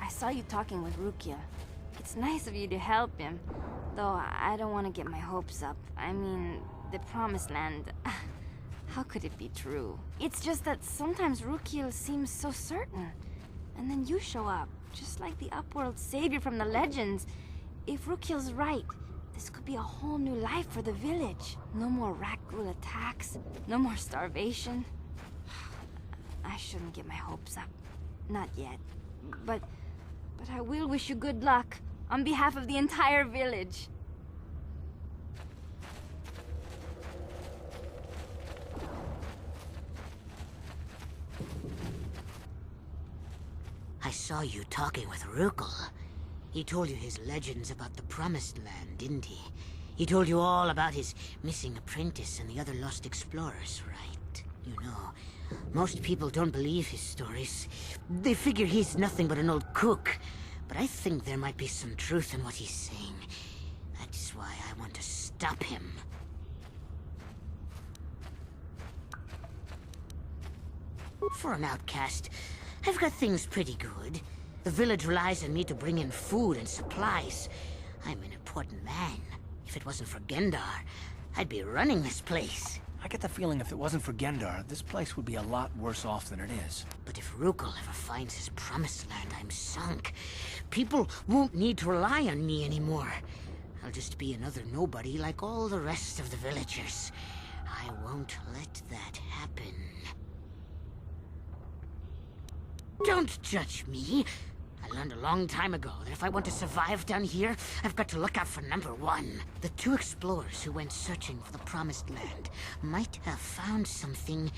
I saw you talking with Rukia. It's nice of you to help him, though I don't want to get my hopes up. I mean, the Promised Land... How could it be true? It's just that sometimes Rukia seems so certain. And then you show up, just like the Upworld savior from the legends. If Rukiel's right, this could be a whole new life for the village. No more Rakghoul attacks, no more starvation. I shouldn't get my hopes up. Not yet. But I will wish you good luck, on behalf of the entire village. I saw you talking with Rukel. He told you his legends about the Promised Land, didn't he? He told you all about his missing apprentice and the other lost explorers, right? You know, most people don't believe his stories. They figure he's nothing but an old cook. But I think there might be some truth in what he's saying. That's why I want to stop him. For an outcast, I've got things pretty good. The village relies on me to bring in food and supplies. I'm an important man. If it wasn't for Gendar, I'd be running this place. I get the feeling if it wasn't for Gendar, this place would be a lot worse off than it is. But if Rukel ever finds his Promised Land, I'm sunk. People won't need to rely on me anymore. I'll just be another nobody like all the rest of the villagers. I won't let that happen. Don't judge me. I learned a long time ago that if I want to survive down here, I've got to look out for number one. The two explorers who went searching for the Promised Land might have found something.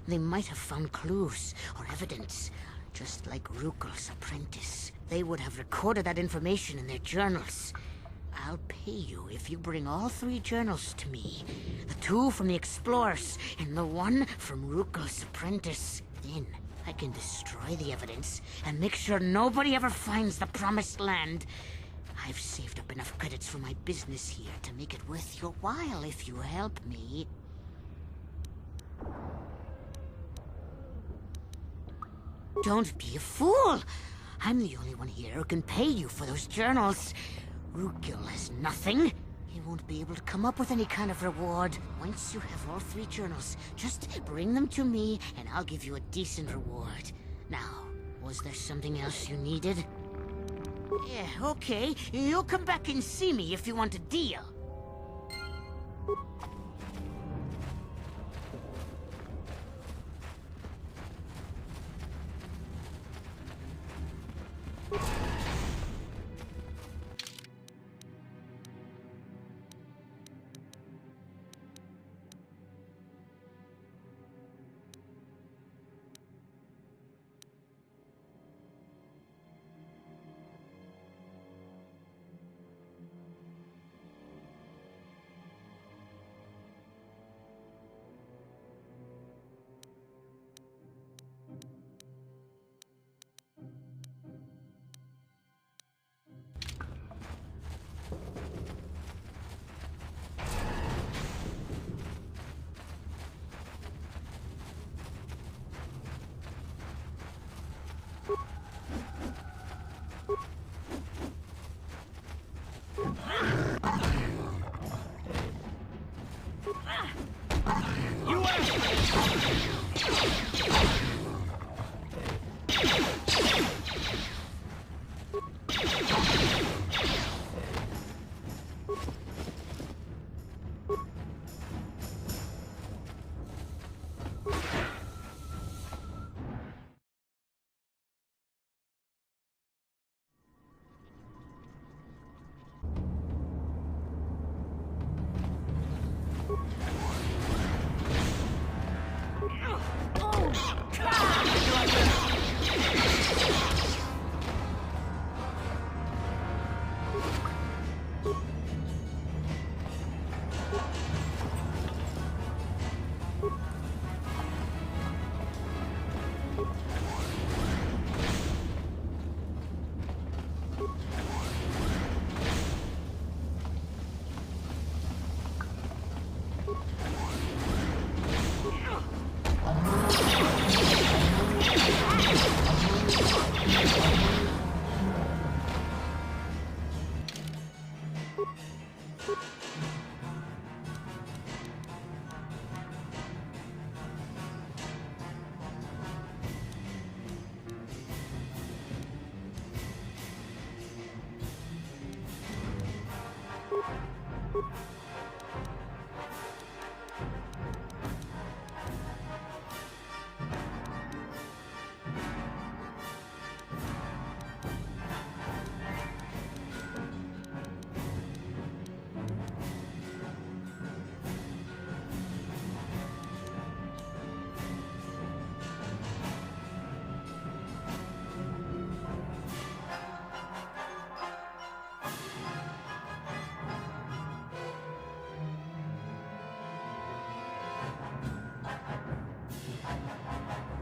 They might have found clues or evidence, just like Rukel's apprentice. They would have recorded that information in their journals. I'll pay you if you bring all three journals to me. The two from the explorers and the one from Rukel's apprentice. Then I can destroy the evidence and make sure nobody ever finds the Promised Land. I've saved up enough credits for my business here to make it worth your while if you help me. Don't be a fool! I'm the only one here who can pay you for those journals. Rukel has nothing. He won't be able to come up with any kind of reward. Once you have all three journals, just bring them to me and I'll give you a decent reward. Now, was there something else you needed? Yeah, okay. You'll come back and see me if you want a deal.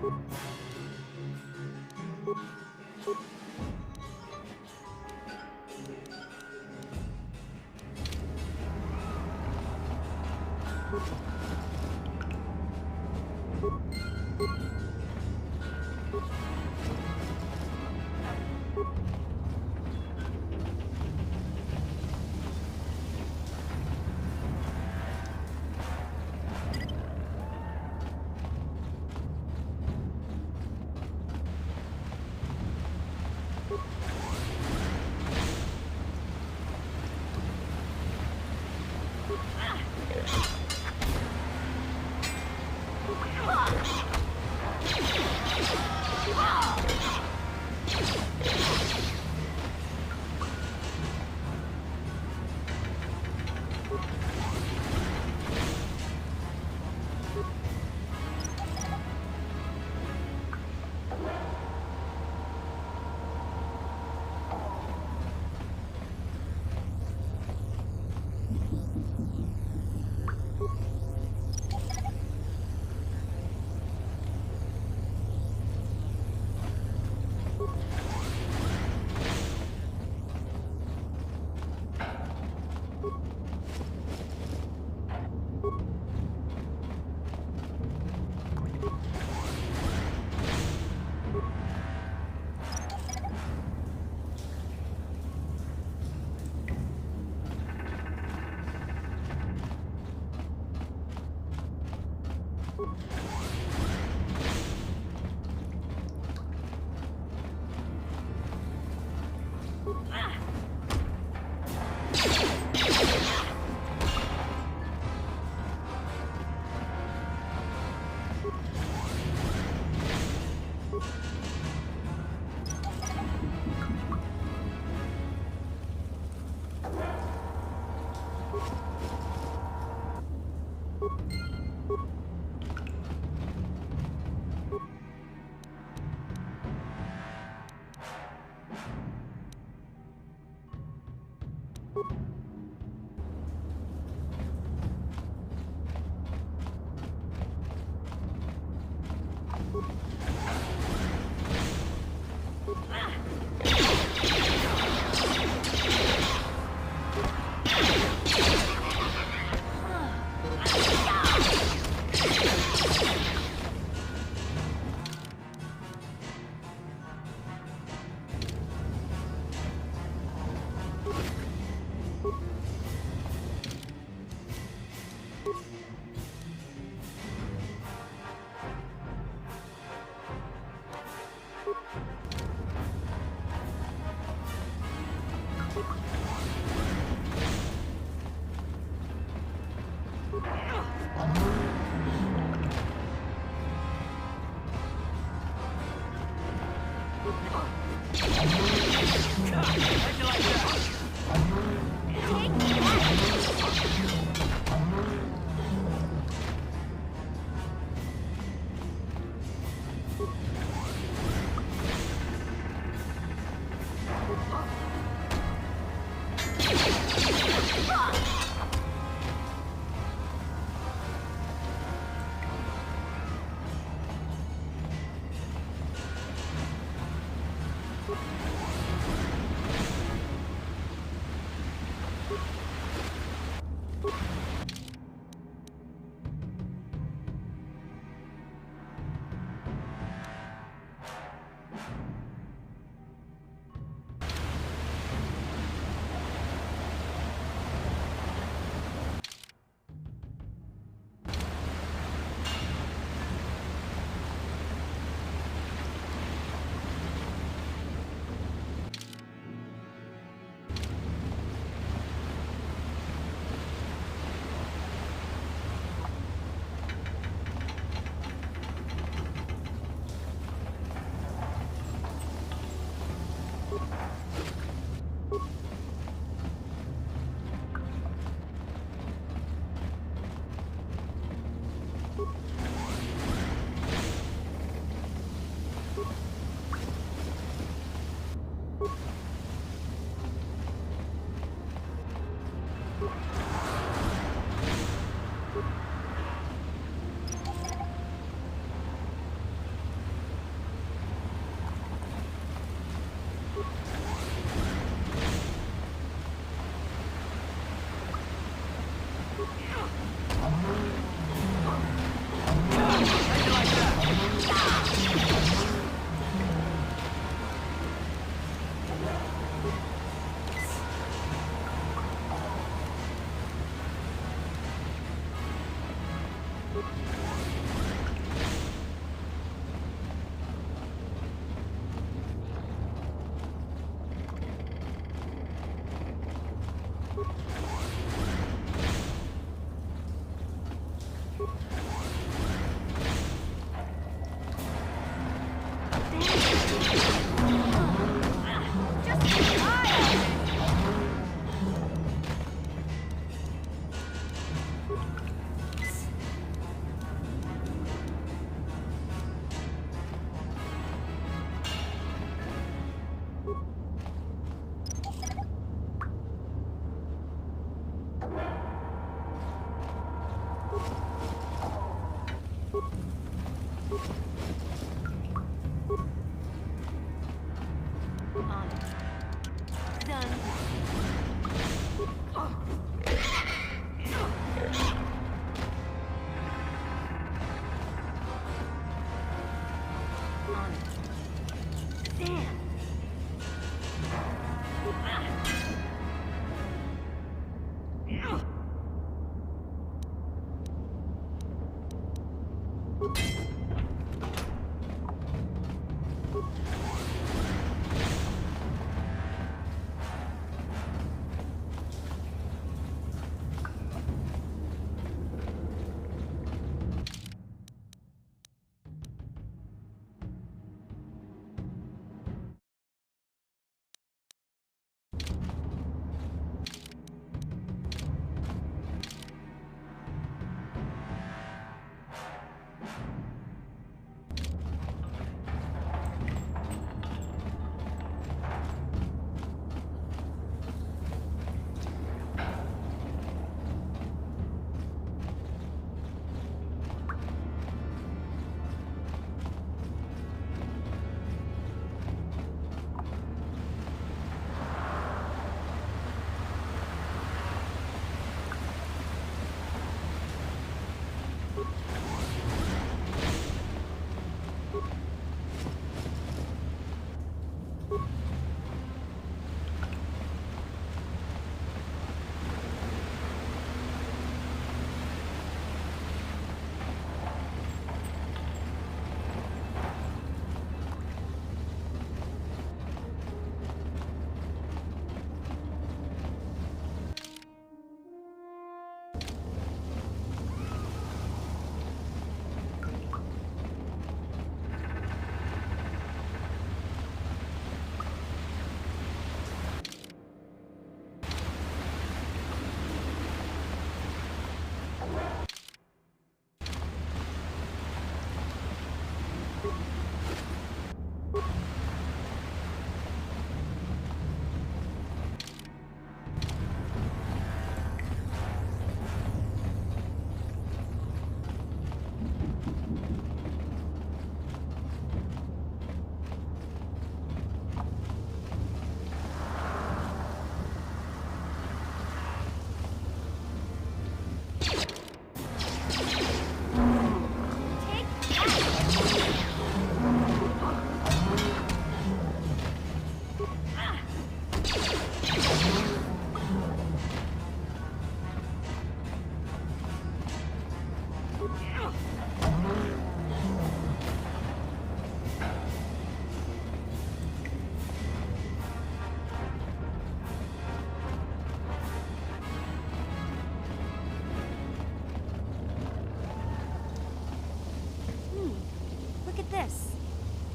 you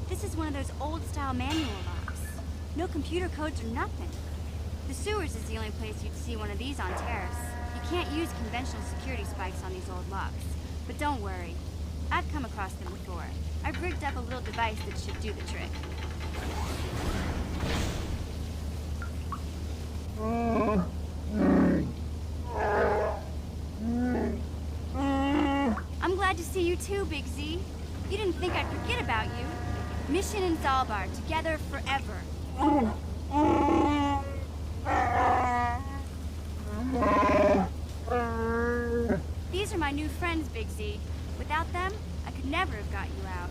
This is one of those old-style manual locks. No computer codes or nothing. The sewers is the only place you'd see one of these on Terrace. You can't use conventional security spikes on these old locks. But don't worry. I've come across them before. I've rigged up a little device that should do the trick. I'm glad to see you too, Big Z. You didn't think I'd forget about you. Mission and Zalbar, together forever. These are my new friends, Big Z. Without them, I could never have got you out.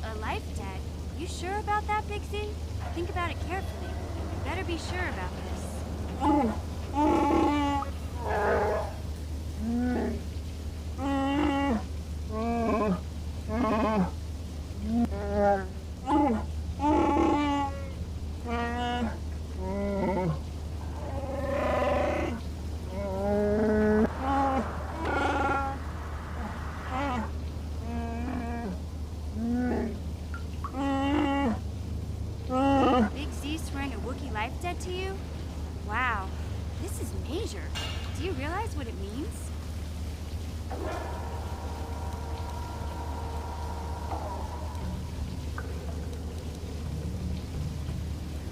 A life debt? You sure about that, Big Z? Think about it carefully. You better be sure about this. dead to you? Wow, this is major. Do you realize what it means?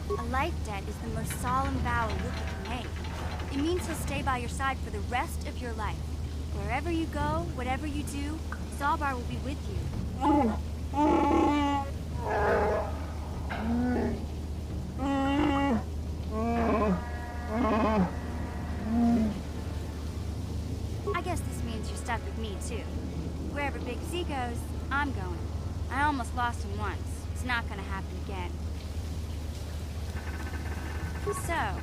A life debt is the most solemn vow a Wookiee can make. It means he'll stay by your side for the rest of your life. Wherever you go, whatever you do, Zalbar will be with you. I guess this means you're stuck with me, too. Wherever Big Z goes, I'm going. I almost lost him once. It's not gonna happen again. So,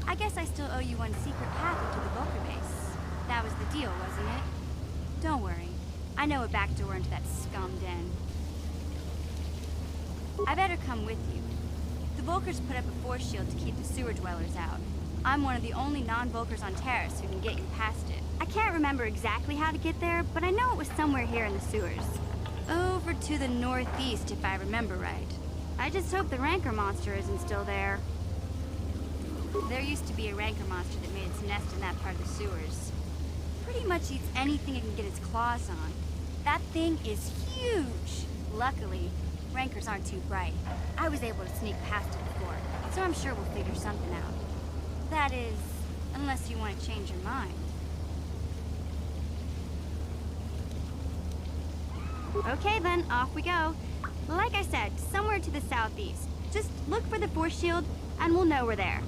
I guess I still owe you one secret path into the Vulcan base. That was the deal, wasn't it? Don't worry. I know a back door into that scum den. I better come with you. The Vulkars put up a force shield to keep the sewer dwellers out. I'm one of the only non-Vulkars on Terrace who can get you past it. I can't remember exactly how to get there, but I know it was somewhere here in the sewers. Over to the northeast, if I remember right. I just hope the Rancor monster isn't still there. There used to be a Rancor monster that made its nest in that part of the sewers. Pretty much eats anything it can get its claws on. That thing is huge! Luckily, Rancors aren't too bright. I was able to sneak past it before, so I'm sure we'll figure something out. That is, unless you want to change your mind. Okay then, off we go. Like I said, somewhere to the southeast. Just look for the force shield, and we'll know we're there.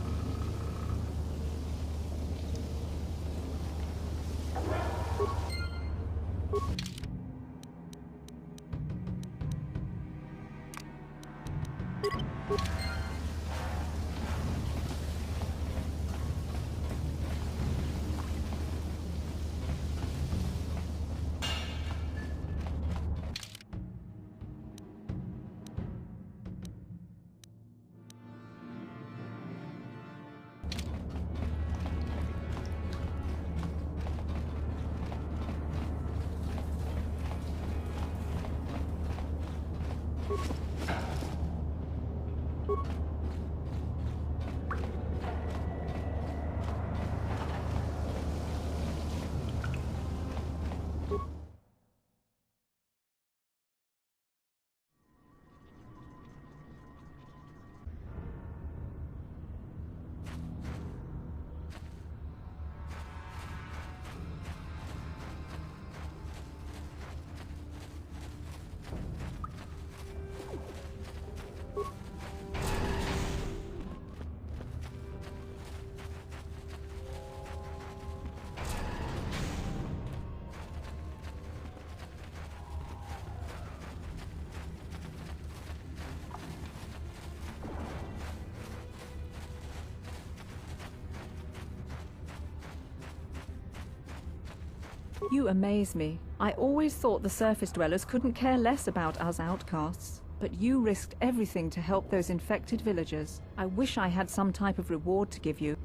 You amaze me. I always thought the surface dwellers couldn't care less about us outcasts. But you risked everything to help those infected villagers. I wish I had some type of reward to give you.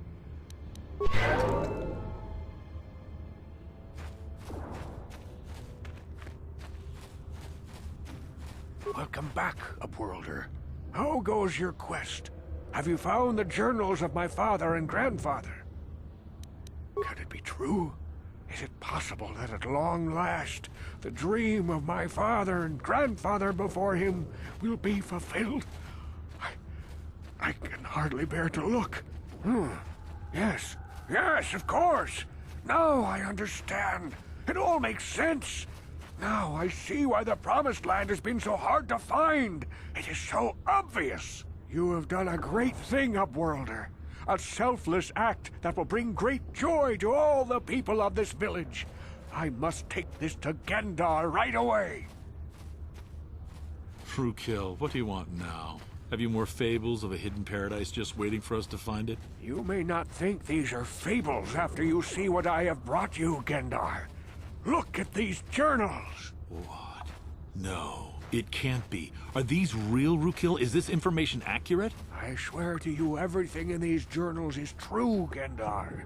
Welcome back, Upworlder. How goes your quest? Have you found the journals of my father and grandfather? Can it be true? Is it possible that at long last, the dream of my father and grandfather before him will be fulfilled? I can hardly bear to look. Yes, of course. Now I understand. It all makes sense. Now I see why the Promised Land has been so hard to find. It is so obvious. You have done a great thing, Upworlder. A selfless act that will bring great joy to all the people of this village. I must take this to Gendar right away. Rookil, what do you want now? Have you more fables of a hidden paradise just waiting for us to find it? You may not think these are fables after you see what I have brought you, Gendar. Look at these journals. What? No, it can't be. Are these real, Rookil? Is this information accurate? I swear to you, everything in these journals is true, Gendar.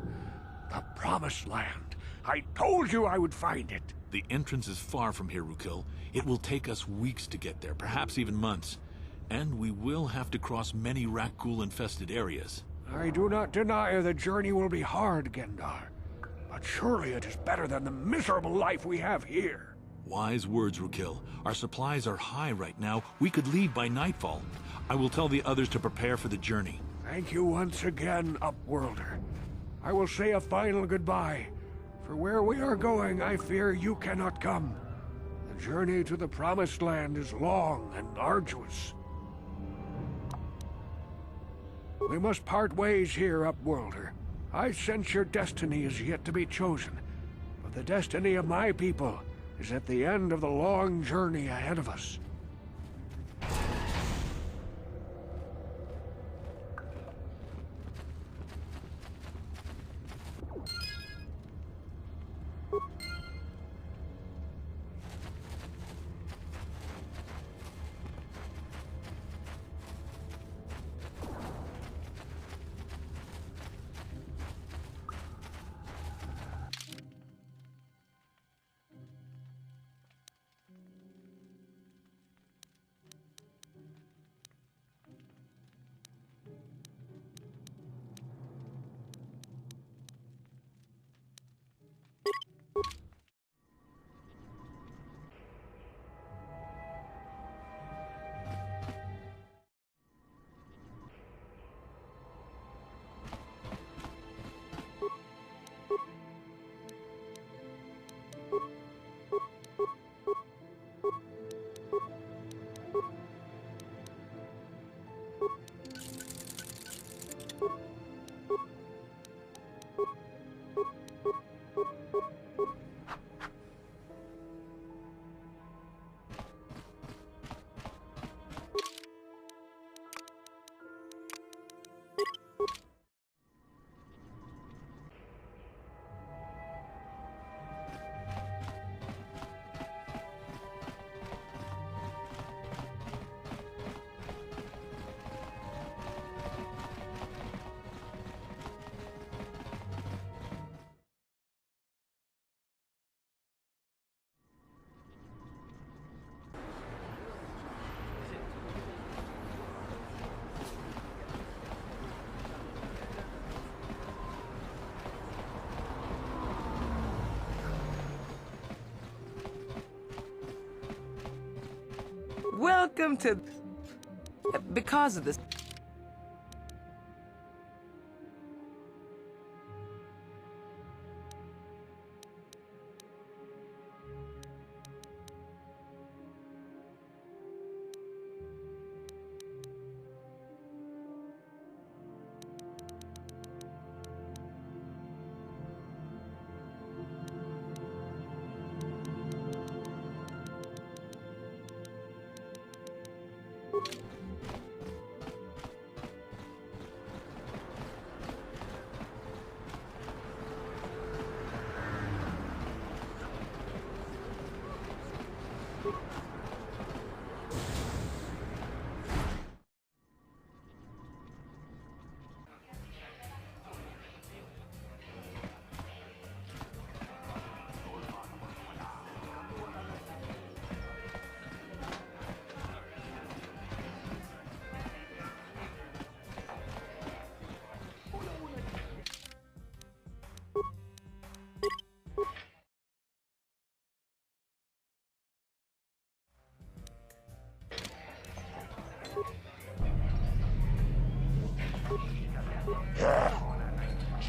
The Promised Land. I told you I would find it. The entrance is far from here, Rookil. It will take us weeks to get there, perhaps even months. And we will have to cross many Rakghoul-infested areas. I do not deny the journey will be hard, Gendar. But surely it is better than the miserable life we have here. Wise words, Rukil. Our supplies are high right now. We could leave by nightfall. I will tell the others to prepare for the journey. Thank you once again, Upworlder. I will say a final goodbye. For where we are going, I fear you cannot come. The journey to the Promised Land is long and arduous. We must part ways here, Upworlder. I sense your destiny is yet to be chosen, but the destiny of my people is at the end of the long journey ahead of us. Welcome to... Because of this...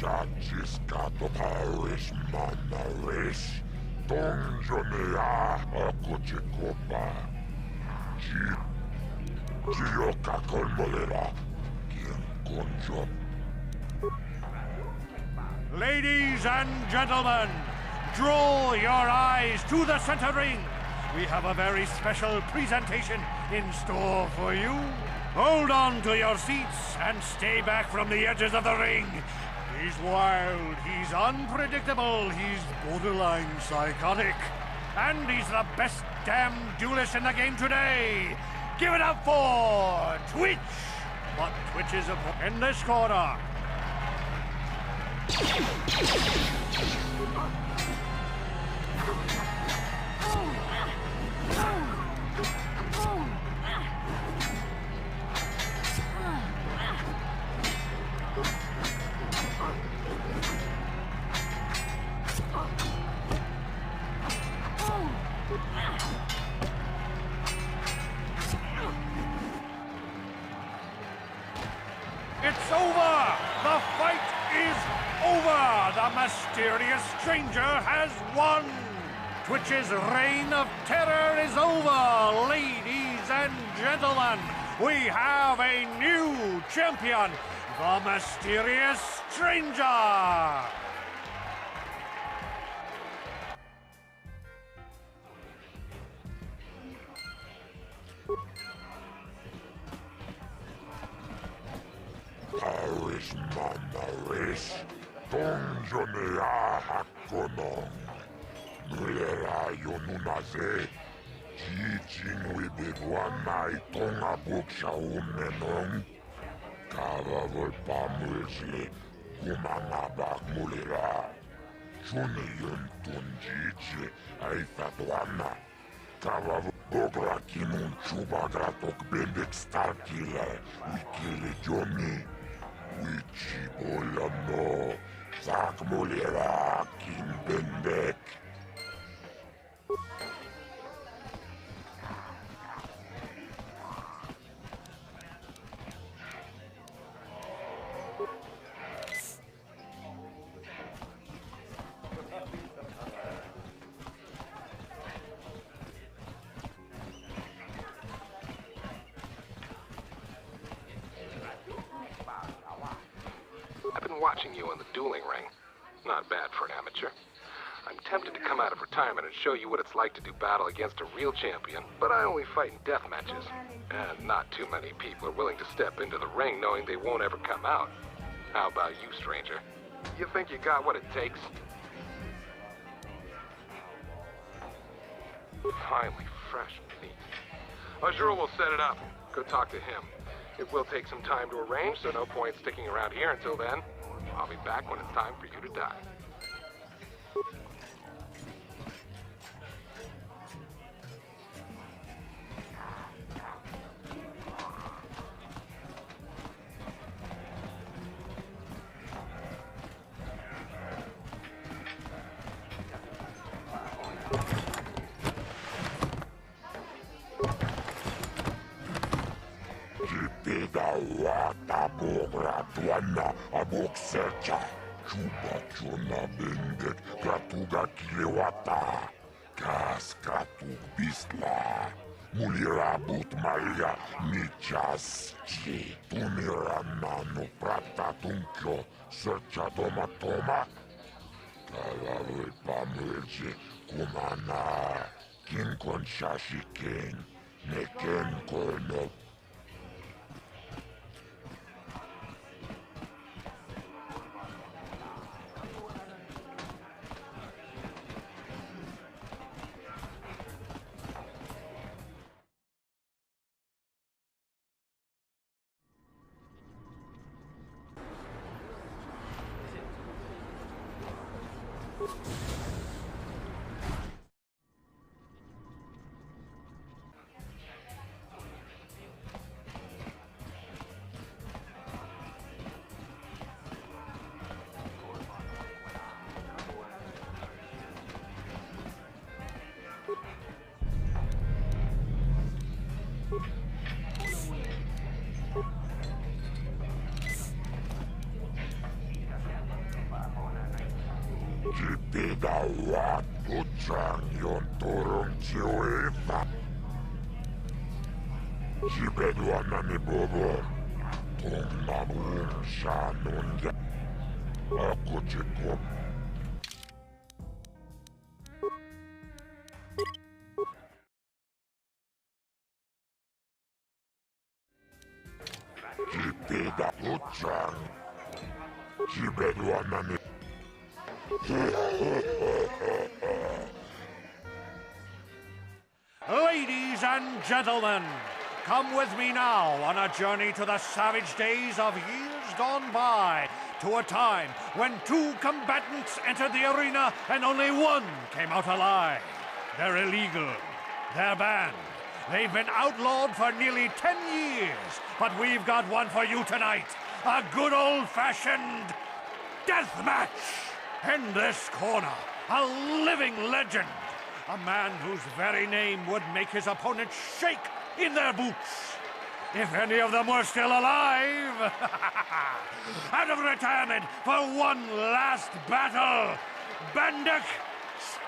Chachiskato Paris Manaris, Donjonea Akochikopa, Gioka Colmolera, Conjo. Ladies and gentlemen, draw your eyes to the center ring. We have a very special presentation in store for you. Hold on to your seats and stay back from the edges of the ring. He's wild, he's unpredictable, he's borderline psychotic. And he's the best damn duelist in the game today. Give it up for Twitch. But Twitch is in this corner. The mysterious stranger has won! Twitch's reign of terror is over, ladies and gentlemen. We have a new champion, the mysterious stranger! Paris Manaris, Donjonea Hakonong, Mulera Yonunaze, Jijin Wibidwanai Tonga Bukshaunenong, Kavavol Pamulsli, Gumanabak Mulera, Junion Tunjiji, Aitatuana, Kavavol Bograkinun Chubagratok Bendik Starkiller, Wikili Johnny. Wichibolano, Zakmolera, Kimbendek. I've been watching you in the dueling ring. Not bad for an amateur. I'm tempted to come out of retirement and show you what it's like to do battle against a real champion, but I only fight in death matches. And not too many people are willing to step into the ring knowing they won't ever come out. How about you, stranger? You think you got what it takes? Finally, fresh meat. Azure will set it up. Go talk to him. It will take some time to arrange, so no point sticking around here until then. I'll be back when it's time for you to die. Wata bogra tuana abok sercha. Chuba chona bendet katuga kilewata. Kas katuk bisla. Mulira but malia nichas chi. Tunira nano prata tunkyo sercha toma toma. Kalavul pamulji kumana. Kinkon shashiken. Neken kolno. Jipidawat Uchang yon turong chiwita. Jibedwana ni Bobo. Kung nabung siya nun ya. Ako chikop. Jipida Uchang. Jibedwana ni Ladies and gentlemen, come with me now on a journey to the savage days of years gone by, to a time when two combatants entered the arena and only one came out alive. They're illegal. They're banned. They've been outlawed for nearly 10 years, but we've got one for you tonight. A good old-fashioned death match. In this corner, a living legend. A man whose very name would make his opponents shake in their boots. if any of them were still alive. Out of retirement for one last battle, Bendik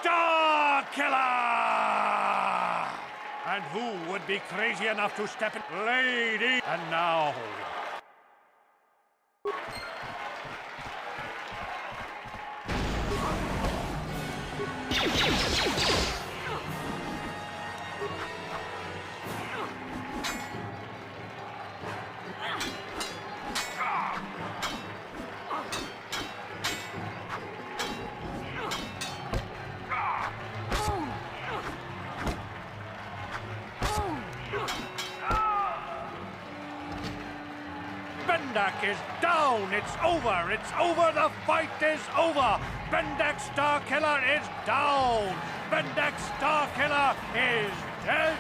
Starkiller! And who would be crazy enough to step in? Lady, and now... Bendak is down! It's over! It's over! The fight is over! Bendak Starkiller is down! Bendak Starkiller is dead!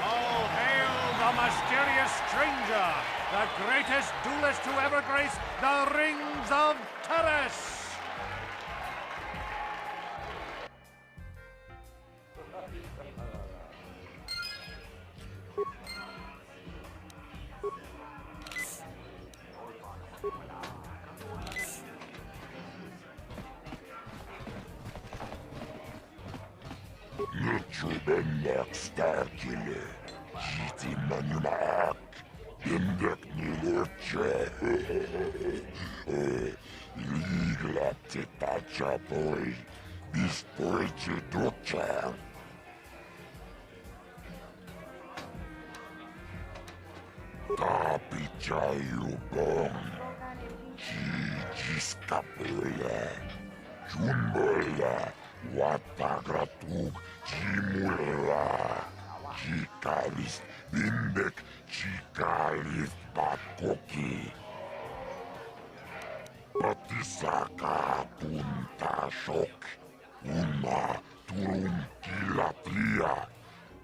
All hail the mysterious stranger! The greatest duelist to ever grace the rings of Terrace! Bendak Starkiller, Jiti Manumak, Bendak Nilurcha, Ligla Tepachapoi, Bisporche Docha. Tapichayu Bong, Jijiskapula, Jumbola. Watagratug, Jimula, Jikalis, Bindek, Jikalis, Bakoki. Patisaka, Punta Shok, Una, Turum, Kilatria,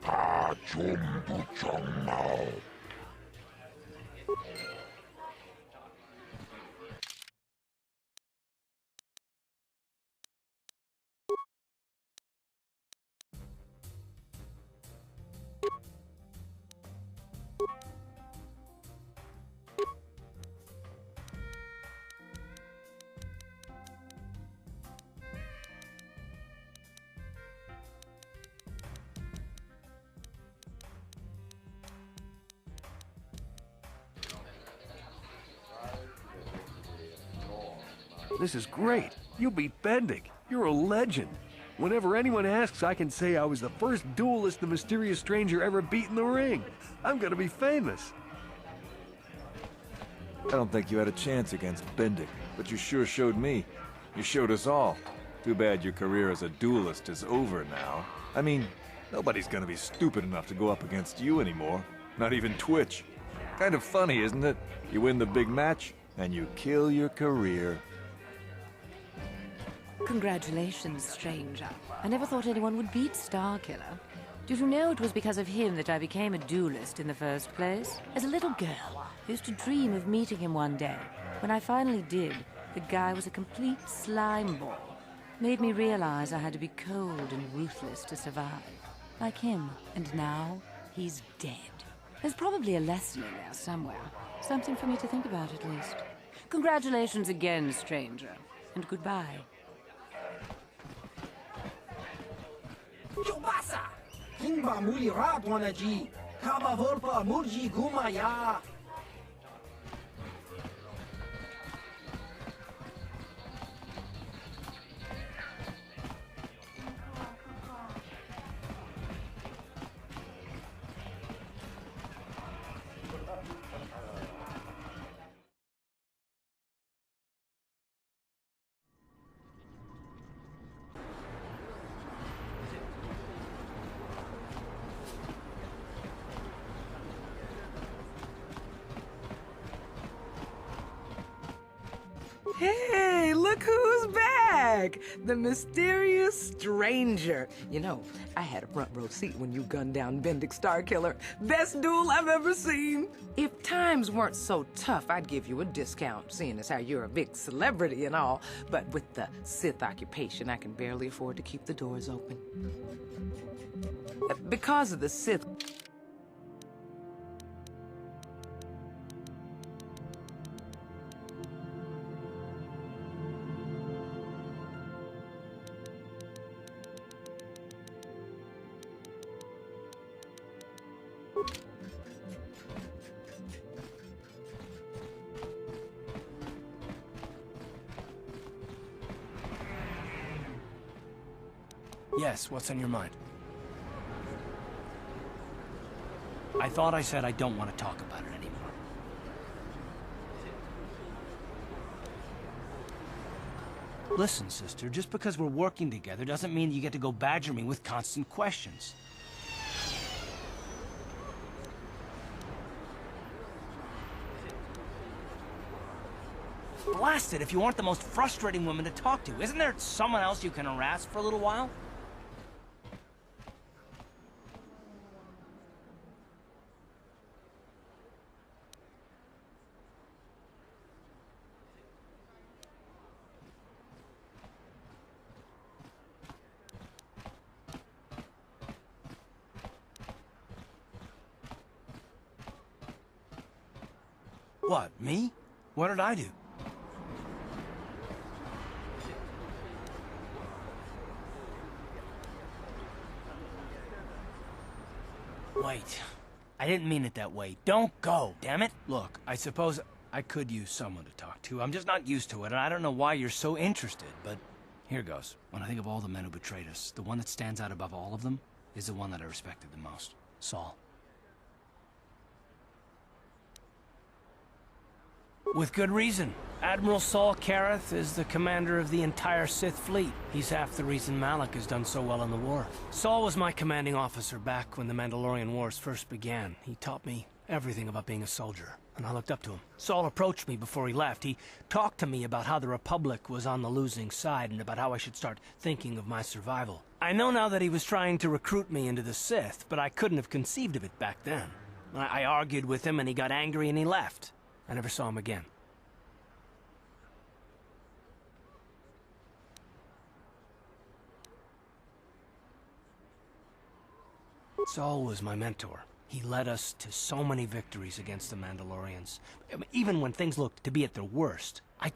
Pachum, Duchongmao. This is great. You beat Bendik. You're a legend. Whenever anyone asks, I can say I was the first duelist the mysterious stranger ever beat in the ring. I'm gonna be famous. I don't think you had a chance against Bendik, but you sure showed me. You showed us all. Too bad your career as a duelist is over now. I mean, nobody's gonna be stupid enough to go up against you anymore. Not even Twitch. Kind of funny, isn't it? You win the big match, and you kill your career. Congratulations, stranger. I never thought anyone would beat Starkiller. Did you know it was because of him that I became a duelist in the first place? As a little girl, I used to dream of meeting him one day. When I finally did, the guy was a complete slime ball. Made me realize I had to be cold and ruthless to survive. Like him. And now, he's dead. There's probably a lesson in there somewhere. Something for me to think about, at least. Congratulations again, stranger. And goodbye. Chubasa! Hingba muli ratwanaji! Kaba volpa murji gumaya! Hey, look who's back! The mysterious stranger. You know, I had a front row seat when you gunned down Bendik Starkiller. Best duel I've ever seen. If times weren't so tough, I'd give you a discount, seeing as how you're a big celebrity and all. But with the Sith occupation, I can barely afford to keep the doors open. Because of the Sith... Yes, what's on your mind? I thought I said I don't want to talk about it anymore. Listen, sister, just because we're working together doesn't mean you get to go badger me with constant questions. Blast it if you aren't the most frustrating woman to talk to. Isn't there someone else you can harass for a little while? What, me? What did I do? Wait, I didn't mean it that way. Don't go, damn it! Look, I suppose I could use someone to talk to. I'm just not used to it, and I don't know why you're so interested, but here goes. When I think of all the men who betrayed us, the one that stands out above all of them is the one that I respected the most. Saul. With good reason. Admiral Saul Kareth is the commander of the entire Sith fleet. He's half the reason Malak has done so well in the war. Saul was my commanding officer back when the Mandalorian Wars first began. He taught me everything about being a soldier, and I looked up to him. Saul approached me before he left. He talked to me about how the Republic was on the losing side and about how I should start thinking of my survival. I know now that he was trying to recruit me into the Sith, but I couldn't have conceived of it back then. I argued with him and he got angry and he left. I never saw him again. Saul was my mentor. He led us to so many victories against the Mandalorians. Even when things looked to be at their worst, I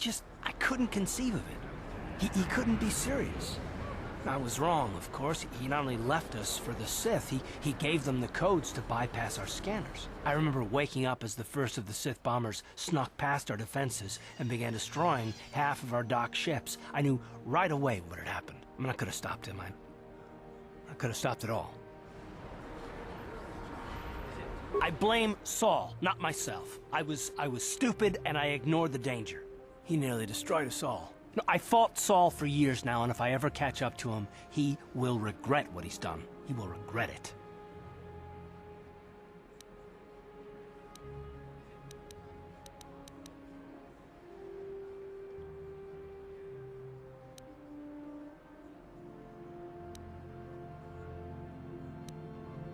couldn't conceive of it. He couldn't be serious. I was wrong, of course. He not only left us for the Sith, he gave them the codes to bypass our scanners. I remember waking up as the first of the Sith bombers snuck past our defenses and began destroying half of our docked ships. I knew right away what had happened. I mean, I could have stopped him. I could have stopped it all. I blame Saul, not myself. I was stupid and I ignored the danger. He nearly destroyed us all. No, I fought Saul for years now, and if I ever catch up to him, he will regret what he's done. He will regret it.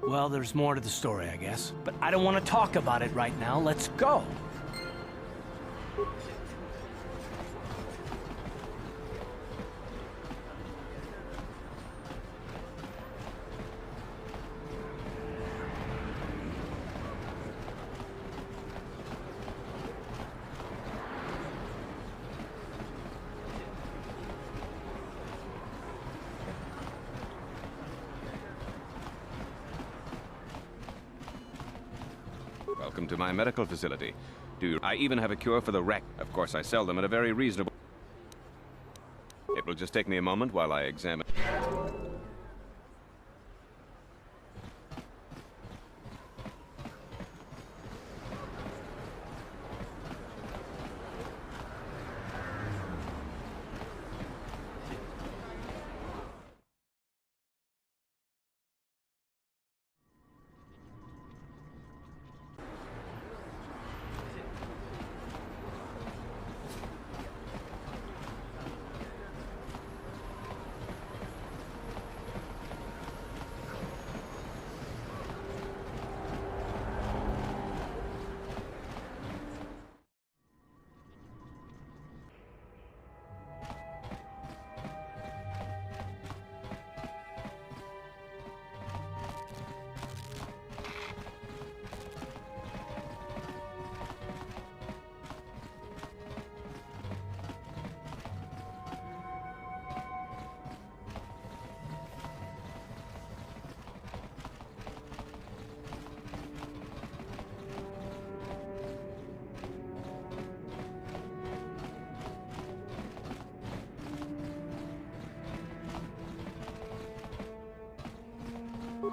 Well, there's more to the story, I guess. But I don't want to talk about it right now. Let's go! Welcome to my medical facility. I even have a cure for the wreck. Of course, I sell them at a very reasonable... It will just take me a moment while I examine...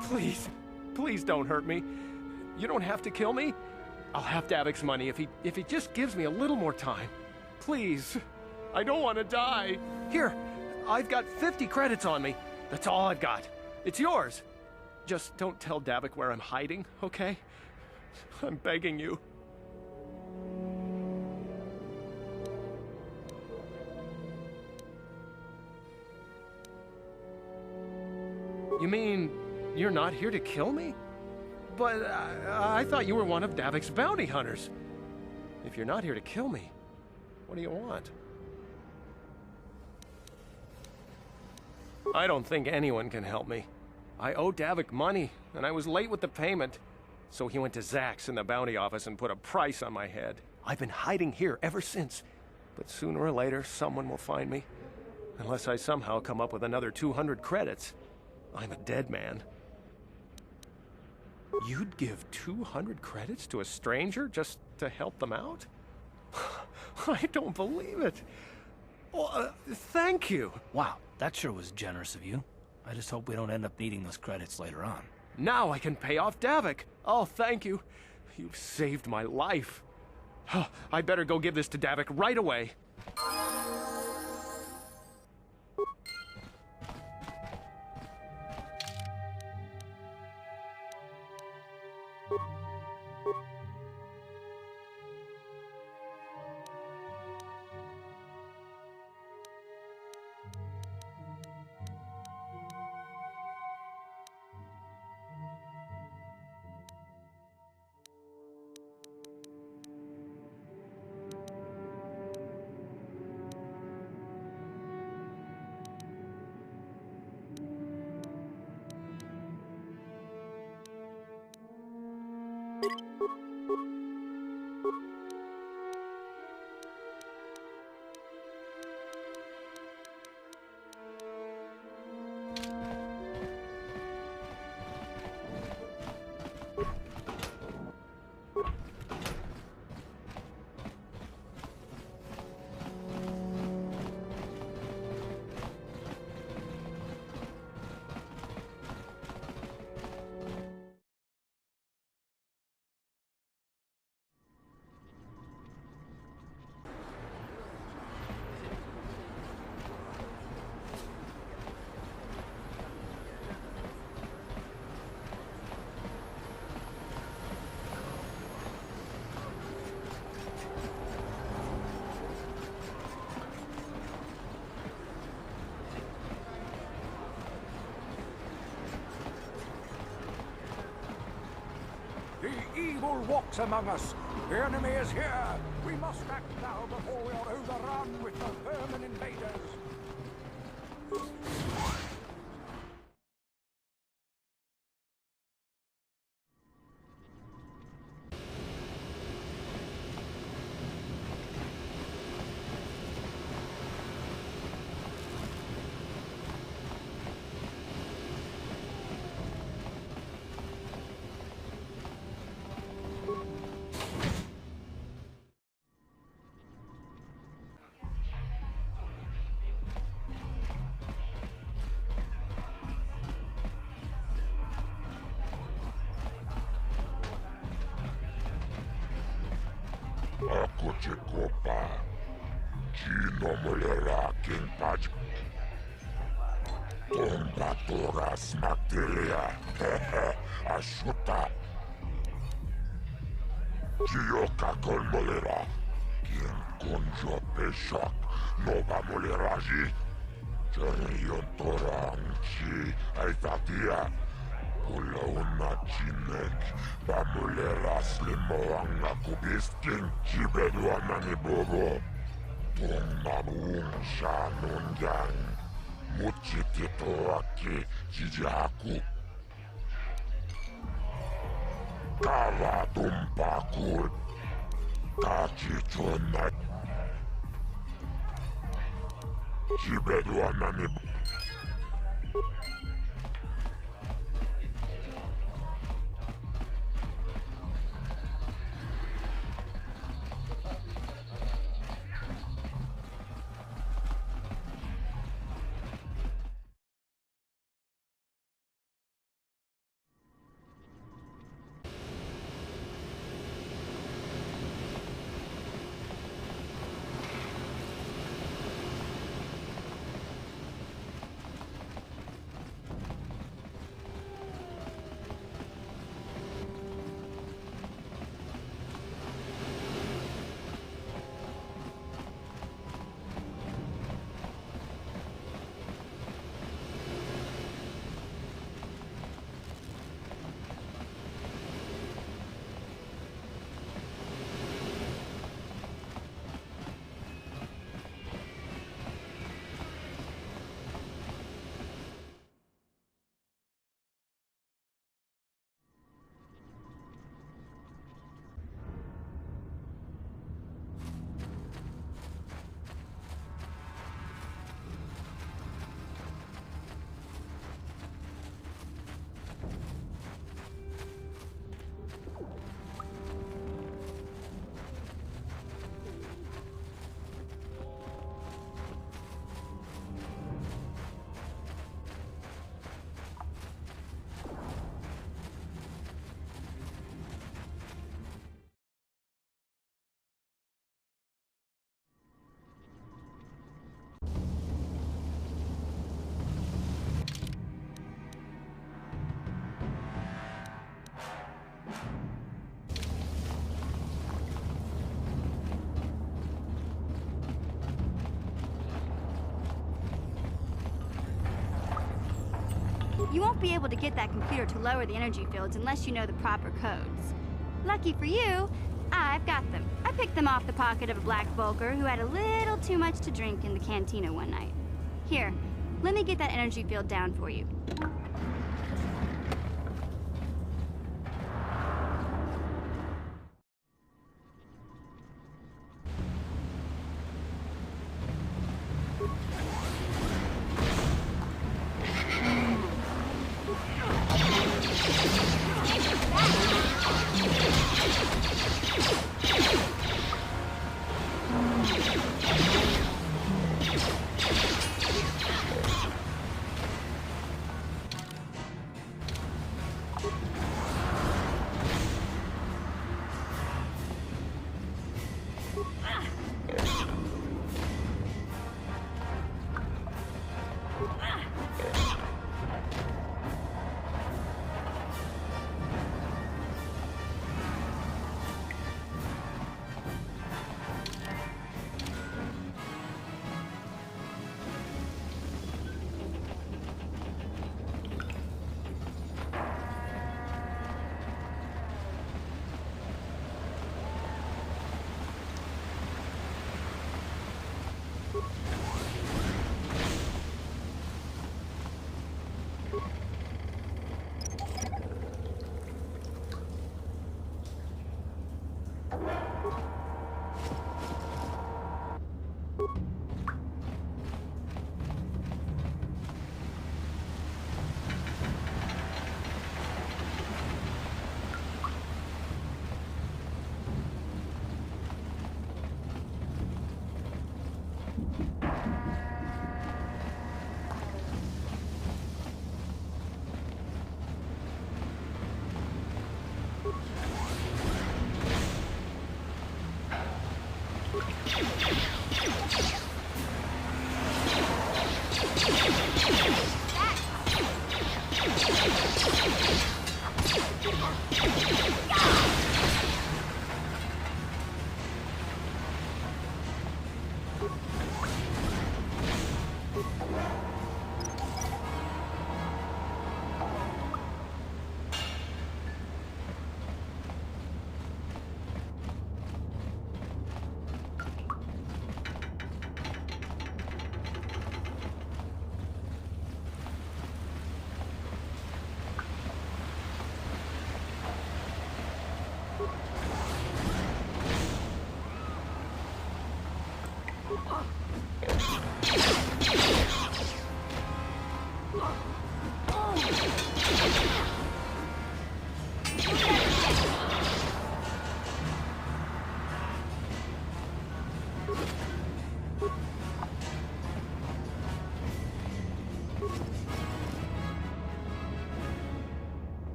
Please, please don't hurt me. You don't have to kill me. I'll have Davik's money if he just gives me a little more time. Please. I don't want to die. Here, I've got 50 credits on me. That's all I've got. It's yours. Just don't tell Davik where I'm hiding, okay? I'm begging you. You mean you're not here to kill me? But I thought you were one of Davik's bounty hunters. If you're not here to kill me, what do you want? I don't think anyone can help me. I owe Davik money, and I was late with the payment. So he went to Zach's in the bounty office and put a price on my head. I've been hiding here ever since. But sooner or later, someone will find me. Unless I somehow come up with another 200 credits. I'm a dead man. You'd give 200 credits to a stranger just to help them out? I don't believe it. Well, thank you. Wow, that sure was generous of you. I just hope we don't end up needing those credits later on. Now I can pay off Davik. Oh, thank you. You've saved my life. I better go give this to Davik right away. The evil walks among us. The enemy is here. We must act now before we are overrun with the vermin invaders. Ako ci kopa. Gino mulera king paj. Tomba toras materia. Ashuta. Gio kakol mulera. King konjo peshak. Nova muleraji. Jerion torang chi aitatia. Ulauna chinek, bamuleras limoanga kubisking, chibeduana ni bobo. Tong mabuung shanun yang, muchitito aki chijaku. Kava tumpakul, kachichonat. Chibeduana ni bobo. You won't be able to get that computer to lower the energy fields unless you know the proper codes. Lucky for you, I've got them. I picked them off the pocket of a black Volker who had a little too much to drink in the cantina one night. Here, let me get that energy field down for you.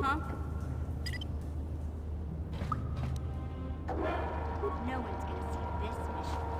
Huh? No one's gonna see this mission.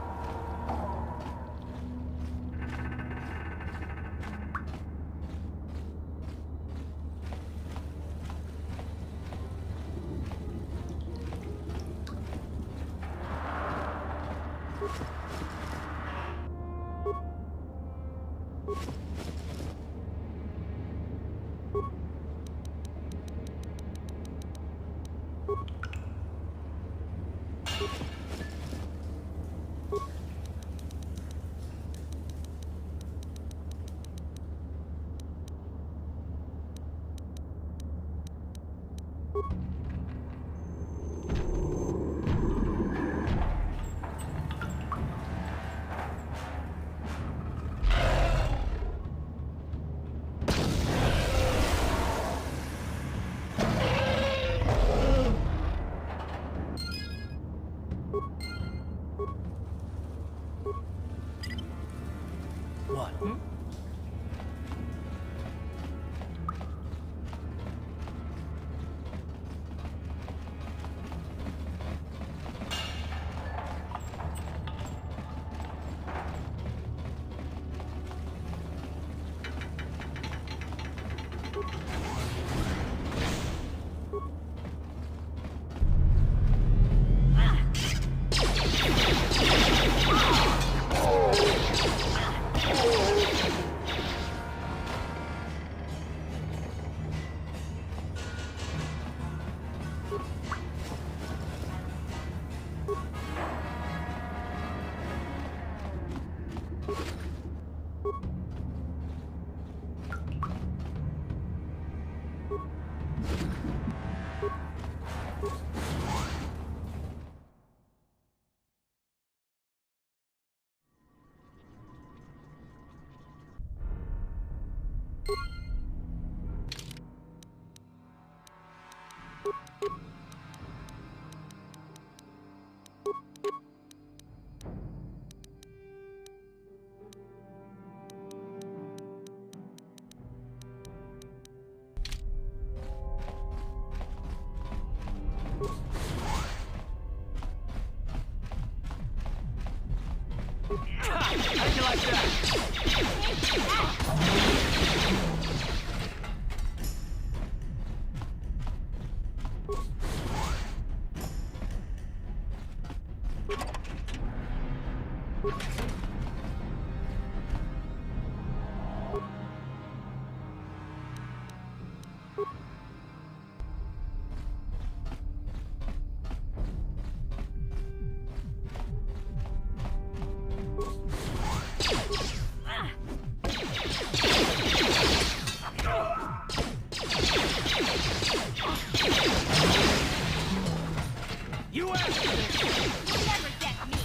How'd you like You asked for this! You'll never get me!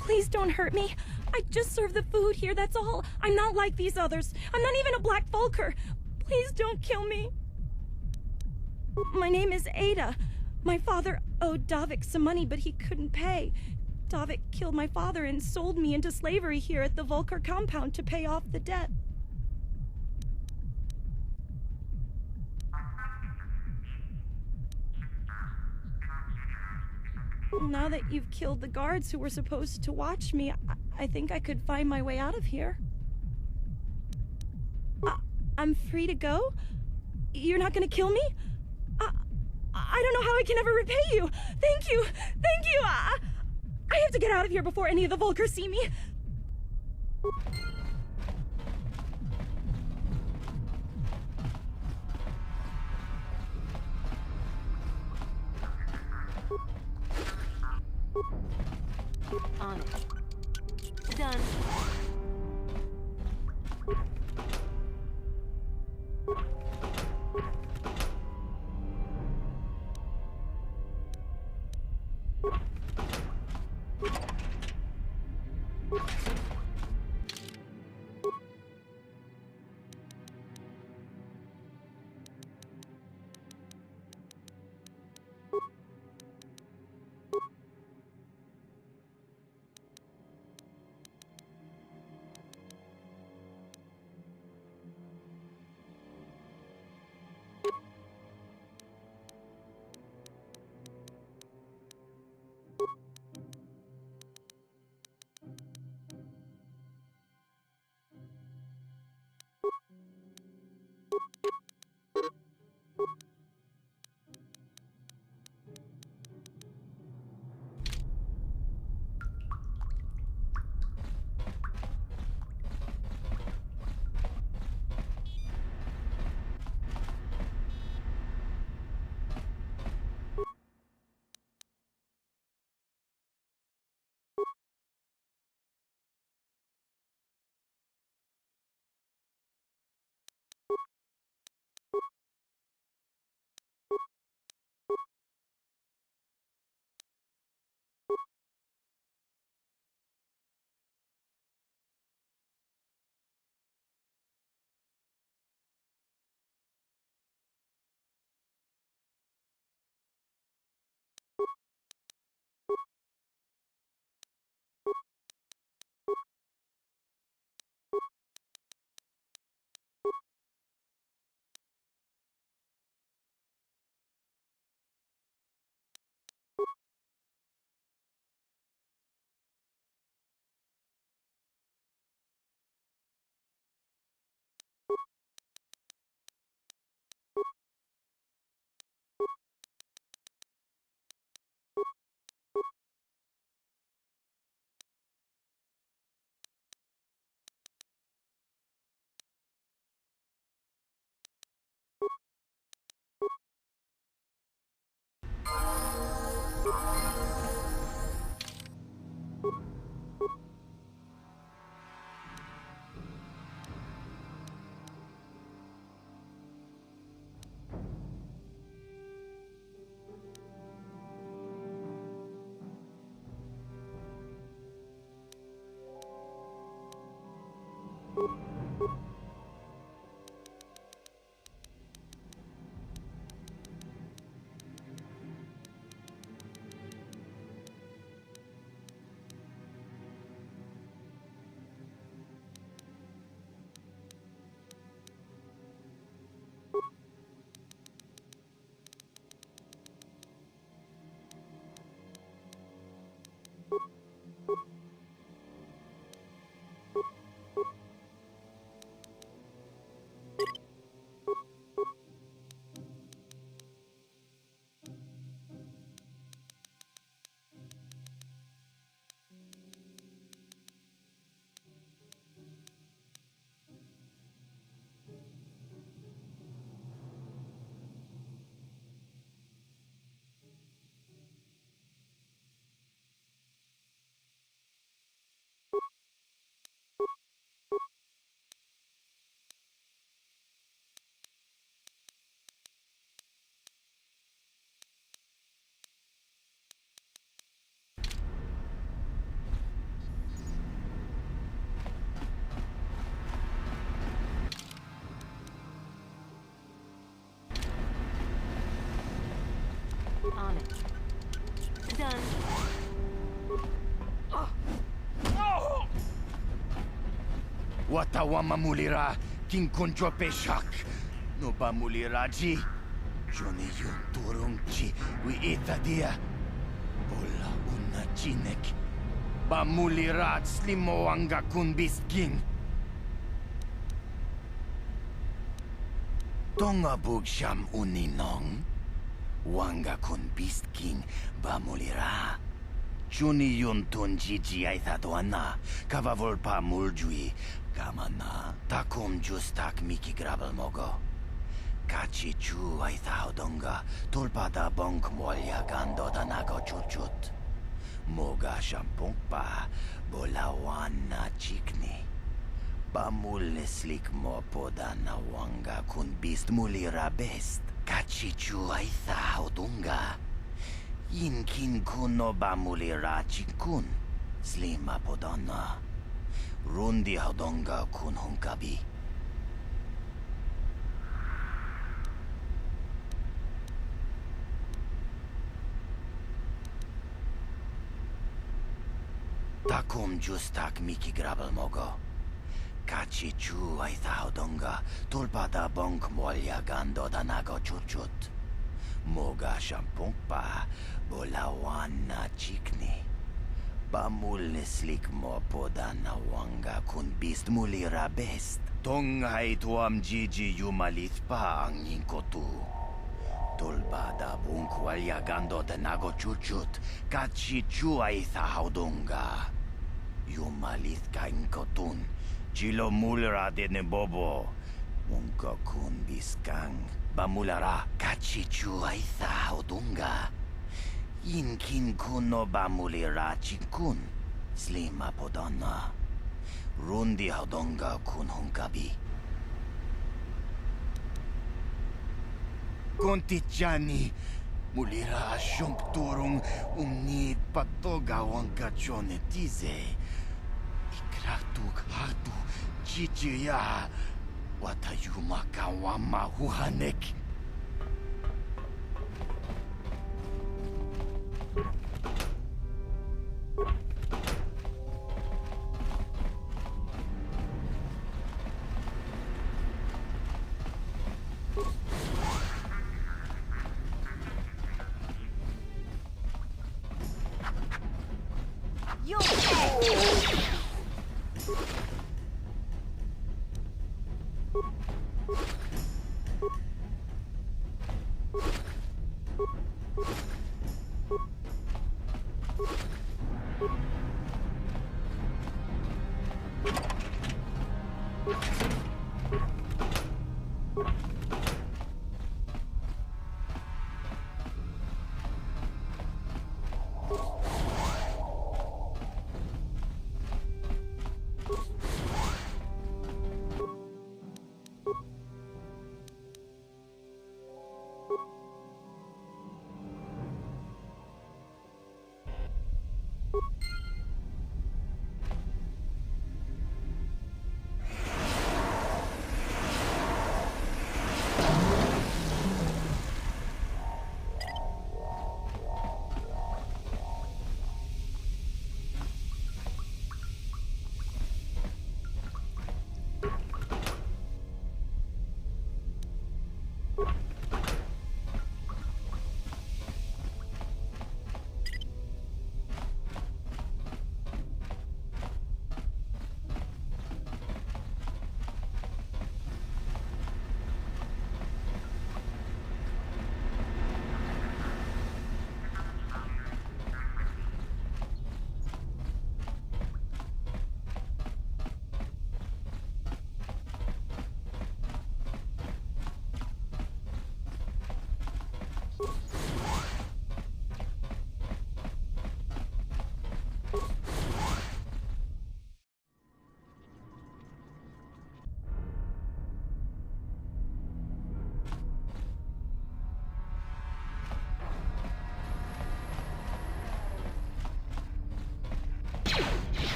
Please don't hurt me. I just serve the food here, that's all. I'm not like these others. I'm not even a Black Vulker. Please don't kill me. My name is Ada. My father owed Davik some money, but he couldn't pay. Davik killed my father and sold me into slavery here at the Vulker compound to pay off the debt. Now that you've killed the guards who were supposed to watch me, I think I could find my way out of here. I'm free to go? You're not gonna kill me? I don't know how I can ever repay you. Thank you. Thank you. I have to get out of here before any of the Vulkars see me. On it. Done. On it. Done. Watawama mulira kinkunjo peshak. No ba muliraji. Johnny yun turungchi wi itadia. Ola una chinek. Ba mulirat slimo anga kun bisking. Tonga bugsham uninong. Wanga kun Beast King bamulira. Chuni yun tunjiji aithadoana. Kavavolpa muljui. Kamana. Takum justak miki grabel mogo. Kachi chu aithaudonga. Tulpada bonk molya gando danago chuchut. Moga shampongpa bolawan na chikni. Bamul slik mo poda na wanga kun bist mulira best. Kachichu aitha odunga. Yinkin kuno bamulira chikun. Slima podana. Rundi hodonga kun hunkabi. Takum justak miki grabel mogo. Kachi chu aitha hodonga. Tulpada bonk molya gando danago chuchut. Moga shampongpa bolawan na chikni. Bamul slik mo poda na wanga kun bist mulira best. Tonghai tuam jiji yumalith pa ang yinkotu. Tulbada bunkwalya gando danago chuchut. Kachi chu aitha hodonga. Yumalith ka inkotun. Chilo mulra de nebobo. Munko kun biskang. Bamulara kachichu aitha odunga. Yinkin kuno bamulira chikun. Slima podana. Rundi hodonga kun hunkabi. Kontichani. Mulira shumpturung umnid patoga wankachone tize. Ikratuk hatu chichiya. Watayuma kawama huhanek.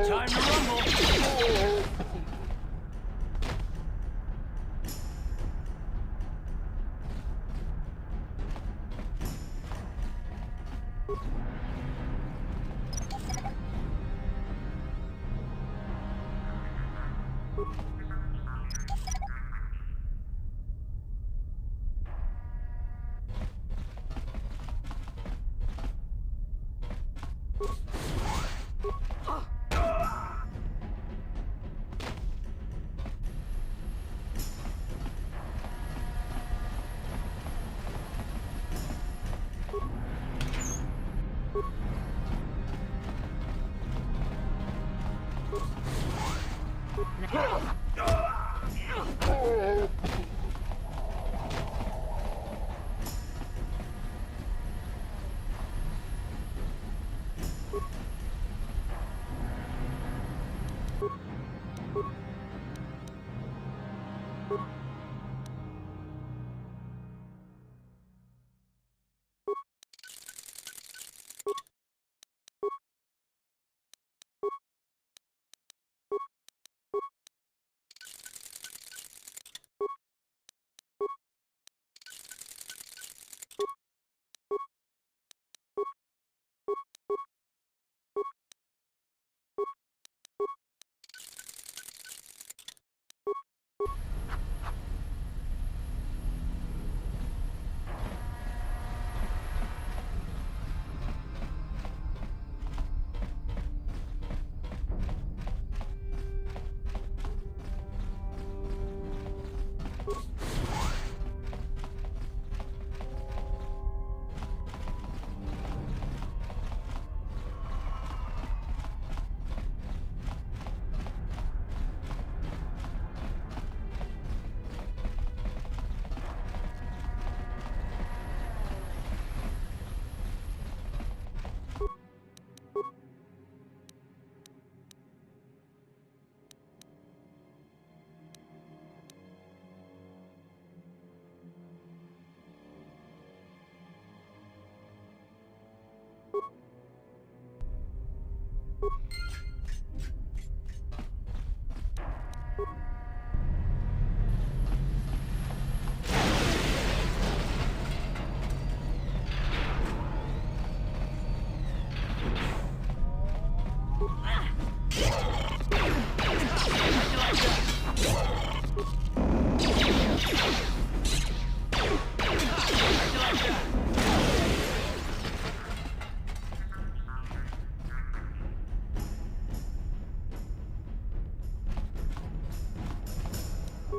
Time to rumble!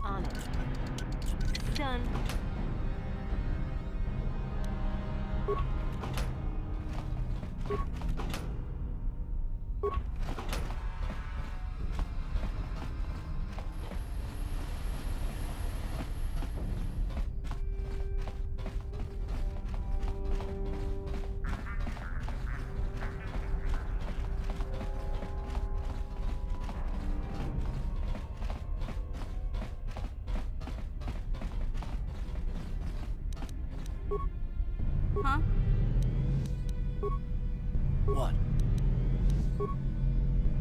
On it. Done. Huh? What?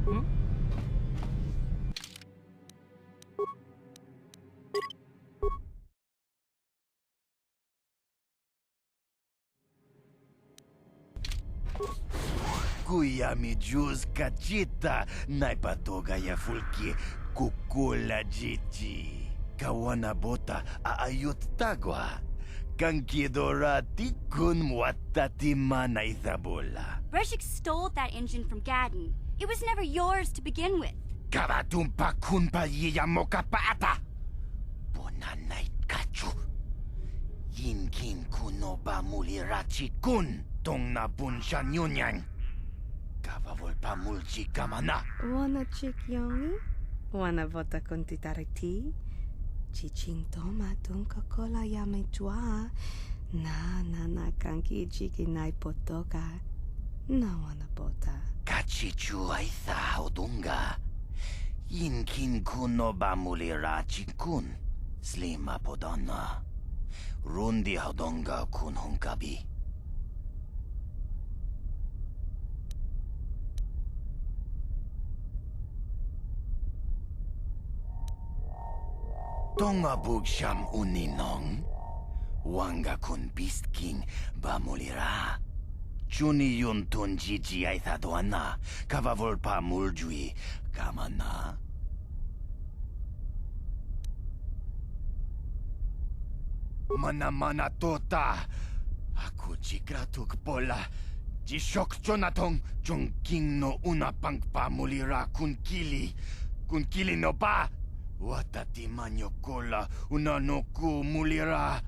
Hmm? Kuya mi juz kachita naipatoga ya fulki kukula jiji. Kawana bota aayot tagwa. Kankidora tikun muatatima na ithabola. Reshik stole that engine from Gadden. It was never yours to begin with. Kavatumpa kunpa yiyamoka paata. Bonanay kachu. Yinkin kunoba mulirachi kun. Tong na bunsha nyunyang. Kavavol mulchi kamana. Wanna chick yongi? Wanna vota con titariti? Chichintoma tunka kola yame chua. Na kanki chiki nai potoka. Na wanna bota. Kachichu aitha odunga. Yinkin kunoba mulirachi kun. Slima podonna. Rundi hodonga kun hunkabi. Tonga bugsham uninong. Wanga kun beast king bamulira. Chuni yun tun jiji aithadoana. Kavavolpa muljui kamana. Mana tota. Aku jigratuk pola. Jishok jonatong jongking no una pangpa mulira kun kili. Kun kili no ba. Watati manyokola unanoku mulira.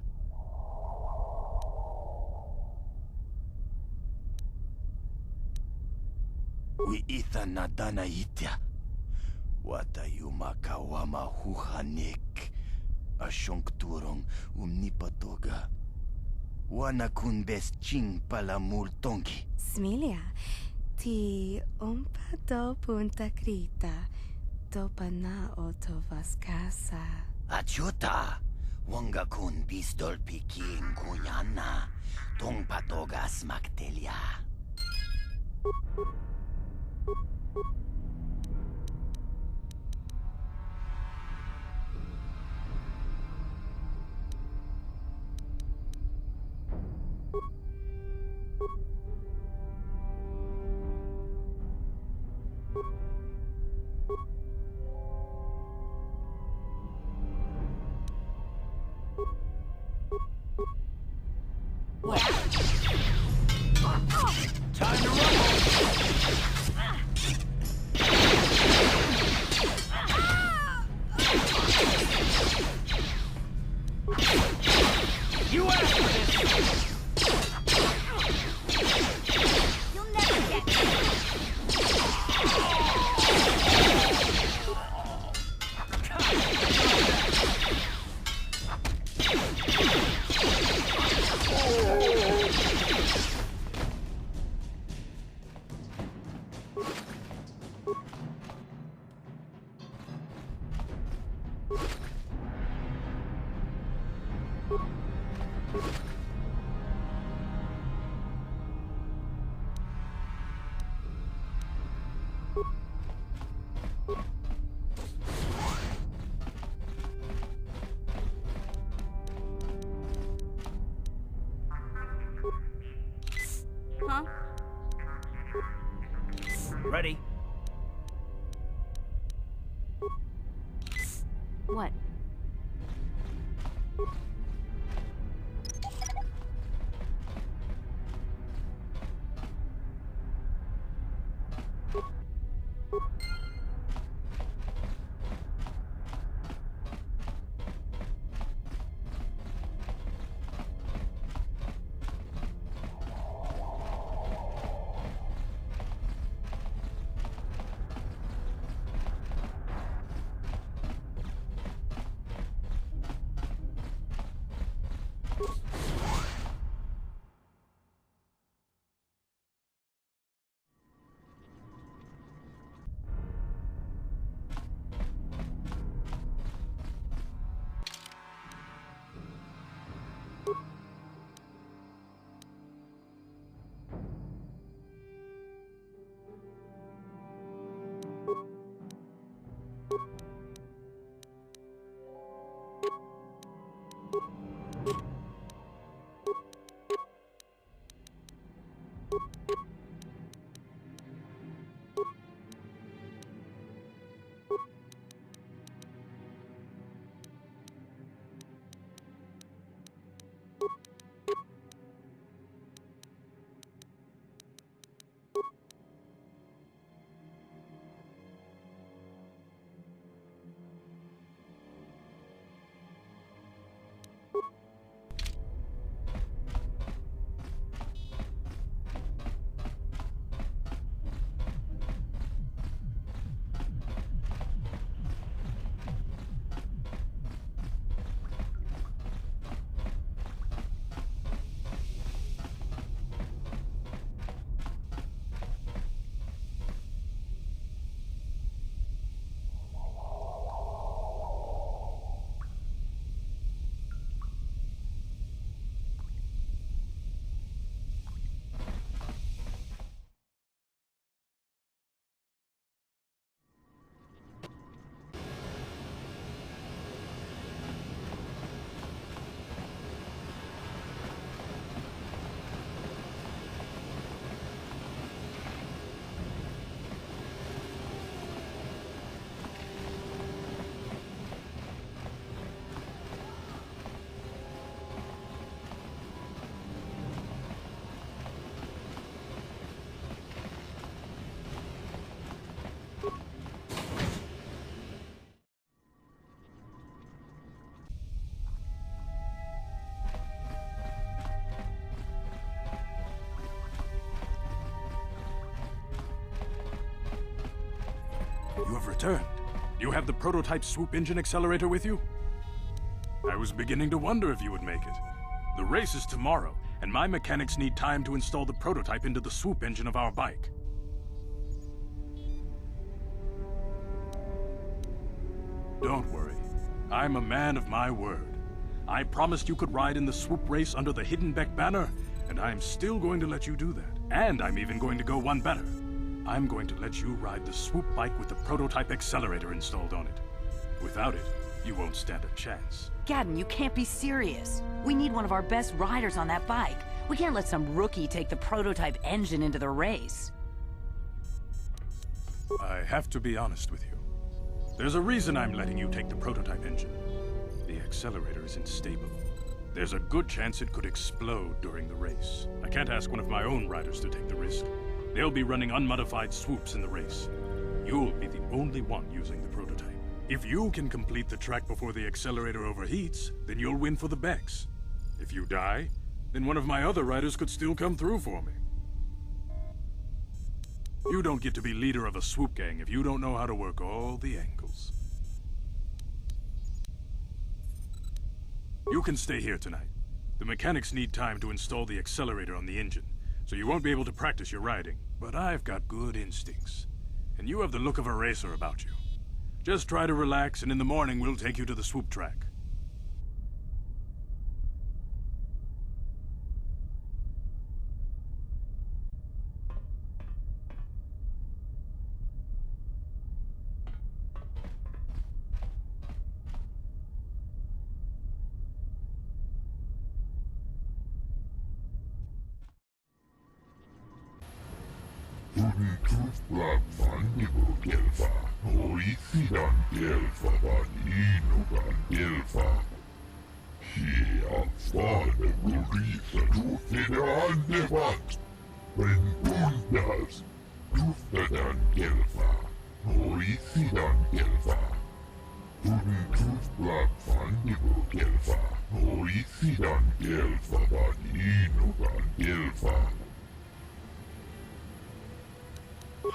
Wi itha nadana itya. Watayuma kawama huhanik. Ashonkturong umnipatoga. Wana kun bes ching pala multongi. Smilia, ti umpa do punta krita. Topana otovas casa. Achuta. Wanga kun pistol piking kunyana. Tong patogas maktelia. Time to rumble! You asked for this! You'll never get me. Huh? Ready? What? You have returned. You have the prototype swoop engine accelerator with you? I was beginning to wonder if you would make it. The race is tomorrow, and my mechanics need time to install the prototype into the swoop engine of our bike. Don't worry. I'm a man of my word. I promised you could ride in the swoop race under the Hiddenbeck banner, and I'm still going to let you do that. And I'm even going to go one better. I'm going to let you ride the swoop bike with the prototype accelerator installed on it. Without it, you won't stand a chance. Gadden, you can't be serious. We need one of our best riders on that bike. We can't let some rookie take the prototype engine into the race. I have to be honest with you. There's a reason I'm letting you take the prototype engine. The accelerator isn't stable. There's a good chance it could explode during the race. I can't ask one of my own riders to take the risk. They'll be running unmodified swoops in the race. You'll be the only one using the prototype. If you can complete the track before the accelerator overheats, then you'll win for the Becks. If you die, then one of my other riders could still come through for me. You don't get to be leader of a swoop gang if you don't know how to work all the angles. You can stay here tonight. The mechanics need time to install the accelerator on the engine, so you won't be able to practice your riding. But I've got good instincts, and you have the look of a racer about you. Just try to relax, and in the morning we'll take you to the swoop track.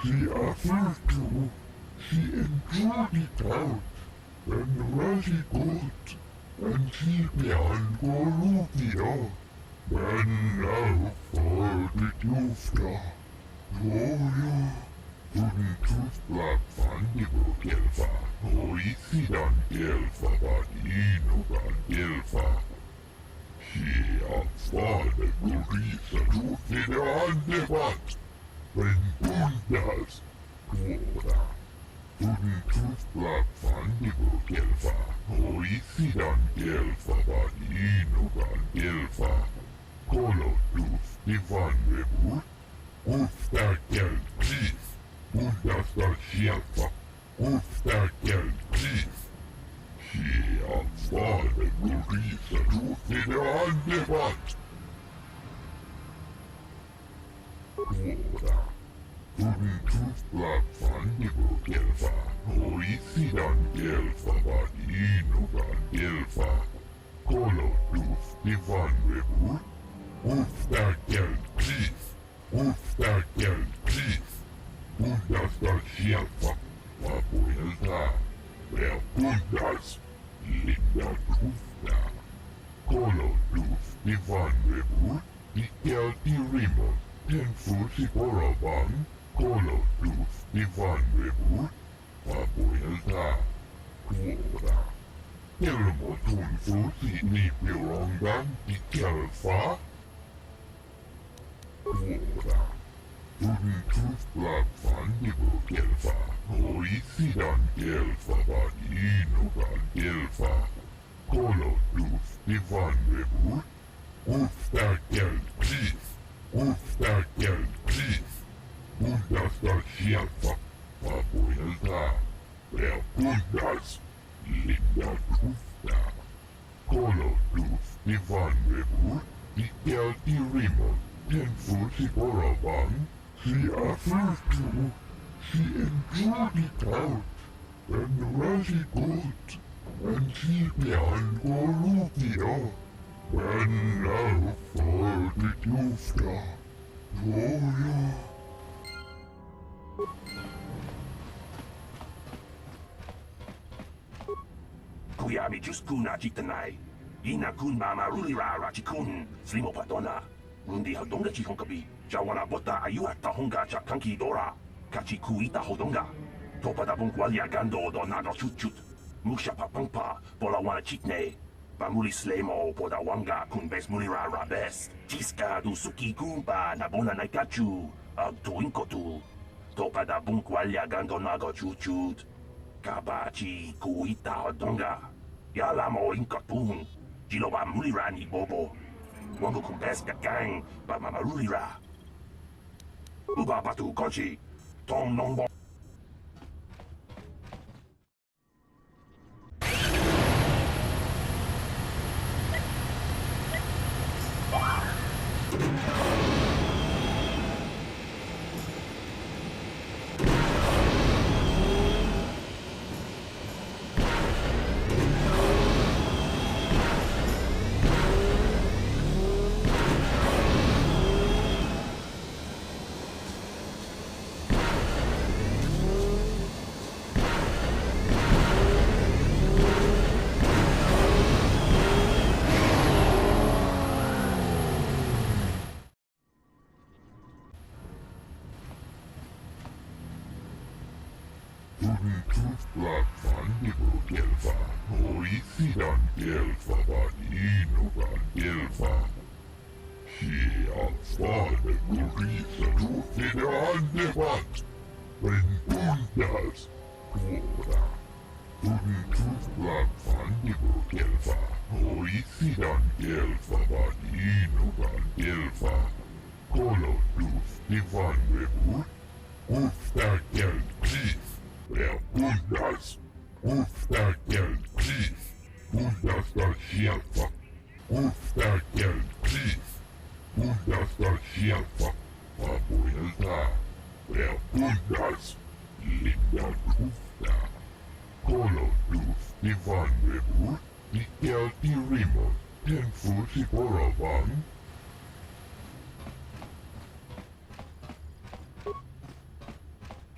She offered to, she enjoyed it out, and really good, and she began Goluvia, when now for the Dufta, Gloria, Tuntus Black Fandigo Gelfa, Oisidan Gelfa Vaninogan Gelfa. She affade Glorisa Dufida Andevat, when Bundas, Dora. Tuntus Black Fandigo Gelfa, Oisidan Gelfa Vaninogan Gelfa. Colotus Divan Rebut, Ufta Gel Chief, Bundasta Schiafa, Ufta Gel Chief. She affade Glorisa Dufida Andevat. Dora. Tuntus Black Fandigo Gelfa, Oisidan Gelfa Vaninogan Gelfa. Colotus Divan Rebut, Ufta Gel Chief, Ufta Gel Chief. Bundasta Schiafa, Wabuelta. Wer Bundas, Linda Tufta. Colotus Divan Rebut, Dikel Dirimo, Tenfusi Boraban. Colotus Divan Rebut, Wabuelta. Dora. Elmo Tunfusi Nipirongan, Dikel Fa. Dora. Tuntus Black Fandigo Gelfa, Oisidan Gelfa Vaninogan Gelfa. Colotus Divan Rebut, Ufta Gel Chief, Ufta Gel Chief. Bundasta Schiafa, Wabuelta. Wer Bundas, Linda Tufta. Colotus Divan Rebut, Dikel Dirimo, Tenfusi Boraban. She offered to, she enjoyed it out, and really good, and she began Goluvia, when now for the Dufta, Gloria. Kuyami Juskuna Jitanai. Ina kun mama rulira rachikun, slimo patona. Rundi hodonga chihonkabi. Jawana bota ayuata honga chakanki dora. Kachi kuita hodonga. Topada bunkwalia gando do nado chut. Musha papangpa, pola wana chitne. Bamuli slemo poda wanga kun bes mulira rabes. Chiska du suki kumpa nabona naikachu. Ag tuinkotu. Topada bunkwalia gando nago chuchut. Kabachi kuita hodonga. Yalamo inkatun. Jiloba mulira ni bobo. Wango kumbes gang ba mama rulira. Uba batu kochi. Tong nongbo.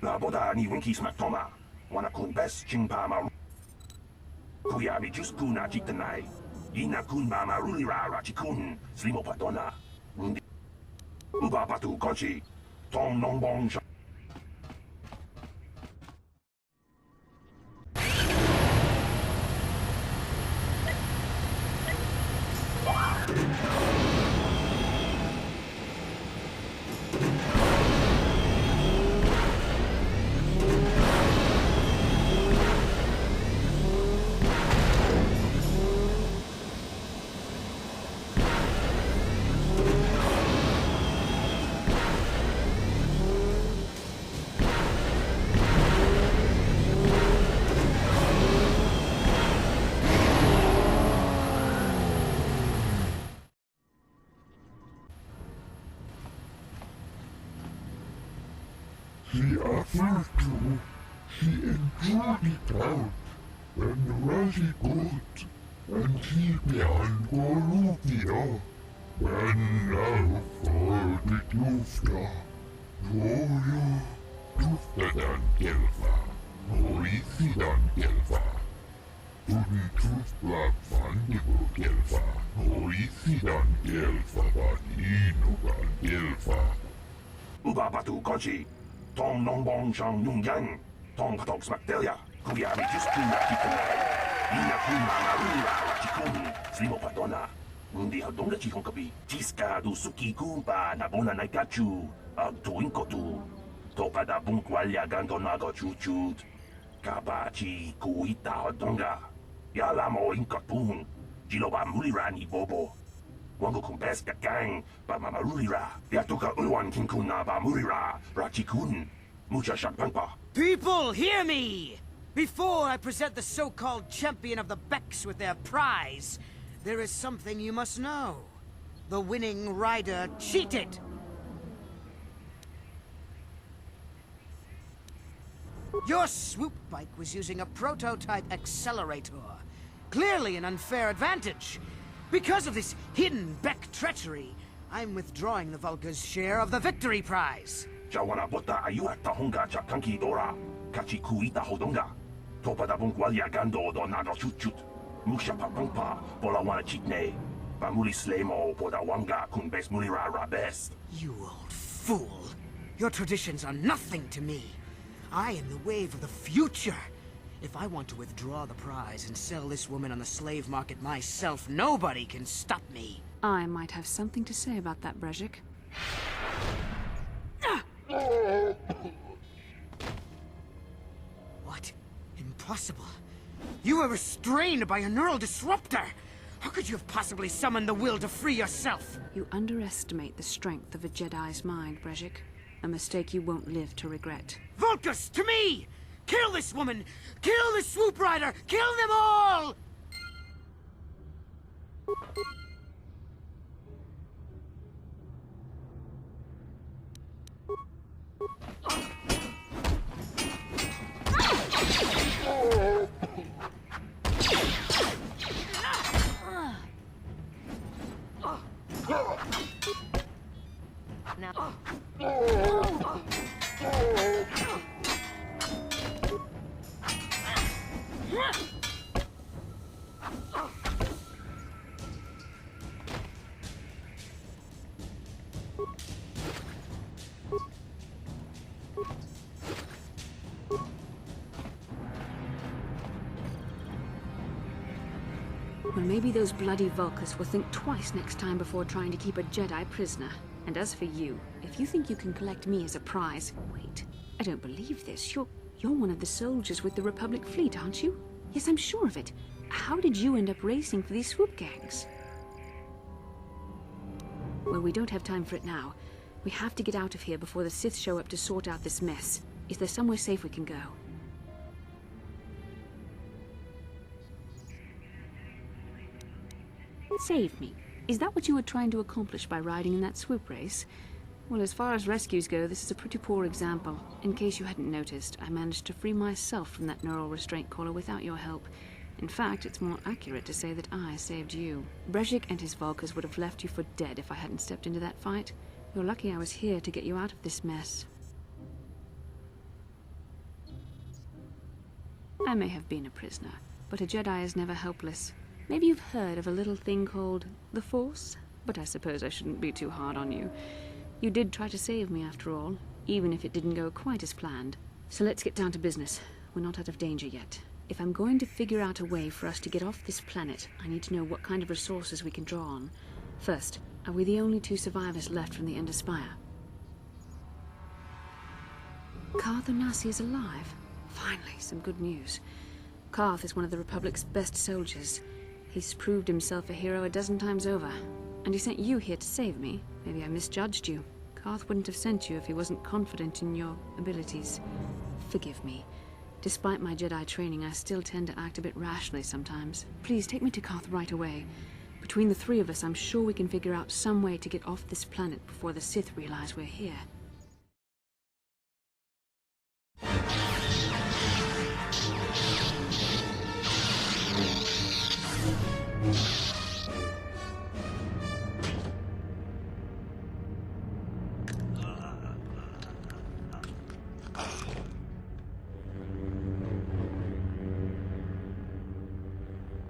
La boda ni winki smaktoma. Wana kun bes chingpa ma. Kuyami juskuna jitanai. Ina kun mama rulira rachikun. Slimo patona. Rundi. Uba batu kochi. Tong nongbong sha. She offered to. She enjoyed it out. And Rashi good. And she began Gorufia. When I for the Tufta. Joyo. Tufta dan Gelfa. Orisi dan Gelfa. Tuni Tufta Vandigo Gelfa. Orisi dan Gelfa. Vanino dan Gelfa. Uba batu kochi. Tong nongbong shang nung yang. Tong patok smaktelia. Kuyami juskuna jitanai. Ina kun mama rulira rachikun. Slimo patona. Rundi hodonga chihonkabi. Chiska du suki kumpa nabona naikachu. Ag tuinkotu. Topada bunkwalia gando nago chuchut. Kabachi kuita hodonga. Yalamo inkatun. Jiloba mulira ni bobo. Wango kumbes gang ba mama rulira. Yatuka ulwan kinkuna ba mulira rachikun. Mucha shakpangpa. People, hear me! Before I present the so-called champion of the Becks with their prize, there is something you must know. The winning rider cheated! Your swoop bike was using a prototype accelerator. Clearly an unfair advantage. Because of this hidden Beck treachery, I'm withdrawing the Vulca's share of the victory prize. Jawana bota ayuata honga chakanki dora. Kachi kuita hodonga. Topada bunkwalia gando do nado chut. Musha papangpa, pola wana chitne. Pamuli slemo, poda wanga kun bes mulira rabest. You old fool. Your traditions are nothing to me. I am the wave of the future. If I want to withdraw the prize and sell this woman on the slave market myself, nobody can stop me. I might have something to say about that, Brejik. What? Impossible. You were restrained by a neural disruptor. How could you have possibly summoned the will to free yourself? You underestimate the strength of a Jedi's mind, Brejik. A mistake you won't live to regret. Vulcus, to me! Kill this woman! Kill the swoop rider! Kill them all! Well, maybe those bloody Vulcans will think twice next time before trying to keep a Jedi prisoner. And as for you, if you think you can collect me as a prize... Wait, I don't believe this. You're one of the soldiers with the Republic fleet, aren't you? Yes, I'm sure of it. How did you end up racing for these swoop gangs? Well, we don't have time for it now. We have to get out of here before the Sith show up to sort out this mess. Is there somewhere safe we can go? Save me. Is that what you were trying to accomplish by riding in that swoop race? Well, as far as rescues go, this is a pretty poor example. In case you hadn't noticed, I managed to free myself from that neural restraint collar without your help. In fact, it's more accurate to say that I saved you. Brejik and his Vulcans would have left you for dead if I hadn't stepped into that fight. You're lucky I was here to get you out of this mess. I may have been a prisoner, but a Jedi is never helpless. Maybe you've heard of a little thing called the Force, but I suppose I shouldn't be too hard on you. You did try to save me after all, even if it didn't go quite as planned. So let's get down to business. We're not out of danger yet. If I'm going to figure out a way for us to get off this planet, I need to know what kind of resources we can draw on. First, are we the only two survivors left from the Ender Spire? Karth Onasi is alive. Finally, some good news. Karth is one of the Republic's best soldiers. He's proved himself a hero a dozen times over. And he sent you here to save me. Maybe I misjudged you. Karth wouldn't have sent you if he wasn't confident in your abilities. Forgive me. Despite my Jedi training, I still tend to act a bit rashly sometimes. Please, take me to Karth right away. Between the three of us, I'm sure we can figure out some way to get off this planet before the Sith realize we're here.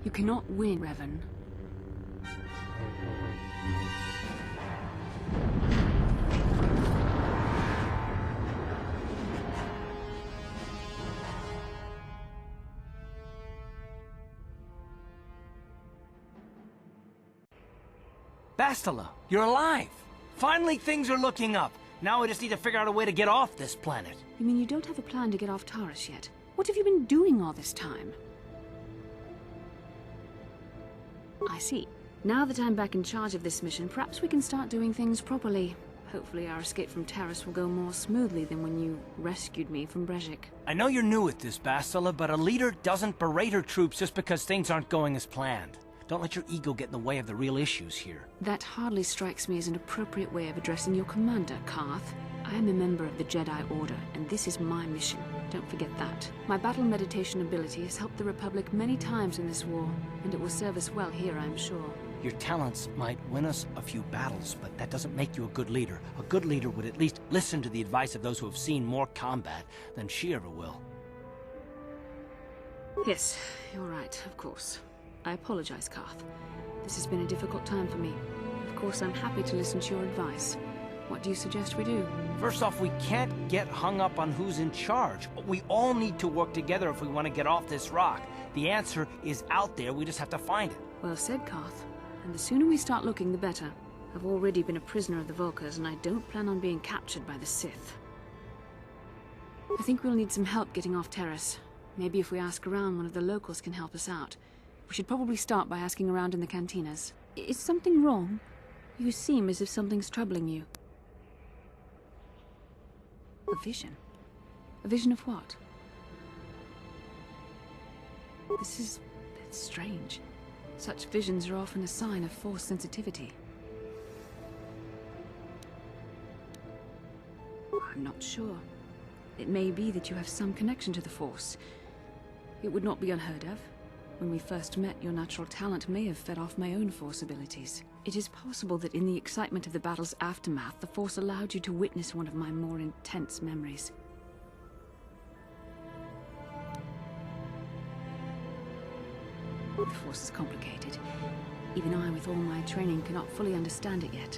You cannot win, Revan. Bastila, you're alive! Finally, things are looking up. Now we just need to figure out a way to get off this planet. You mean you don't have a plan to get off Taris yet? What have you been doing all this time? I see. Now that I'm back in charge of this mission, perhaps we can start doing things properly. Hopefully our escape from Taris will go more smoothly than when you rescued me from Brejik. I know you're new at this, Bastila, but a leader doesn't berate her troops just because things aren't going as planned. Don't let your ego get in the way of the real issues here. That hardly strikes me as an appropriate way of addressing your commander, Karth. I am a member of the Jedi Order, and this is my mission. Don't forget that. My battle meditation ability has helped the Republic many times in this war, and it will serve us well here, I'm sure. Your talents might win us a few battles, but that doesn't make you a good leader. A good leader would at least listen to the advice of those who have seen more combat than she ever will. Yes, you're right, of course. I apologize, Karth. This has been a difficult time for me. Of course, I'm happy to listen to your advice. What do you suggest we do? First off, we can't get hung up on who's in charge. We all need to work together if we want to get off this rock. The answer is out there, we just have to find it. Well said, Karth. And the sooner we start looking, the better. I've already been a prisoner of the Volkers, and I don't plan on being captured by the Sith. I think we'll need some help getting off Terrace. Maybe if we ask around, one of the locals can help us out. We should probably start by asking around in the cantinas. Is something wrong? You seem as if something's troubling you. A vision? A vision of what? This is strange. Such visions are often a sign of Force sensitivity. I'm not sure. It may be that you have some connection to the Force. It would not be unheard of. When we first met, your natural talent may have fed off my own Force abilities. It is possible that in the excitement of the battle's aftermath, the Force allowed you to witness one of my more intense memories. The Force is complicated. Even I, with all my training, cannot fully understand it yet.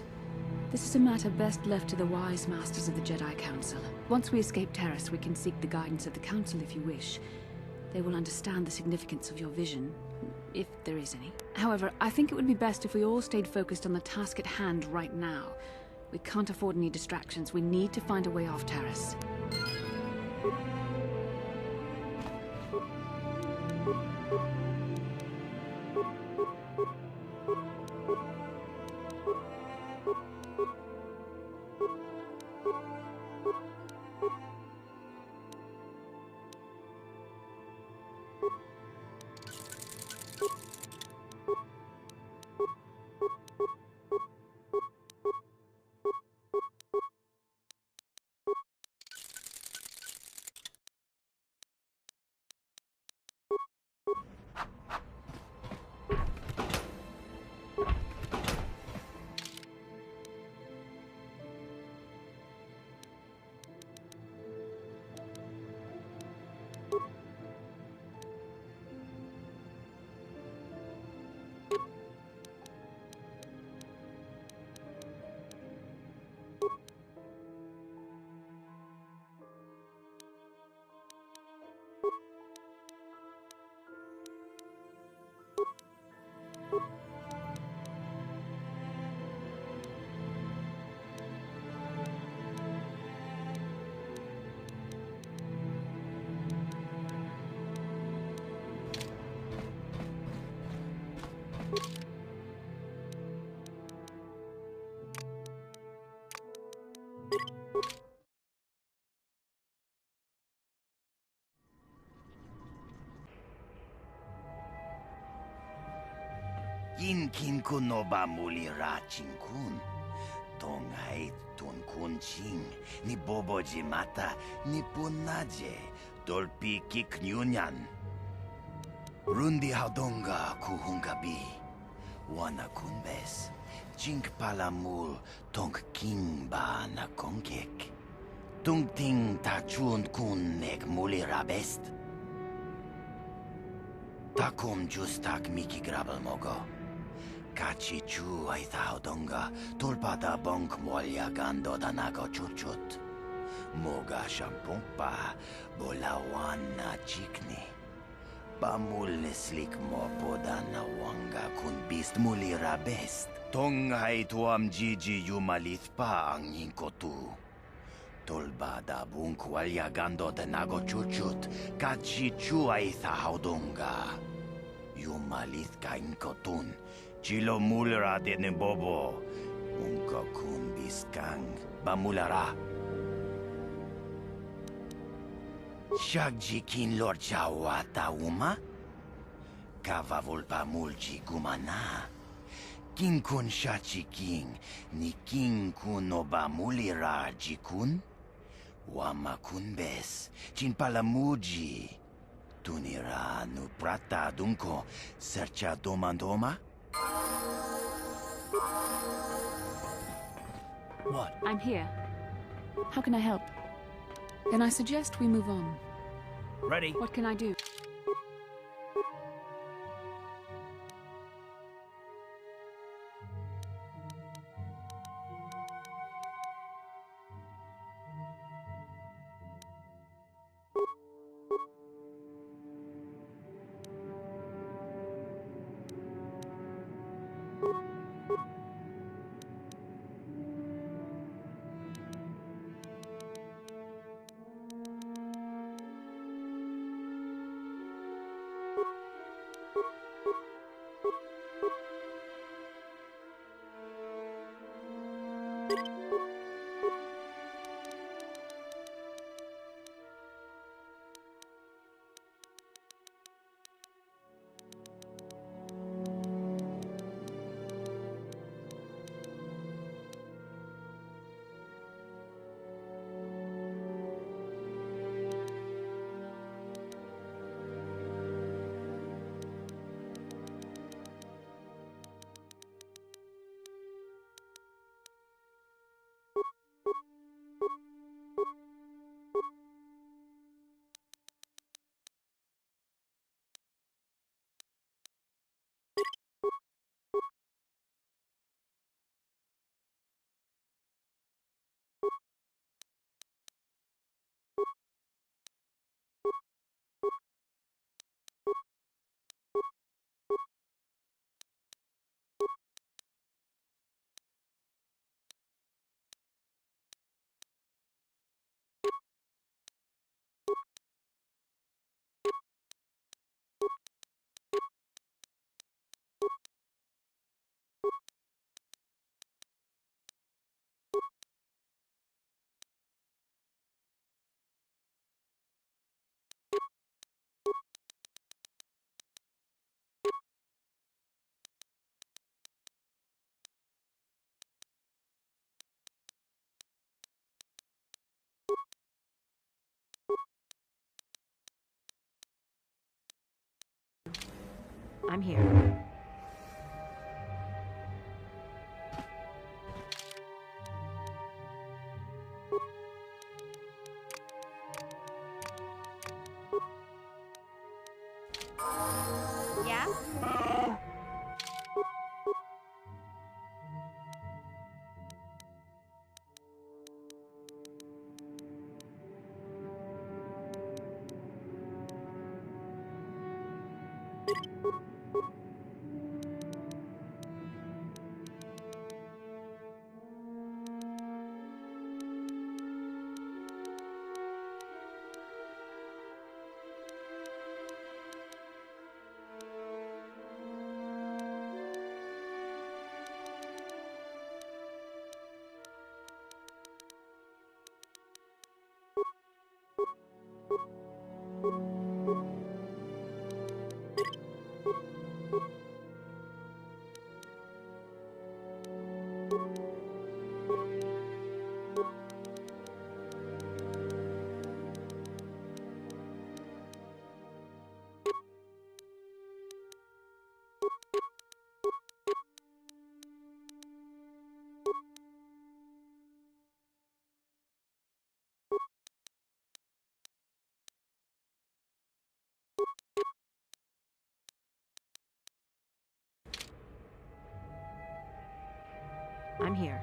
This is a matter best left to the wise masters of the Jedi Council. Once we escape Terrace, we can seek the guidance of the Council if you wish. They will understand the significance of your vision, if there is any. However, I think it would be best if we all stayed focused on the task at hand right now. We can't afford any distractions. We need to find a way off Terrace. Kin kun no ba muli ra ching kun. Tongai tun kun ching. Ni bobo jimata ni punaje. Dolpi kiknyunyan. Rundi haudonga kuhungabi. Wana kunbes. Chink palamul tong king ba na kongkek. Tung ting ta chun kun nek muli rabest. Takum justak miki grabel mogo. Kachi chu ay thaudonga tulpada bonk molya gando danago chuchut. Moga shampumpa bolawan na chikni. Pamul neslik mo poda na wanga kun bist muli rabest. Tong ay tuam jiji yumalit pa ang inkotu. Tulbada bunk walya gando danago chuchut. Kachi chu ay thaudonga. Yumalit ka inkotun. Chilo mulera de bobo. Unka kun biskang bamulara. Shagji kin lord chawata uma? Kava volpa mulji gumana. King kun shachi king. Ni king kun oba mulira jikun? Wama kun bes. Chin palamuji. Tunira nu prata dunko. Sercha domandoma? What? I'm here. How can I help? Then I suggest we move on. Ready? What can I do? I'm here. Yeah? I'm here.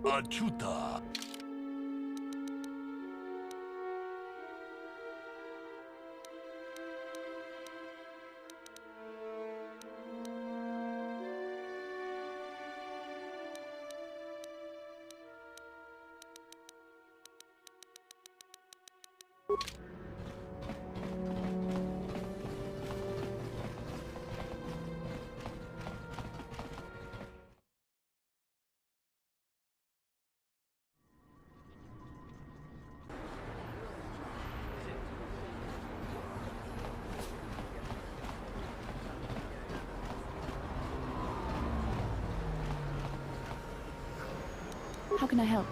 Achuta. How can I help?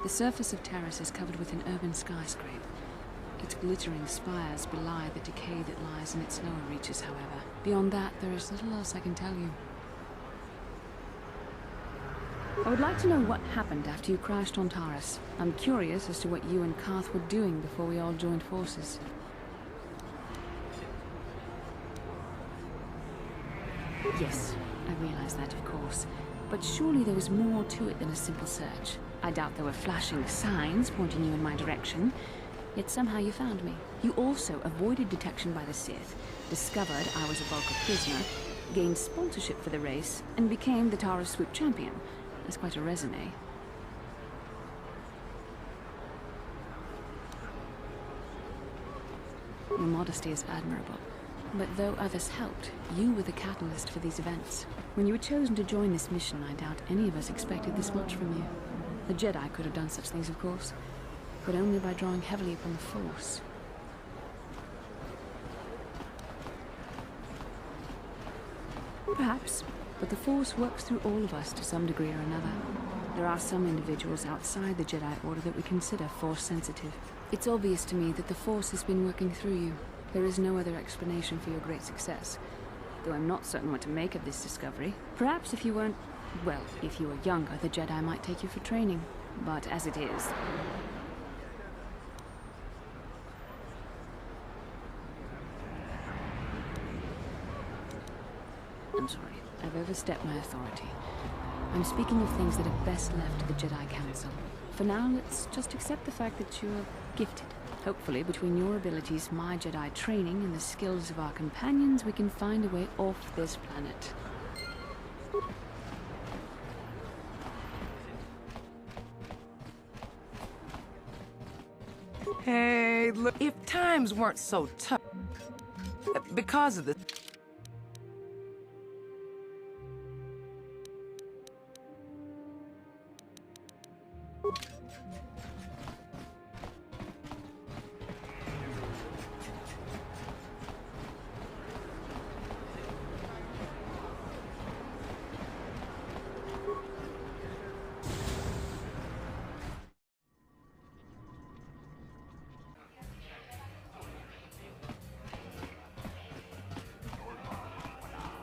The surface of Terrace is covered with an urban skyscraper. Its glittering spires belie the decay that lies in its lower reaches, however. Beyond that, there is little else I can tell you. I would like to know what happened after you crashed on Taurus. I'm curious as to what you and Karth were doing before we all joined forces. Yes, I realize that, of course. But surely there was more to it than a simple search. I doubt there were flashing signs pointing you in my direction. Yet somehow you found me. You also avoided detection by the Sith, discovered I was a Vulcan prisoner, gained sponsorship for the race, and became the Taurus Swoop champion. That's quite a resume. Your modesty is admirable. But though others helped, you were the catalyst for these events. When you were chosen to join this mission, I doubt any of us expected this much from you. The Jedi could have done such things, of course, but only by drawing heavily upon the Force. Perhaps, but the Force works through all of us to some degree or another. There are some individuals outside the Jedi Order that we consider Force-sensitive. It's obvious to me that the Force has been working through you. There is no other explanation for your great success. Though I'm not certain what to make of this discovery. Perhaps if you weren't... well, if you were younger, the Jedi might take you for training. But as it is... I'm sorry. I've overstepped my authority. I'm speaking of things that are best left to the Jedi Council. For now, let's just accept the fact that you're gifted. Hopefully, between your abilities, my Jedi training, and the skills of our companions, we can find a way off this planet. Hey, made look. If times weren't so tough, because of the.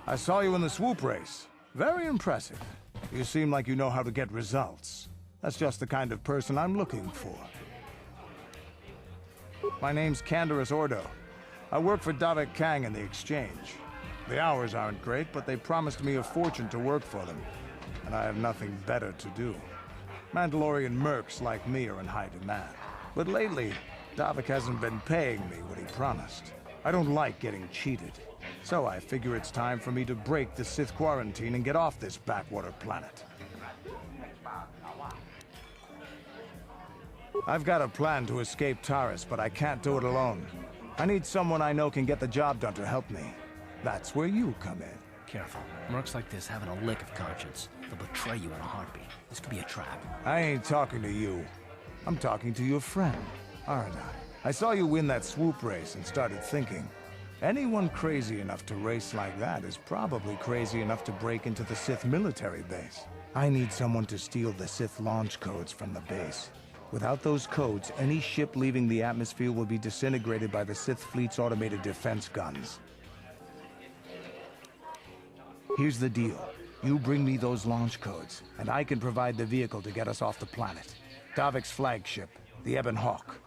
I saw you in the swoop race. Very impressive. You seem like you know how to get results. That's just the kind of person I'm looking for. My name's Canderous Ordo. I work for Davik Kang in the Exchange. The hours aren't great, but they promised me a fortune to work for them. And I have nothing better to do. Mandalorian mercs like me are in high demand. But lately, Davik hasn't been paying me what he promised. I don't like getting cheated. So I figure it's time for me to break the Sith quarantine and get off this backwater planet. I've got a plan to escape Taris, but I can't do it alone. I need someone I know can get the job done to help me. That's where you come in. Careful. Mercs like this haven't a lick of conscience. They'll betray you in a heartbeat. This could be a trap. I ain't talking to you. I'm talking to your friend, aren't I? I saw you win that swoop race and started thinking, anyone crazy enough to race like that is probably crazy enough to break into the Sith military base. I need someone to steal the Sith launch codes from the base. Without those codes, any ship leaving the atmosphere will be disintegrated by the Sith fleet's automated defense guns. Here's the deal. You bring me those launch codes, and I can provide the vehicle to get us off the planet. Davik's flagship, the Ebon Hawk.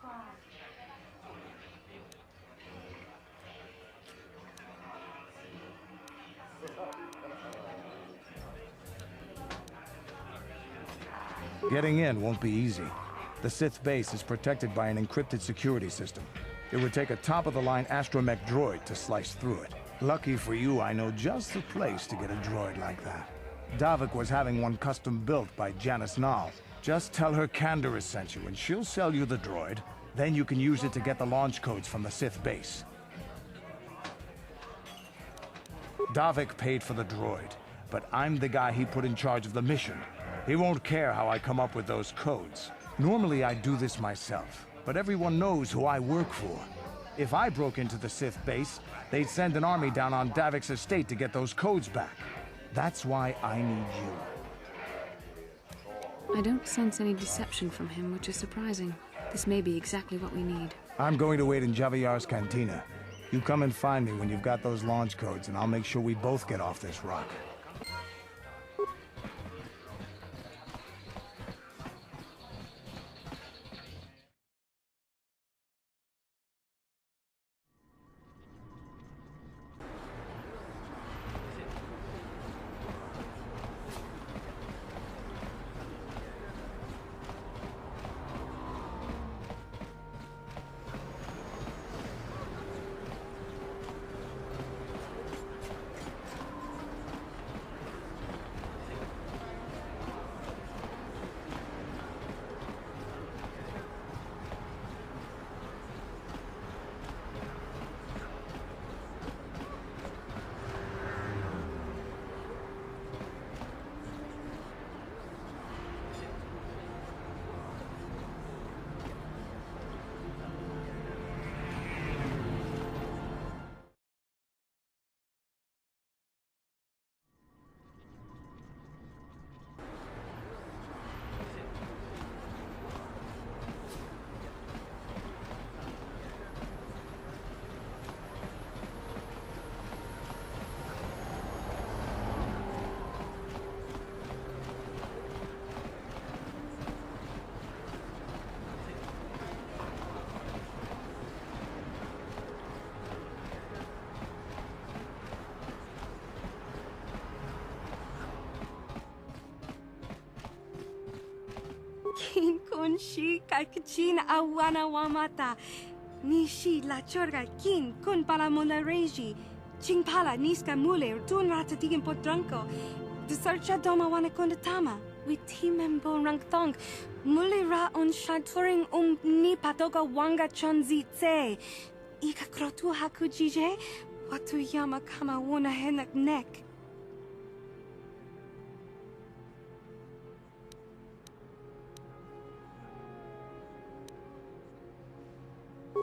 Getting in won't be easy. The Sith base is protected by an encrypted security system. It would take a top-of-the-line astromech droid to slice through it. Lucky for you, I know just the place to get a droid like that. Davik was having one custom built by Janice Nall. Just tell her Canderous sent you, and she'll sell you the droid. Then you can use it to get the launch codes from the Sith base. Davik paid for the droid, but I'm the guy he put in charge of the mission. He won't care how I come up with those codes. Normally I'd do this myself, but everyone knows who I work for. If I broke into the Sith base, they'd send an army down on Davik's estate to get those codes back. That's why I need you. I don't sense any deception from him, which is surprising. This may be exactly what we need. I'm going to wait in Javier's cantina. You come and find me when you've got those launch codes, and I'll make sure we both get off this rock. Kin kun shi kakchin awana wamata. Nishi la chorga kin kun pala mula reji. Ching pala niska mule tun rata tigin potranco. The searcha doma wana kondatama. Witimembo rangthong. Mulira on shaturing ni patoga wanga chonzi tse. Ika krotu hakujije. Watu yama kama wona henak nek.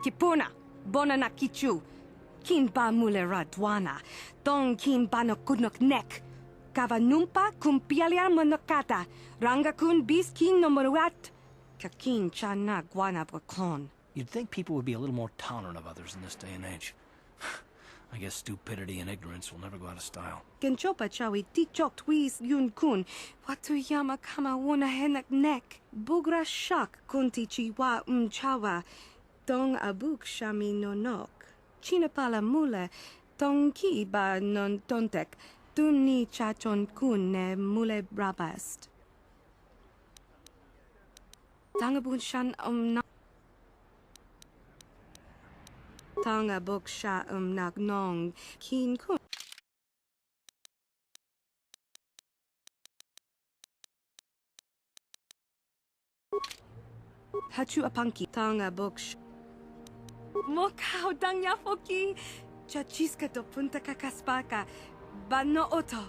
Kipuna, bona na kichu. Kin ba mulera dwana. Tong kin ba no kudnok nek. Kava numpa kumpialia monokata. Ranga kun bis kin no moruat. Kakin chana guana brokon. You'd think people would be a little more tolerant of others in this day and age. I guess stupidity and ignorance will never go out of style. Genchopa chawi tichok twis yun kun. Watu yama kama wona henak nek. Bugra shak kunti chiwa chawa. Dong abuk shami nonok. Chinapala mule. Tong ki ba non tontek. Tuni chachon kun ne mule brabast. Tangabun shan na. Tanga bok sha nak nong. Kin kun. Hachu apanki. Tanga bok sha. Mokao danya foki. Chachiska to punta kakaspaka. Bano oto.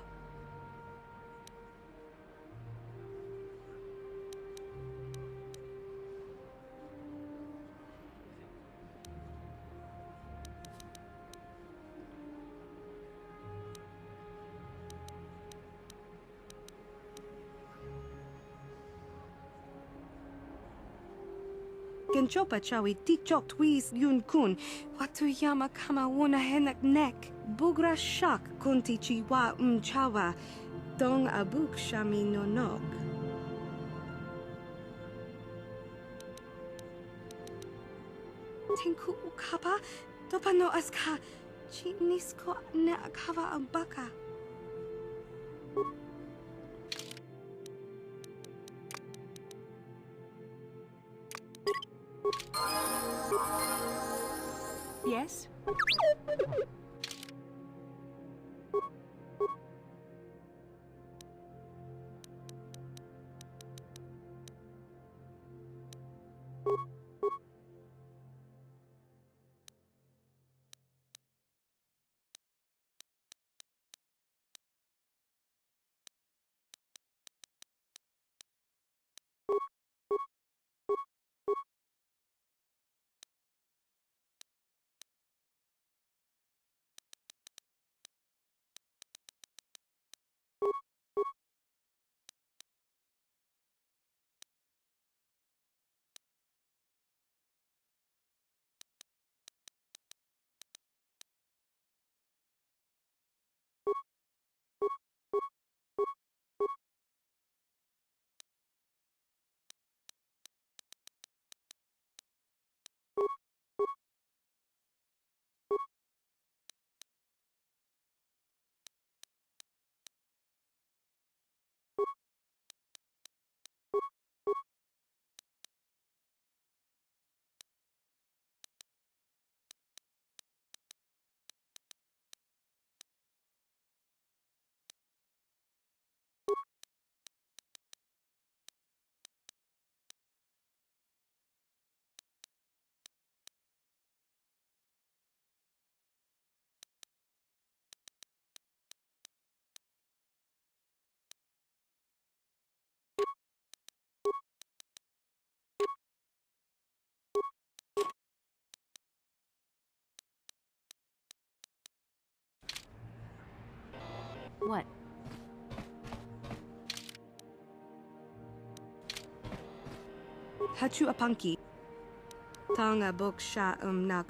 Genchopa chawi tichok twis yun kun. Watu yama kama wona henak nek. Bugra shak kunti chiwa chawa. Dong abuk shami nonok. Tinku ukapa. Topano aska. Chinisko ne akava ambaka. Yes? What? Hachu apanki. Tanga bok sha nak.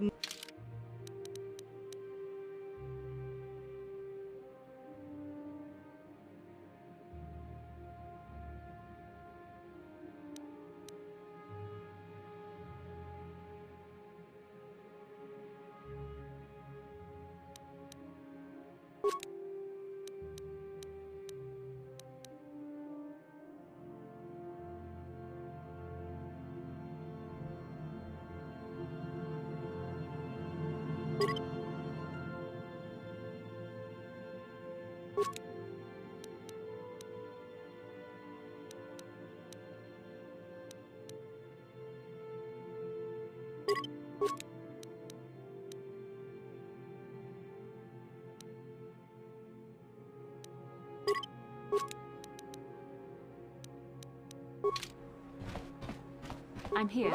I'm here.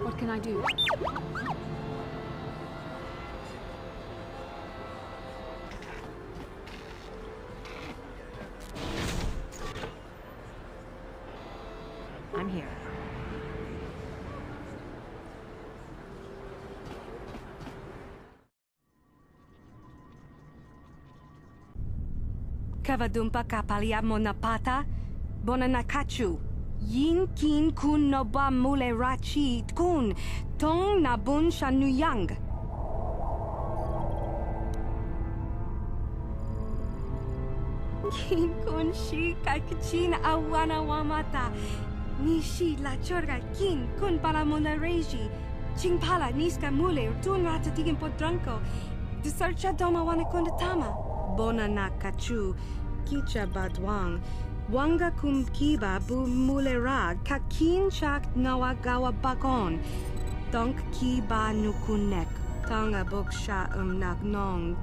What can I do? I'm here. Kavadumpa kapalia monapata, bonanakachu. Yin kin kun noba mule rachi kun, tong nabun shanuyang. Kin kun shi kakachin awana wamata. Nishi la chorga kin kun para monareji. Chingpala niska mule tun rata tigin podranko. Disarcha doma wana kundatama. Bonanakachu, kicha badwang. Wanga kumkiba bu mulera kakin chak nawagawa bakon. Donk kiba nukunek. Tonga boksha nagnong.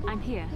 I'm here.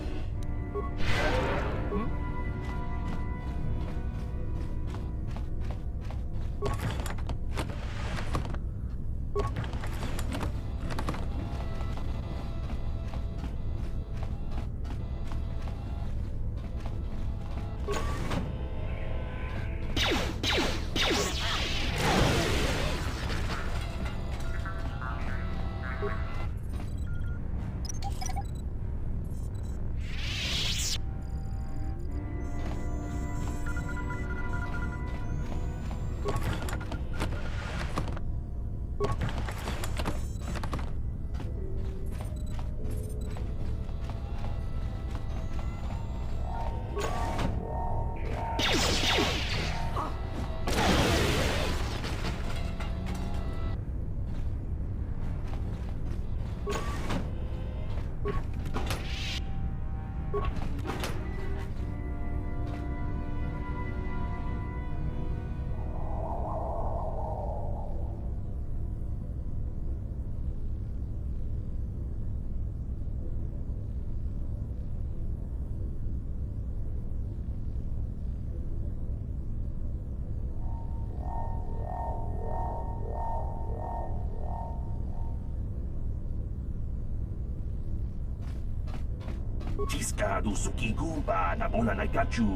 Tiska du sukigumba na bona na gachu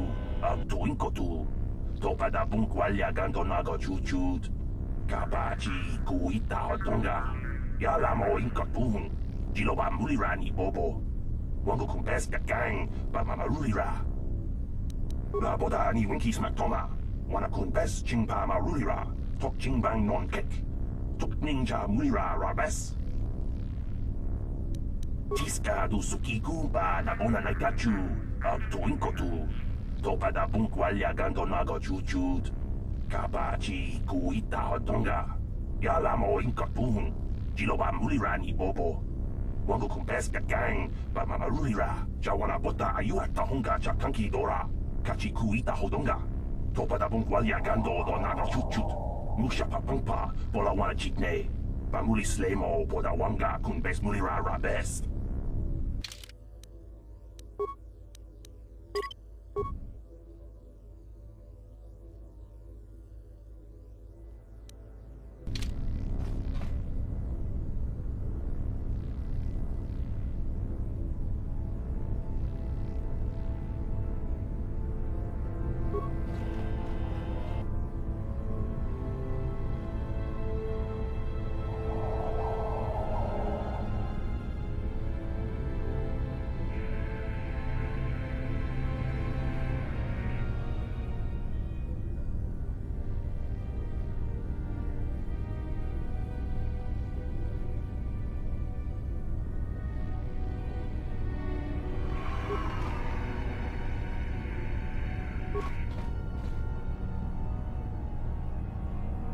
ang tuwing ko tu. Topa da bungkwalya gando nago chuchut. Kabachi kuita hotonga. Yala mo inkatun. Jiloba mulira ni bobo. Wango kumpes kakang ba mamarulira. La boda ni winki smaktoma. Wana kumpes chingpa marulira. Tok chingbang non kek. Tok ninja mulira rabes. Tiska du sukigumba na bona na gachu ang tuwing ko tu. Topa da bungkwalya gando nago chuchut. Kabachi kuita hotonga. Yala mo inkatun. Jiloba mulira ni bobo. Wango kumpes kakang ba mamarulira. Jawana bota ayuat tahonga cha kanki dora. Kachi kuita hodonga. Topa da bungkwalya gando do nago chuchut. Musha papangpa bola wana chikne. Bamuli slemo boda wanga kumpes mulira rabes.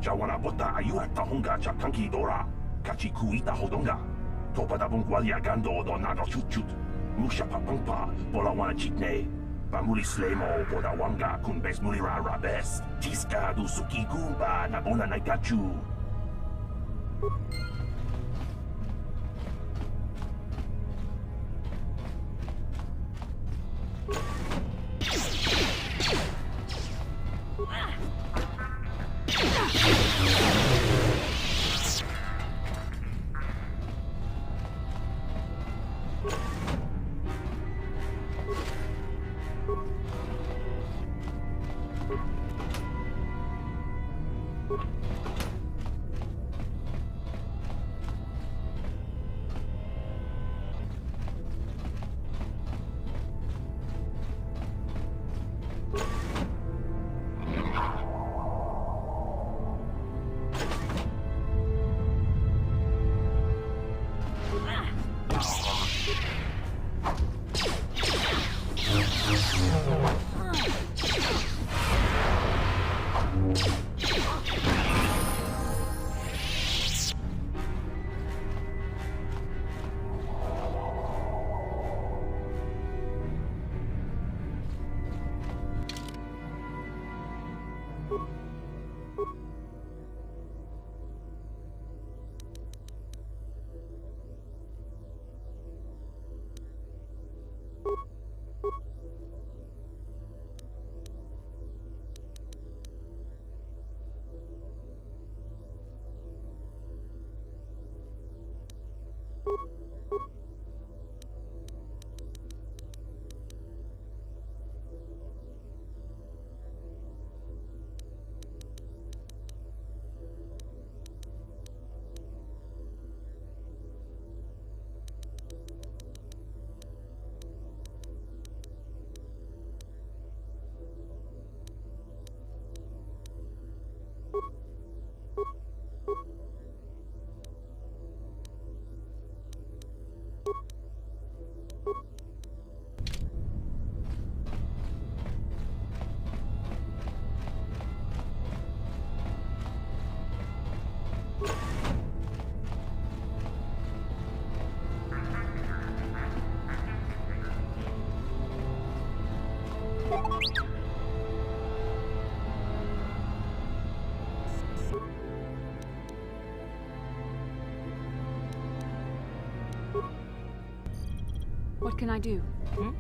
Jawana bota ayuat tahonga cha kanki dora. Kachi kuita hodonga. Topa da bungkwalya gando do nago chuchut. Musha papangpa bola wana chikne. Bamuli slemo boda wanga kumbes mulira rabes. Tiska du sukigumba na bona na gachu. What can I do? Hmm?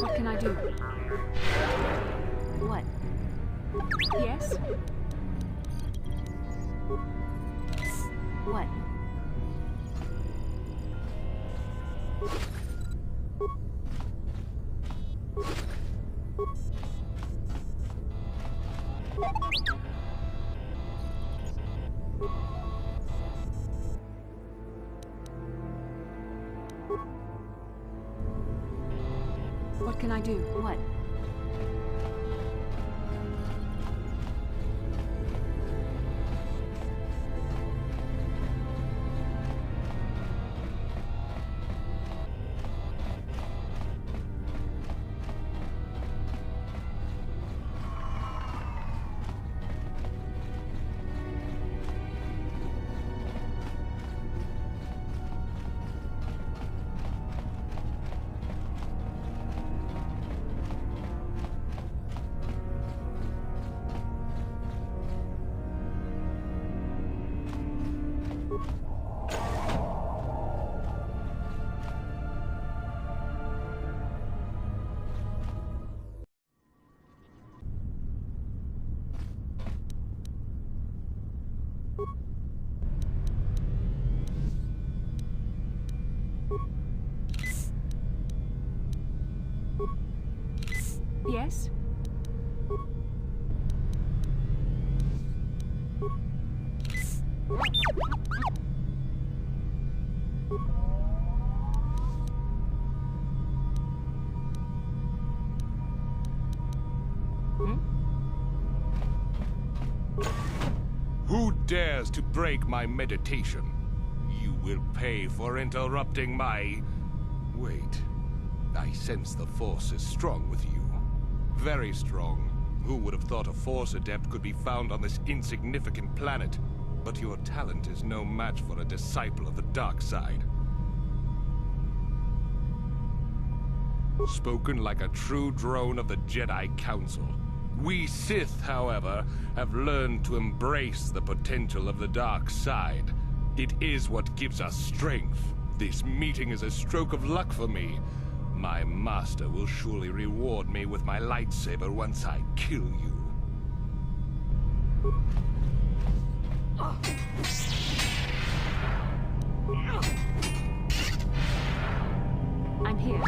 What can I do? What? Yes? What? What can I do? What? Yes? Who dares to break my meditation? You will pay for interrupting my... Wait. I sense the Force is strong with you. Very strong. Who would have thought a Force adept could be found on this insignificant planet? but your talent is no match for a disciple of the dark side. Spoken like a true drone of the Jedi Council. We Sith, however, have learned to embrace the potential of the dark side. It is what gives us strength. This meeting is a stroke of luck for me. My master will surely reward me with my lightsaber once I kill you. I'm here.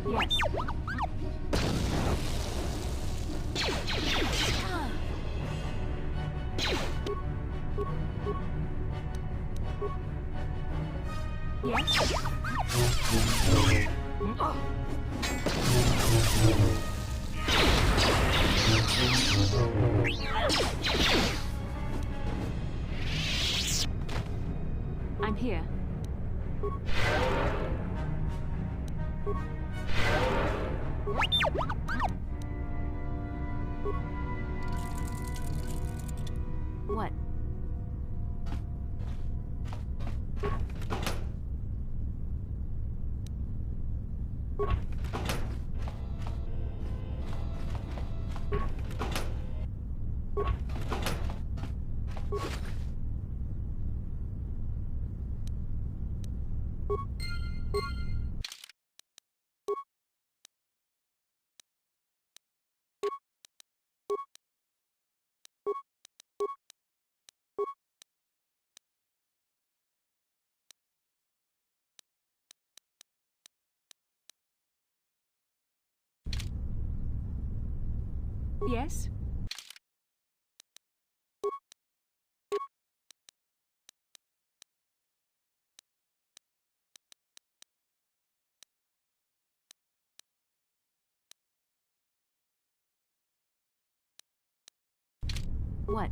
Yes. Yes. I'm here. What? Yes? What?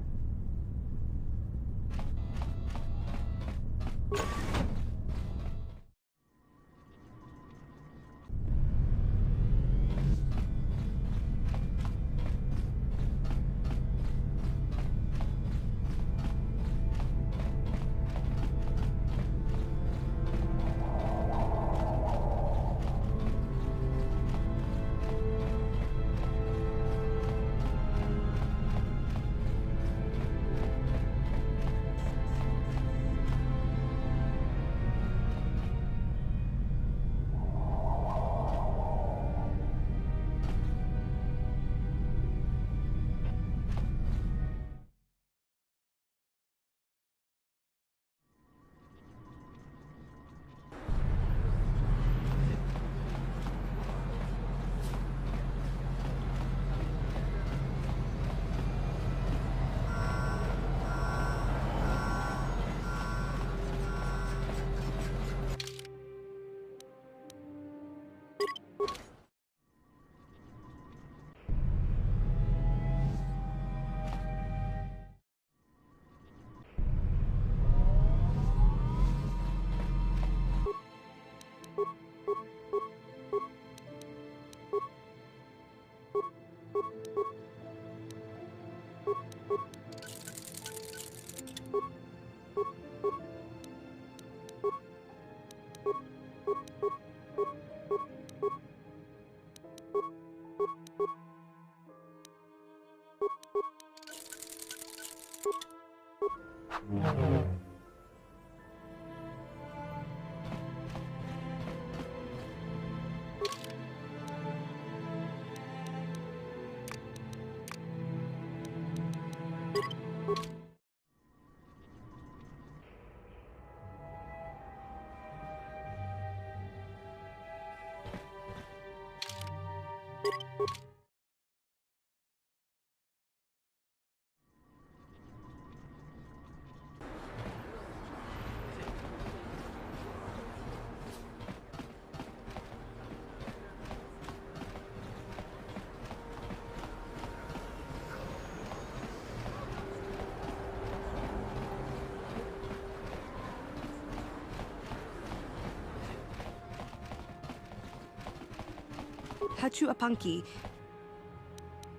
Hachu apanki.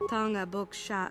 Tonga book sha.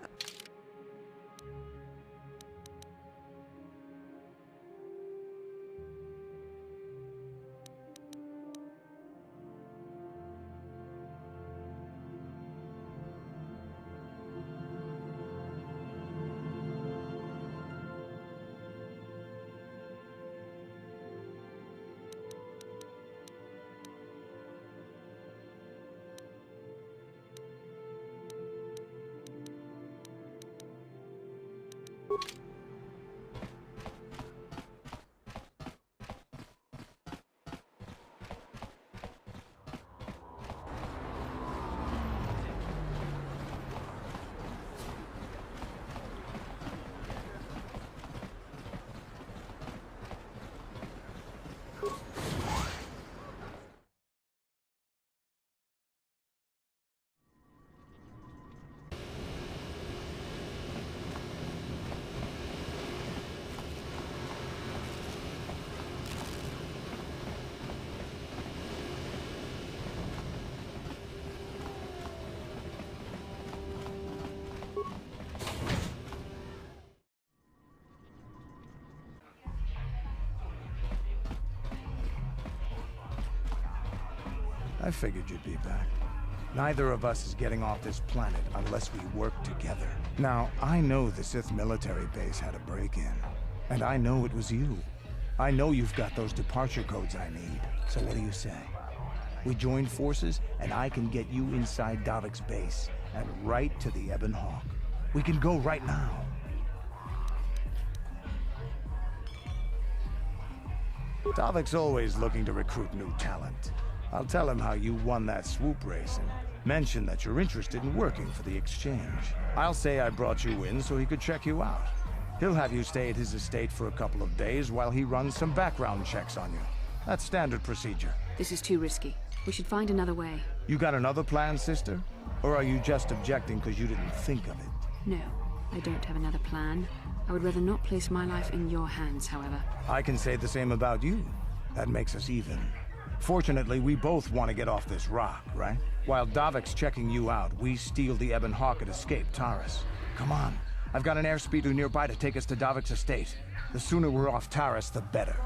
I figured you'd be back. Neither of us is getting off this planet unless we work together. Now, I know the Sith military base had a break-in, and I know it was you. I know you've got those departure codes I need, so what do you say? We join forces, and I can get you inside Davik's base, and right to the Ebon Hawk. We can go right now. Davik's always looking to recruit new talent. I'll tell him how you won that swoop race and mention that you're interested in working for the exchange. I'll say I brought you in so he could check you out. He'll have you stay at his estate for a couple of days while he runs some background checks on you. That's standard procedure. This is too risky. We should find another way. You got another plan, sister? Or are you just objecting because you didn't think of it? No, I don't have another plan. I would rather not place my life in your hands, however. I can say the same about you. That makes us even. Fortunately, we both want to get off this rock, right? While Davik's checking you out, we steal the Ebon Hawk and escape Taris. Come on. I've got an airspeeder nearby to take us to Davik's estate. The sooner we're off Taris, the better.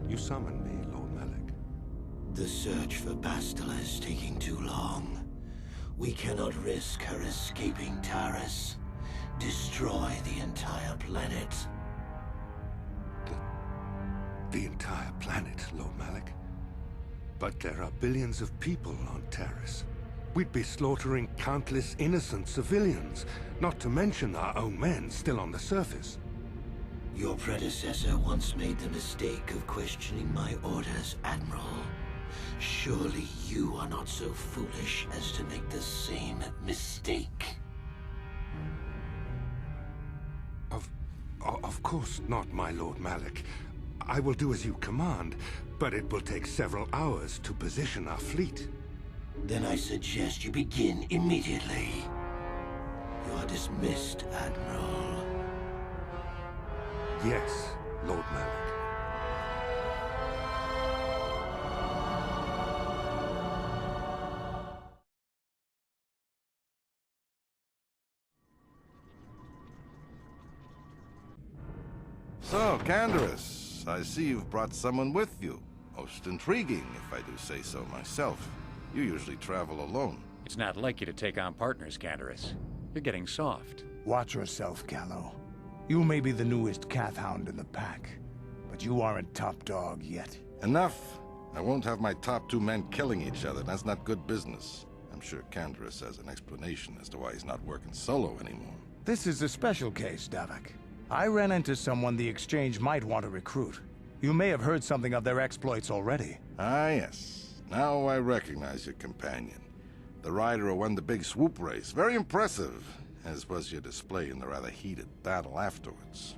You summoned me, Lord Malak. The search for Bastila is taking too long. We cannot risk her escaping Taris. Destroy the entire planet. The entire planet, Lord Malak? But there are billions of people on Taris. We'd be slaughtering countless innocent civilians, not to mention our own men still on the surface. Your predecessor once made the mistake of questioning my orders, Admiral. Surely you are not so foolish as to make the same mistake. Of course not, my Lord Malak. I will do as you command, but it will take several hours to position our fleet. Then I suggest you begin immediately. You are dismissed, Admiral. Yes, Lord Malak. So, Canderous, I see you've brought someone with you. Most intriguing, if I do say so myself. You usually travel alone. It's not like you to take on partners, Canderous. You're getting soft. Watch yourself, Callow. You may be the newest Cathhound in the pack, but you aren't top dog yet. Enough! I won't have my top 2 men killing each other. That's not good business. I'm sure Canderous has an explanation as to why he's not working solo anymore. This is a special case, Davik. I ran into someone the Exchange might want to recruit. You may have heard something of their exploits already. Ah, yes. Now I recognize your companion. The rider who won the big swoop race. Very impressive, as was your display in the rather heated battle afterwards.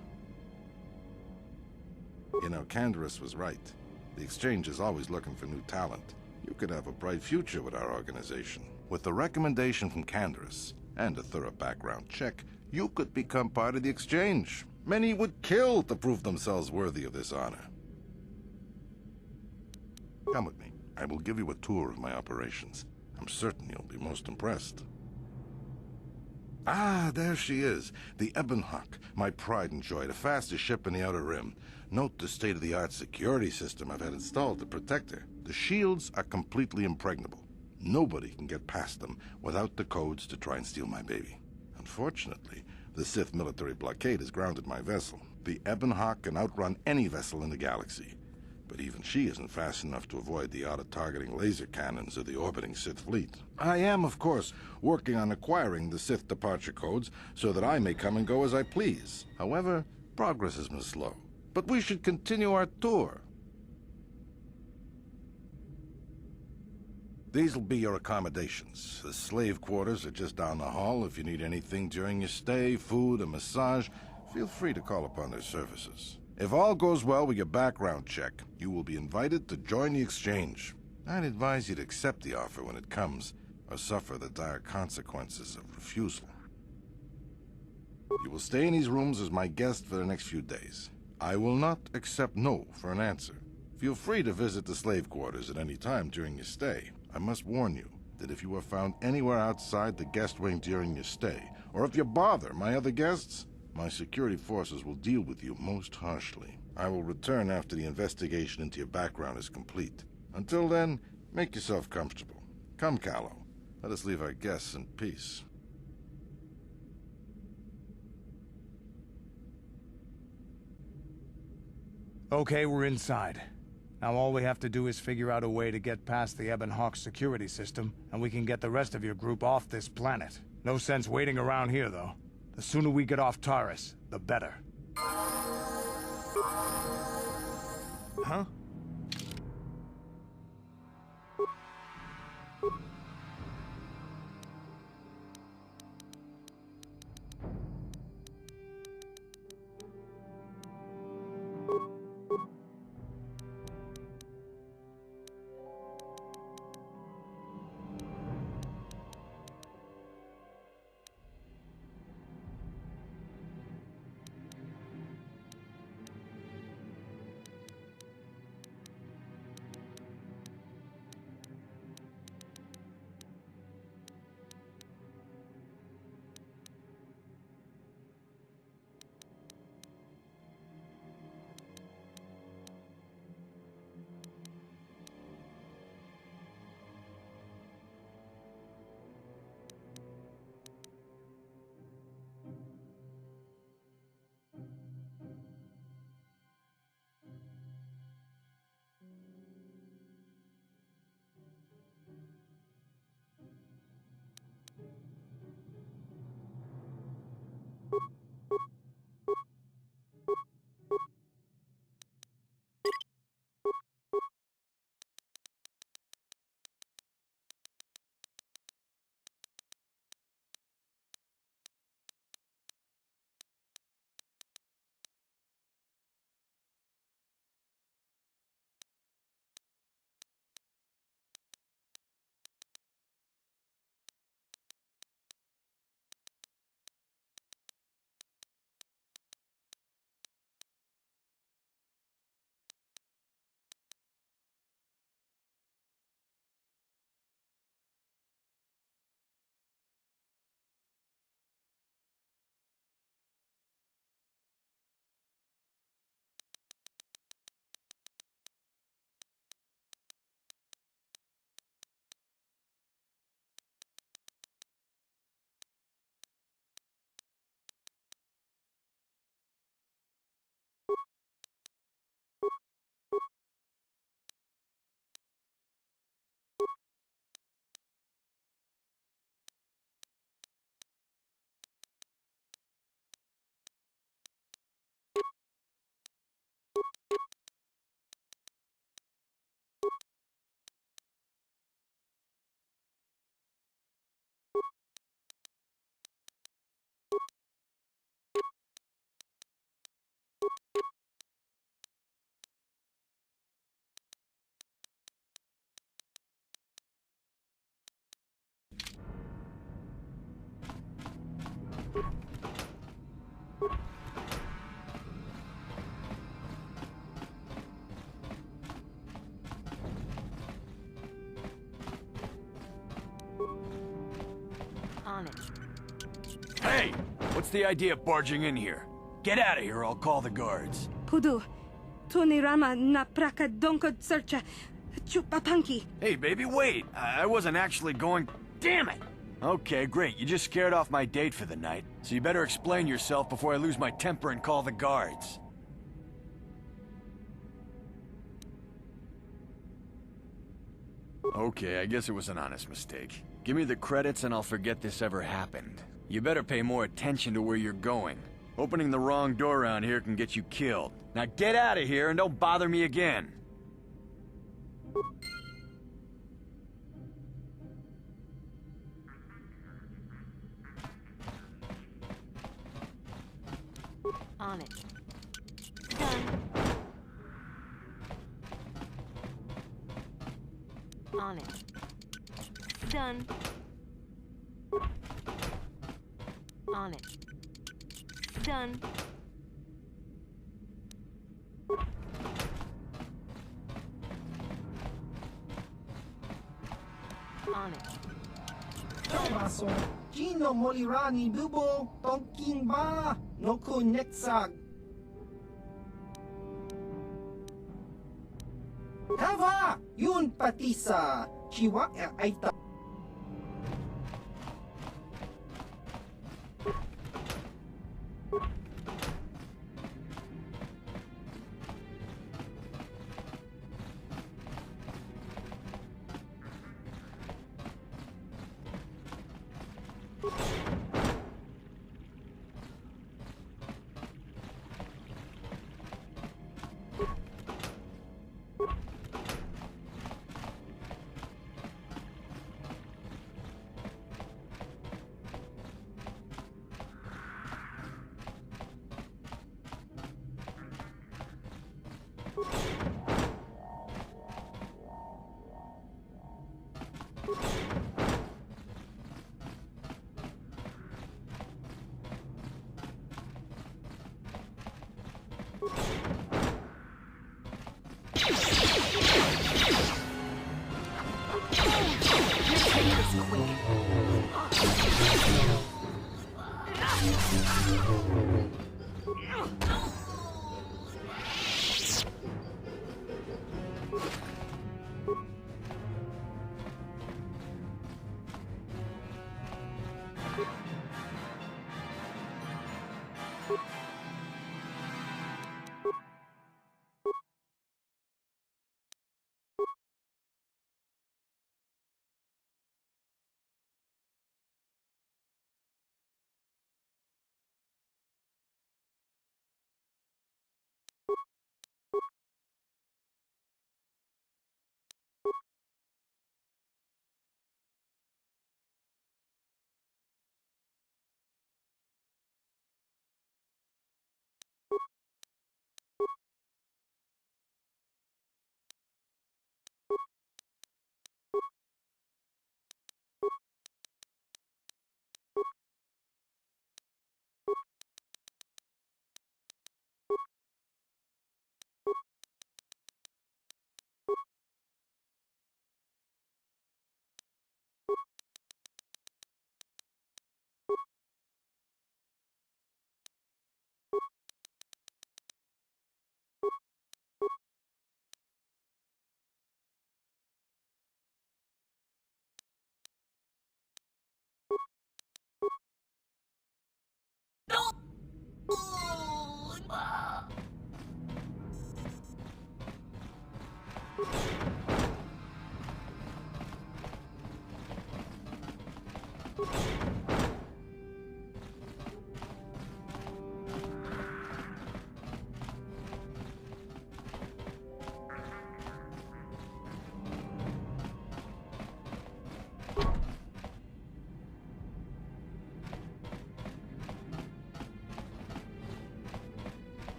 You know, Canderous was right. The Exchange is always looking for new talent. You could have a bright future with our organization. With the recommendation from Canderous and a thorough background check, you could become part of the Exchange. Many would kill to prove themselves worthy of this honor. Come with me. I will give you a tour of my operations. I'm certain you'll be most impressed. Ah, there she is. The Ebonhawk, my pride and joy, the fastest ship in the Outer Rim. Note the state-of-the-art security system I've had installed to protect her. The shields are completely impregnable. Nobody can get past them without the codes to try and steal my baby. Unfortunately, the Sith military blockade has grounded my vessel. The Ebonhawk can outrun any vessel in the galaxy. But even she isn't fast enough to avoid the auto-targeting laser cannons of the orbiting Sith fleet. I am, of course, working on acquiring the Sith departure codes so that I may come and go as I please. However, progress has been slow. But we should continue our tour. These will be your accommodations. The slave quarters are just down the hall. If you need anything during your stay, food, a massage, feel free to call upon their services. If all goes well with your background check, you will be invited to join the Exchange. I'd advise you to accept the offer when it comes, or suffer the dire consequences of refusal. You will stay in these rooms as my guest for the next few days. I will not accept no for an answer. Feel free to visit the slave quarters at any time during your stay. I must warn you that if you are found anywhere outside the guest wing during your stay, or if you bother my other guests, my security forces will deal with you most harshly. I will return after the investigation into your background is complete. Until then, make yourself comfortable. Come, Callow. Let us leave our guests in peace. Okay, we're inside. Now all we have to do is figure out a way to get past the Ebonhawk security system, and we can get the rest of your group off this planet. No sense waiting around here, though. The sooner we get off Taurus, the better. Huh? On it. Hey! What's the idea of barging in here? Get out of here or I'll call the guards. Pudu, Tunirama na praka donko searcha chupapanki. Hey, baby, wait! I wasn't actually going... Damn it! Okay, great. You just scared off my date for the night. So you better explain yourself before I lose my temper and call the guards. Okay, I guess it was an honest mistake. Give me the credits and I'll forget this ever happened. You better pay more attention to where you're going. Opening the wrong door around here can get you killed. Now get out of here and don't bother me again. On it. Done. On it. Done. On it. Done. On it. Tomaso, Gino Molirani Bubo, Tonking Ba, Noku Netsag. Kava, Yun Patisa, Chiwa Aita.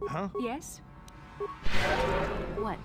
Huh? Yes? What?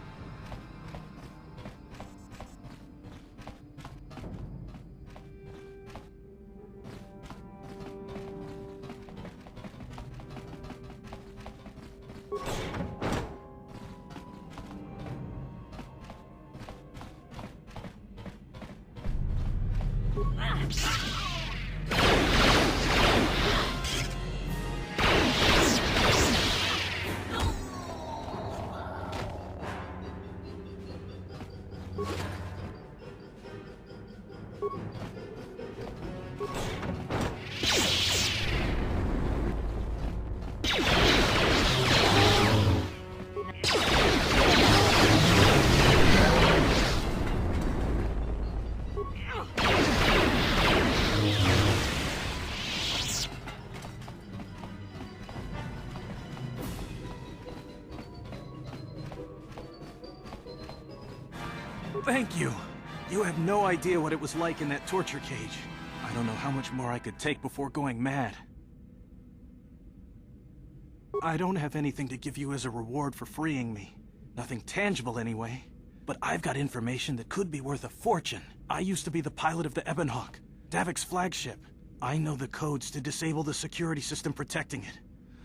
Thank you. You have no idea what it was like in that torture cage. I don't know how much more I could take before going mad. I don't have anything to give you as a reward for freeing me. Nothing tangible anyway. But I've got information that could be worth a fortune. I used to be the pilot of the Ebonhawk, Davik's flagship. I know the codes to disable the security system protecting it.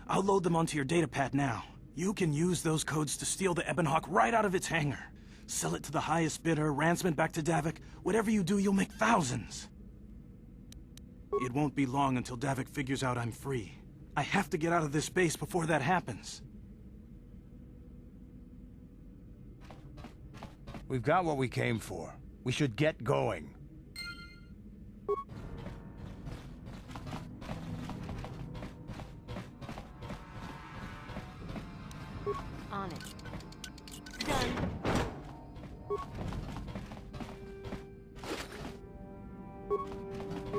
I'll load them onto your datapad now. You can use those codes to steal the Ebonhawk right out of its hangar. Sell it to the highest bidder, ransom it back to Davik. Whatever you do, you'll make thousands. It won't be long until Davik figures out I'm free. I have to get out of this base before that happens. We've got what we came for. We should get going. On it. Done.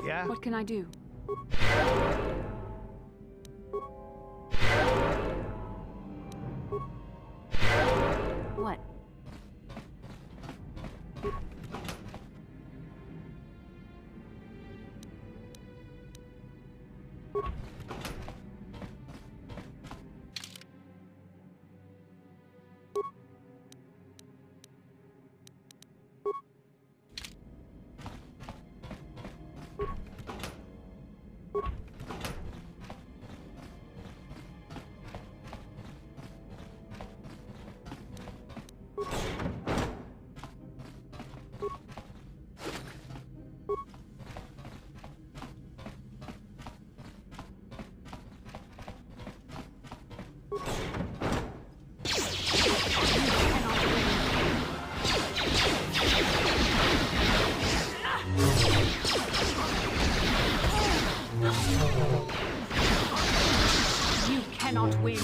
Yeah? What can I do? What? You cannot win.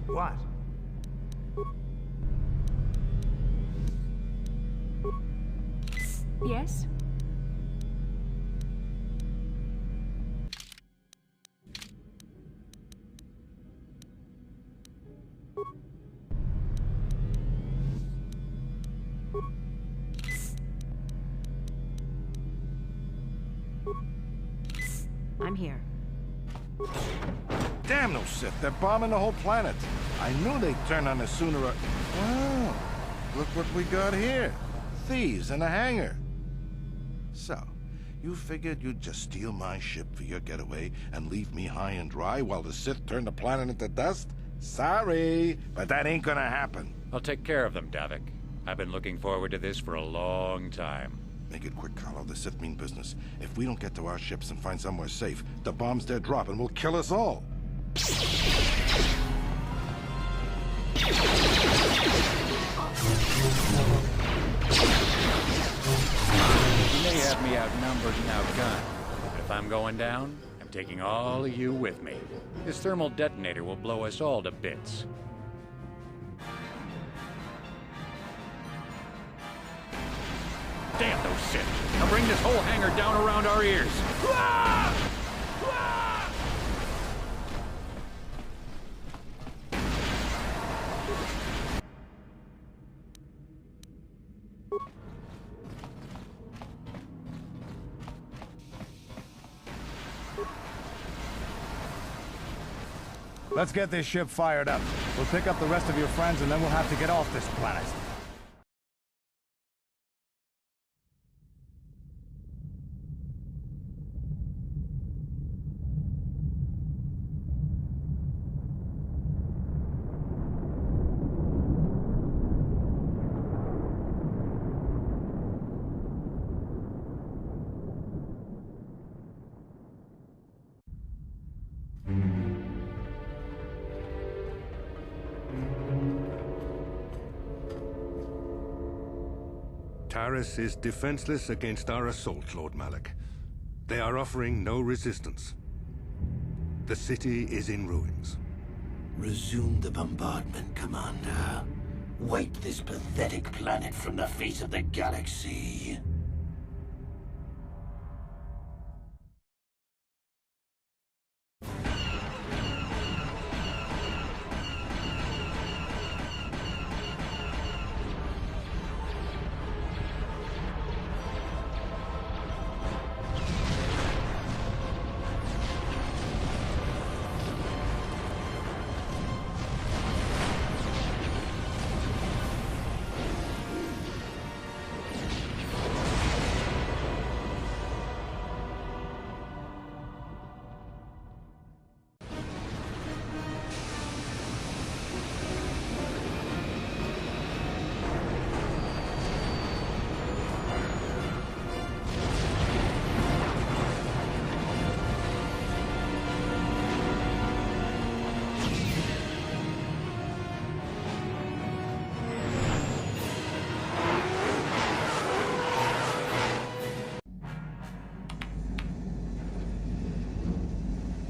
What? Yes? I'm here. Damn those Sith, they're bombing the whole planet. I knew they'd turn on us sooner or... Oh, look what we got here. Thieves in a hangar. So, you figured you'd just steal my ship for your getaway and leave me high and dry while the Sith turn the planet into dust? Sorry, but that ain't gonna happen. I'll take care of them, Davik. I've been looking forward to this for a long time. Make it quick, Carlo. The Sith mean business. If we don't get to our ships and find somewhere safe, the bombs they're dropping will kill us all. You may have me outnumbered and outgunned, but if I'm going down, I'm taking all of you with me. This thermal detonator will blow us all to bits. Damn those Sith! Now bring this whole hangar down around our ears! Let's get this ship fired up. We'll pick up the rest of your friends and then we'll have to get off this planet. Taris is defenseless against our assault, Lord Malak. They are offering no resistance. The city is in ruins. Resume the bombardment, Commander. Wipe this pathetic planet from the face of the galaxy.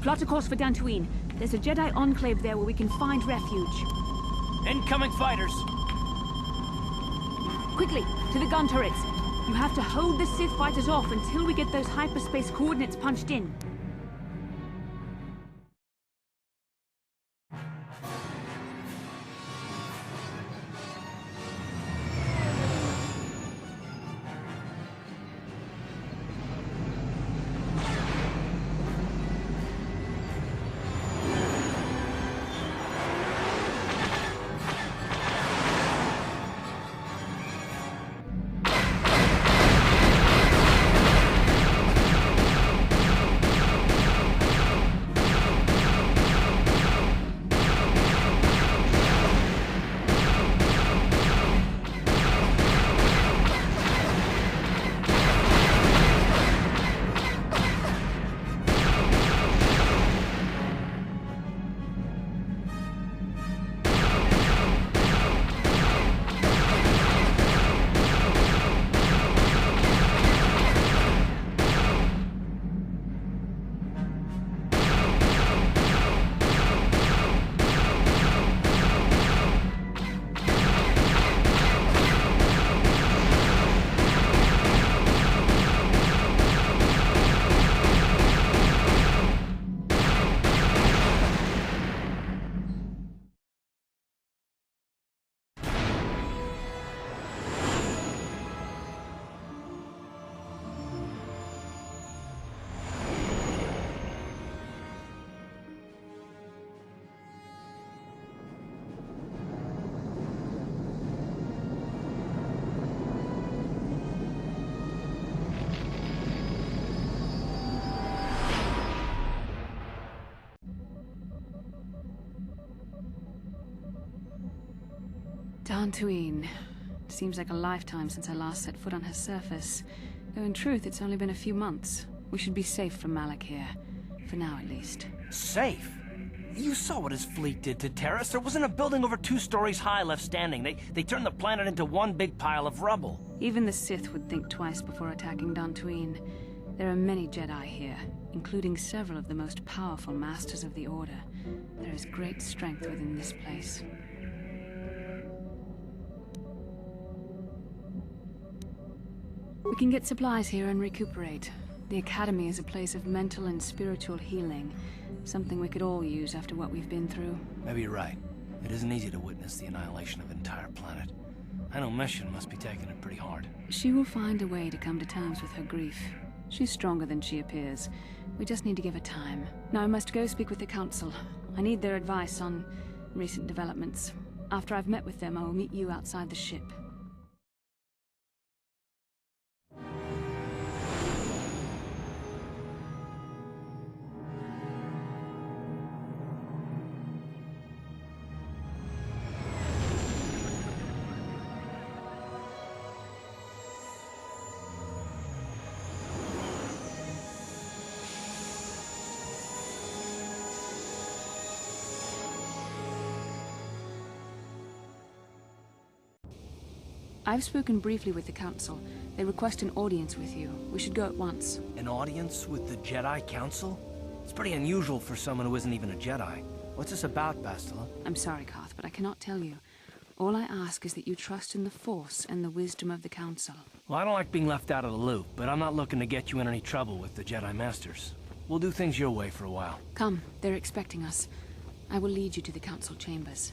Plot a course for Dantooine. There's a Jedi enclave there where we can find refuge. Incoming fighters! Quickly, to the gun turrets. You have to hold the Sith fighters off until we get those hyperspace coordinates punched in. Dantooine. Seems like a lifetime since I last set foot on her surface. Though in truth, it's only been a few months. We should be safe from Malik here. For now, at least. Safe? You saw what his fleet did to Terrace. There wasn't a building over 2 stories high left standing. They turned the planet into one big pile of rubble. Even the Sith would think twice before attacking Dantooine. There are many Jedi here, including several of the most powerful Masters of the Order. There is great strength within this place. We can get supplies here and recuperate. The Academy is a place of mental and spiritual healing. Something we could all use after what we've been through. Maybe you're right. It isn't easy to witness the annihilation of an entire planet. I know Mission must be taking it pretty hard. She will find a way to come to terms with her grief. She's stronger than she appears. We just need to give her time. Now I must go speak with the Council. I need their advice on recent developments. After I've met with them, I will meet you outside the ship. I've spoken briefly with the Council. They request an audience with you. We should go at once. An audience with the Jedi Council? It's pretty unusual for someone who isn't even a Jedi. What's this about, Bastila? I'm sorry, Carth, but I cannot tell you. All I ask is that you trust in the Force and the wisdom of the Council. Well, I don't like being left out of the loop, but I'm not looking to get you in any trouble with the Jedi Masters. We'll do things your way for a while. Come, they're expecting us. I will lead you to the Council chambers.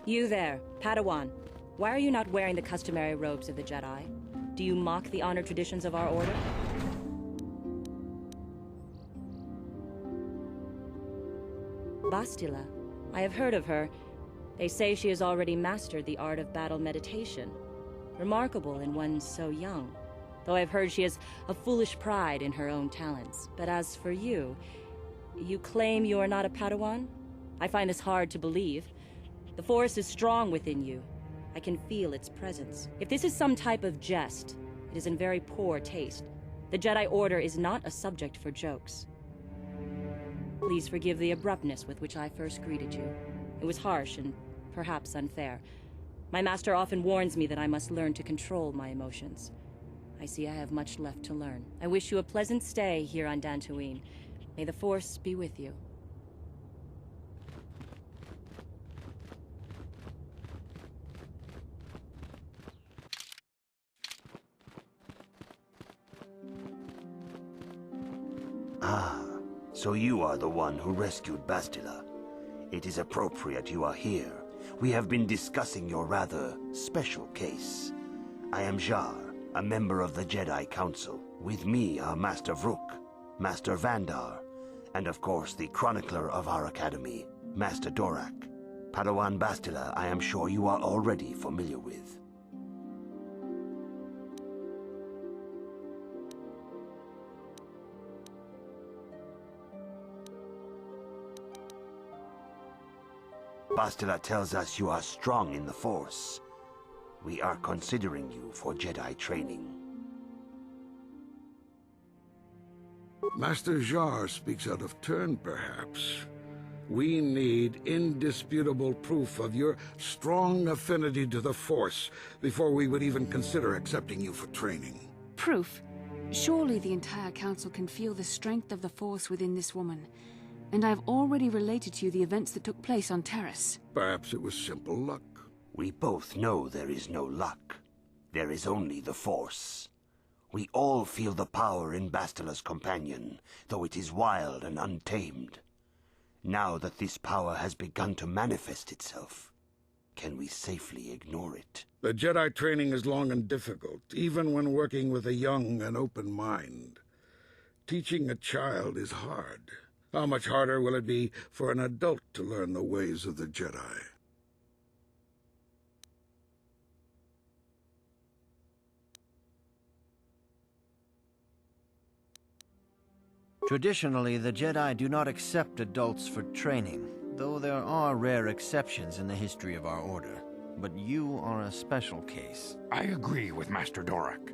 You there, Padawan. Why are you not wearing the customary robes of the Jedi? Do you mock the honor traditions of our order? Bastila. I have heard of her. They say she has already mastered the art of battle meditation. Remarkable in one so young. Though I've heard she has a foolish pride in her own talents. But as for you, you claim you are not a Padawan? I find this hard to believe. The Force is strong within you. I can feel its presence. If this is some type of jest, it is in very poor taste. The Jedi Order is not a subject for jokes. Please forgive the abruptness with which I first greeted you. It was harsh and perhaps unfair. My master often warns me that I must learn to control my emotions. I see I have much left to learn. I wish you a pleasant stay here on Dantooine. May the Force be with you. Ah, so you are the one who rescued Bastila. It is appropriate you are here. We have been discussing your rather special case. I am Jar, a member of the Jedi Council. With me are Master Vrook, Master Vandar, and of course the chronicler of our academy, Master Dorak. Padawan Bastila, I am sure you are already familiar with. Bastila tells us you are strong in the Force. We are considering you for Jedi training. Master Jar speaks out of turn, perhaps. We need indisputable proof of your strong affinity to the Force before we would even consider accepting you for training. Proof? Surely the entire Council can feel the strength of the Force within this woman. And I've already related to you the events that took place on Terrace. Perhaps it was simple luck. We both know there is no luck. There is only the Force. We all feel the power in Bastila's companion, though it is wild and untamed. Now that this power has begun to manifest itself, can we safely ignore it? The Jedi training is long and difficult, even when working with a young and open mind. Teaching a child is hard. How much harder will it be for an adult to learn the ways of the Jedi? Traditionally, the Jedi do not accept adults for training, though there are rare exceptions in the history of our order. But you are a special case. I agree with Master Dorak.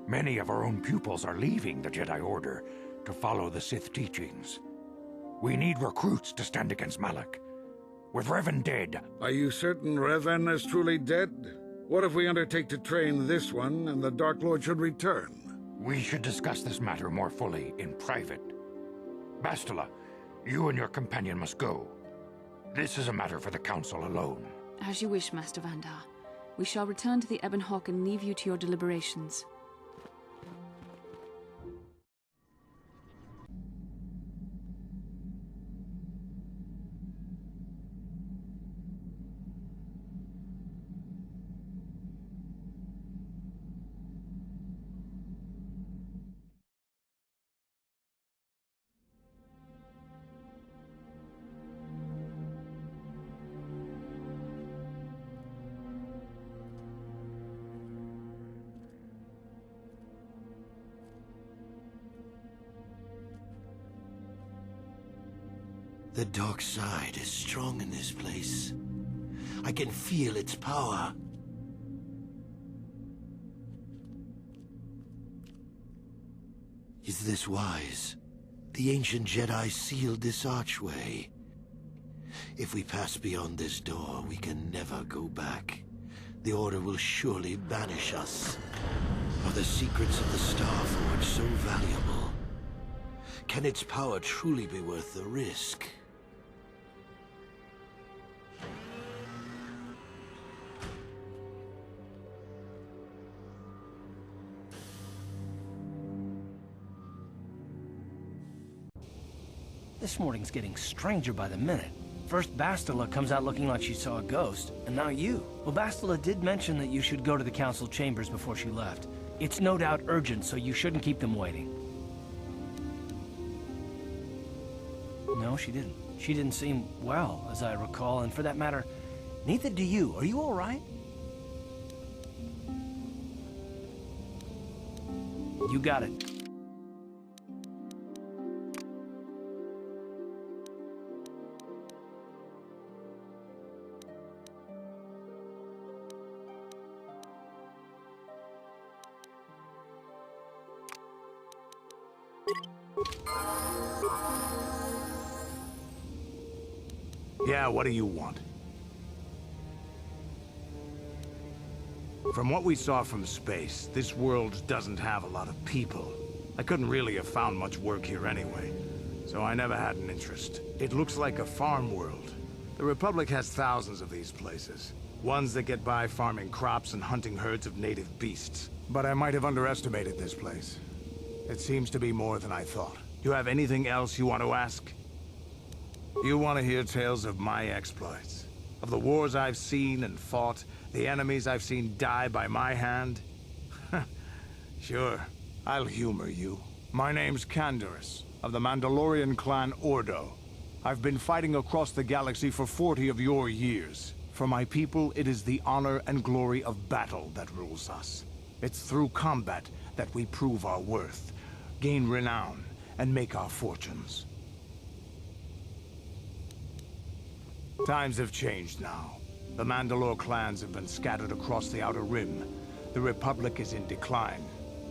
Many of our own pupils are leaving the Jedi Order to follow the Sith teachings. We need recruits to stand against Malak. With Revan dead... Are you certain Revan is truly dead? What if we undertake to train this one and the Dark Lord should return? We should discuss this matter more fully in private. Bastila, you and your companion must go. This is a matter for the Council alone. As you wish, Master Vandar. We shall return to the Ebon Hawk and leave you to your deliberations. The dark side is strong in this place. I can feel its power. Is this wise? The ancient Jedi sealed this archway. If we pass beyond this door, we can never go back. The Order will surely banish us. Are the secrets of the Star Forge so valuable? Can its power truly be worth the risk? This morning's getting stranger by the minute. First Bastila comes out looking like she saw a ghost, and now you. Well, Bastila did mention that you should go to the council chambers before she left. It's no doubt urgent, so you shouldn't keep them waiting. No, she didn't. She didn't seem well, as I recall, and for that matter, neither do you. Are you all right? You got it. Yeah, what do you want? From what we saw from space, this world doesn't have a lot of people. I couldn't really have found much work here anyway, so I never had an interest. It looks like a farm world. The Republic has thousands of these places. Ones that get by farming crops and hunting herds of native beasts. But I might have underestimated this place. It seems to be more than I thought. Do you have anything else you want to ask? You want to hear tales of my exploits? Of the wars I've seen and fought, the enemies I've seen die by my hand? Sure, I'll humor you. My name's Canderous, of the Mandalorian clan Ordo. I've been fighting across the galaxy for 40 of your years. For my people, it is the honor and glory of battle that rules us. It's through combat that we prove our worth, gain renown, and make our fortunes. Times have changed now. The Mandalore clans have been scattered across the Outer Rim. The Republic is in decline,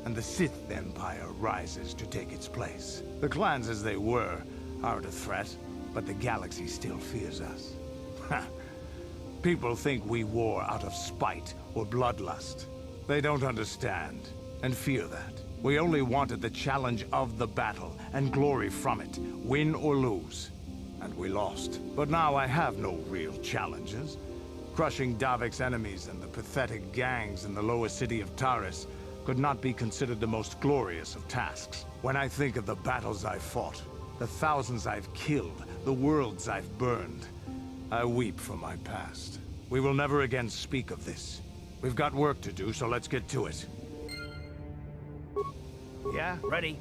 and the Sith Empire rises to take its place. The clans as they were aren't a threat, but the galaxy still fears us. People think we war out of spite or bloodlust. They don't understand, and fear that. We only wanted the challenge of the battle, and glory from it, win or lose. And we lost. But now I have no real challenges. Crushing Davik's enemies and the pathetic gangs in the lower city of Taris could not be considered the most glorious of tasks. When I think of the battles I've fought, the thousands I've killed, the worlds I've burned, I weep for my past. We will never again speak of this. We've got work to do, so let's get to it. Yeah, ready.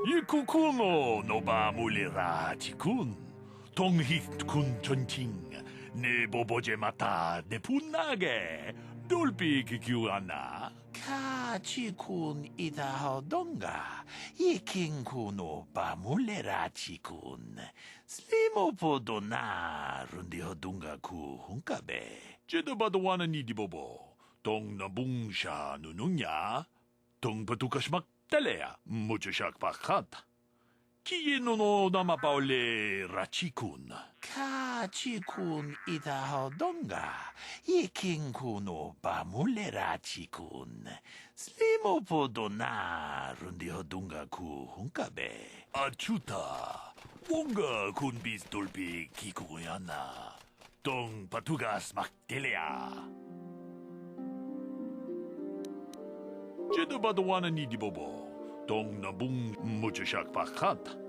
이쿠쿠노 노바 물리라 지군 동히군 전팅 네 보보제 마타 네 분나게 돌비 기규하나 카지군 이다하던가 이킹쿠노 바물레라 지군 슬리모포도나 룬디허둥가 구훈가베 제도바도 와는 이디보보 동나붕샤 누누냐 동바두카시막 달래야 무주샥 박한타 기노노 나마바올레 라치군 카치군 이다하던가 이킹쿠노 바물레 라치군 슬리모포도나 룬디허둥가 구훈가베 아추타 뭔가 군비스 돌비 기구야나 동 바투가스 막델레야 제도 봐도 와는 이디보보 동나붕 무주샥 박한타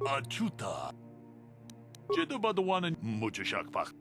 아추타 제도 봐도 와는 무주샥 박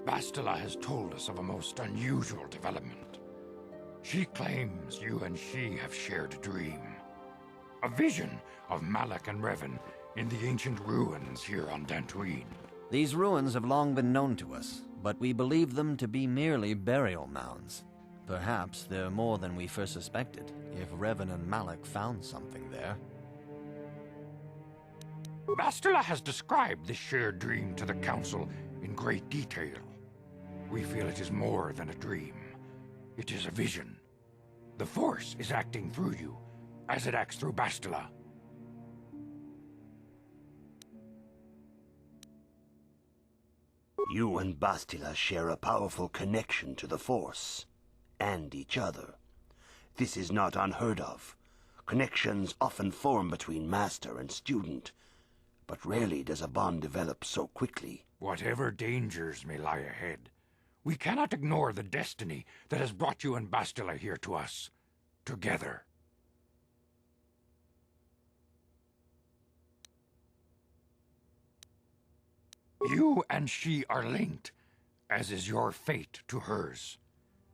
Bastila has told us of a most unusual development. She claims you and she have shared a dream. A vision of Malak and Revan in the ancient ruins here on Dantooine. These ruins have long been known to us, but we believe them to be merely burial mounds. Perhaps they're more than we first suspected, if Revan and Malak found something there. Bastila has described this shared dream to the Council in great detail. We feel it is more than a dream. It is a vision. The Force is acting through you, as it acts through Bastila. You and Bastila share a powerful connection to the Force, and each other. This is not unheard of. Connections often form between master and student, but rarely does a bond develop so quickly. Whatever dangers may lie ahead, we cannot ignore the destiny that has brought you and Bastila here to us, together. You and she are linked, as is your fate to hers.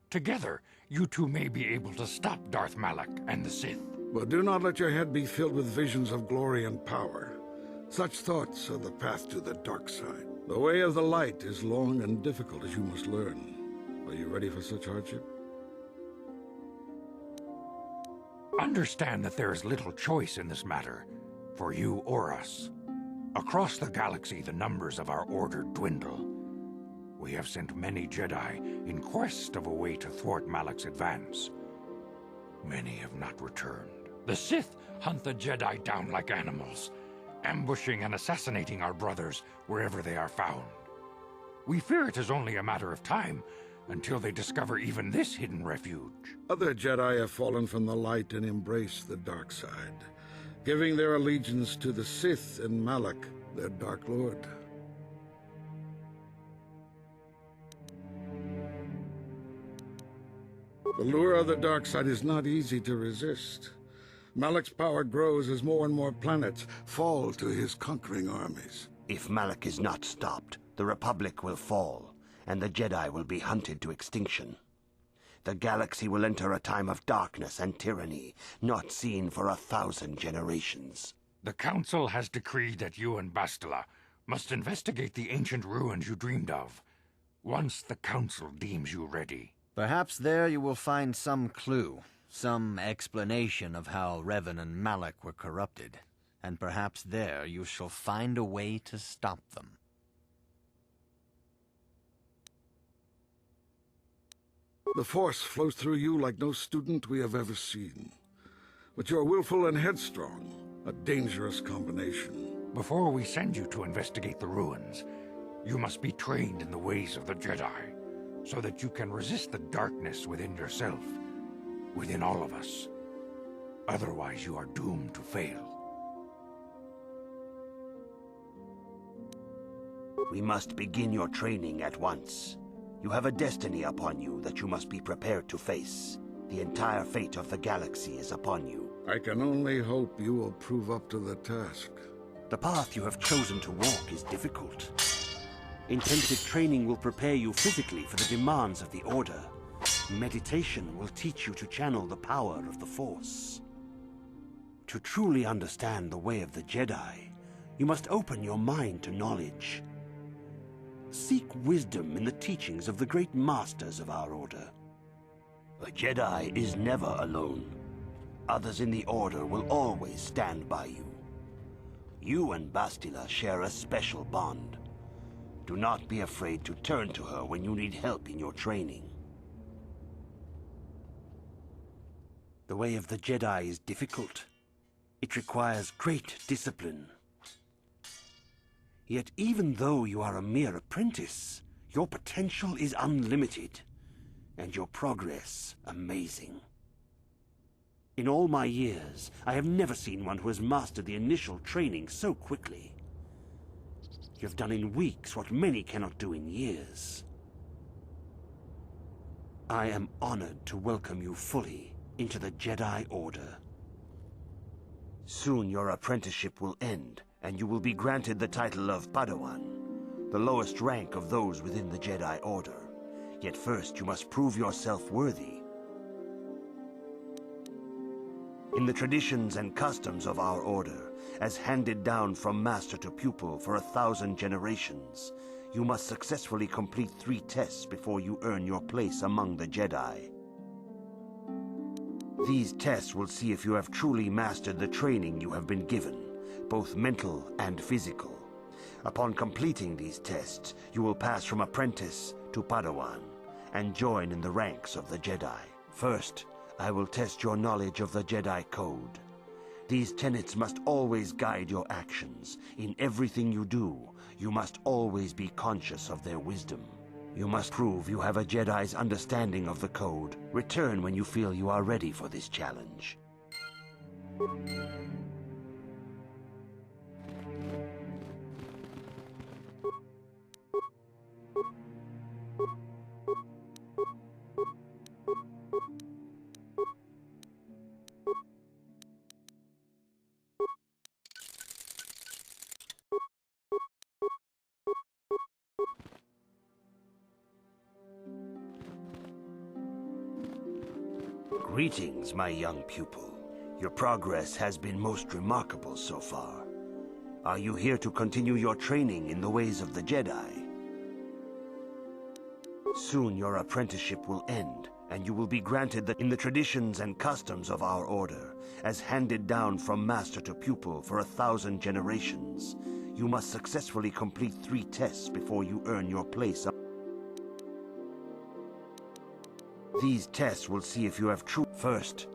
Together, you two may be able to stop Darth Malak and the Sith. But do not let your head be filled with visions of glory and power. Such thoughts are the path to the dark side. The way of the light is long and difficult, as you must learn. Are you ready for such hardship? Understand that there is little choice in this matter, for you or us. Across the galaxy, the numbers of our order dwindle. We have sent many Jedi in quest of a way to thwart Malak's advance. Many have not returned. The Sith hunt the Jedi down like animals, ambushing and assassinating our brothers wherever they are found. We fear it is only a matter of time until they discover even this hidden refuge. Other Jedi have fallen from the light and embraced the dark side, giving their allegiance to the Sith and Malak, their Dark Lord. The lure of the dark side is not easy to resist. Malak's power grows as more and more planets fall to his conquering armies. If Malak is not stopped, the Republic will fall, and the Jedi will be hunted to extinction. The galaxy will enter a time of darkness and tyranny, not seen for 1,000 generations. The Council has decreed that you and Bastila must investigate the ancient ruins you dreamed of, once the Council deems you ready. Perhaps there you will find some clue, some explanation of how Revan and Malak were corrupted, and perhaps there you shall find a way to stop them. The Force flows through you like no student we have ever seen. But you are willful and headstrong, a dangerous combination. Before we send you to investigate the ruins, you must be trained in the ways of the Jedi, so that you can resist the darkness within yourself, within all of us. Otherwise, you are doomed to fail. We must begin your training at once. You have a destiny upon you that you must be prepared to face. The entire fate of the galaxy is upon you. I can only hope you will prove up to the task. The path you have chosen to walk is difficult. Intensive training will prepare you physically for the demands of the Order. Meditation will teach you to channel the power of the Force. To truly understand the way of the Jedi, you must open your mind to knowledge. Seek wisdom in the teachings of the great masters of our Order. A Jedi is never alone. Others in the Order will always stand by you. You and Bastila share a special bond. Do not be afraid to turn to her when you need help in your training. The way of the Jedi is difficult. It requires great discipline. Yet even though you are a mere apprentice, your potential is unlimited, and your progress amazing. In all my years, I have never seen one who has mastered the initial training so quickly. You have done in weeks what many cannot do in years. I am honored to welcome you fully into the Jedi Order. Soon your apprenticeship will end, and you will be granted the title of Padawan, the lowest rank of those within the Jedi Order. Yet first you must prove yourself worthy. In the traditions and customs of our order, as handed down from master to pupil for 1,000 generations, you must successfully complete 3 tests before you earn your place among the Jedi. These tests will see if you have truly mastered the training you have been given, both mental and physical. Upon completing these tests, you will pass from apprentice to Padawan and join in the ranks of the Jedi. First, I will test your knowledge of the Jedi Code. These tenets must always guide your actions. In everything you do, you must always be conscious of their wisdom. You must prove you have a Jedi's understanding of the Code. Return when you feel you are ready for this challenge. Greetings, my young pupil. Your progress has been most remarkable so far. Are you here to continue your training in the ways of the Jedi? Soon your apprenticeship will end, and you will be granted in the traditions and customs of our order, as handed down from master to pupil for 1,000 generations. You must successfully complete 3 tests before you earn your place. These tests will see if you have true. First,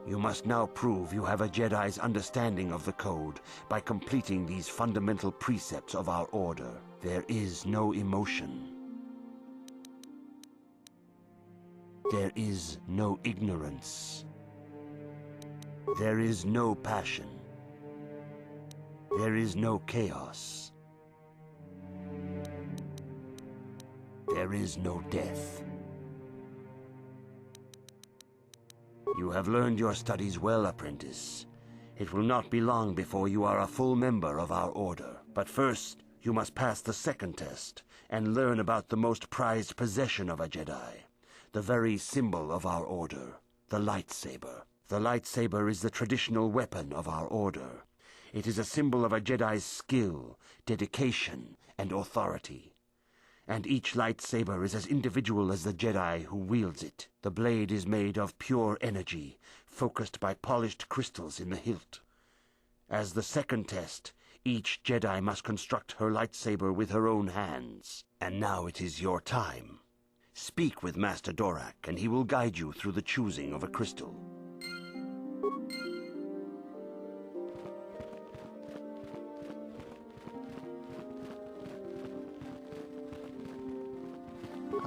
you must now prove you have a Jedi's understanding of the Code by completing these fundamental precepts of our order. There is no emotion. There is no ignorance. There is no passion. There is no chaos. There is no death. You have learned your studies well, apprentice. It will not be long before you are a full member of our order. But first, you must pass the second test and learn about the most prized possession of a Jedi, the very symbol of our order, the lightsaber. The lightsaber is the traditional weapon of our order. It is a symbol of a Jedi's skill, dedication, and authority. And each lightsaber is as individual as the Jedi who wields it. The blade is made of pure energy, focused by polished crystals in the hilt. As the second test, each Jedi must construct her lightsaber with her own hands. And now it is your time. Speak with Master Dorak, and he will guide you through the choosing of a crystal.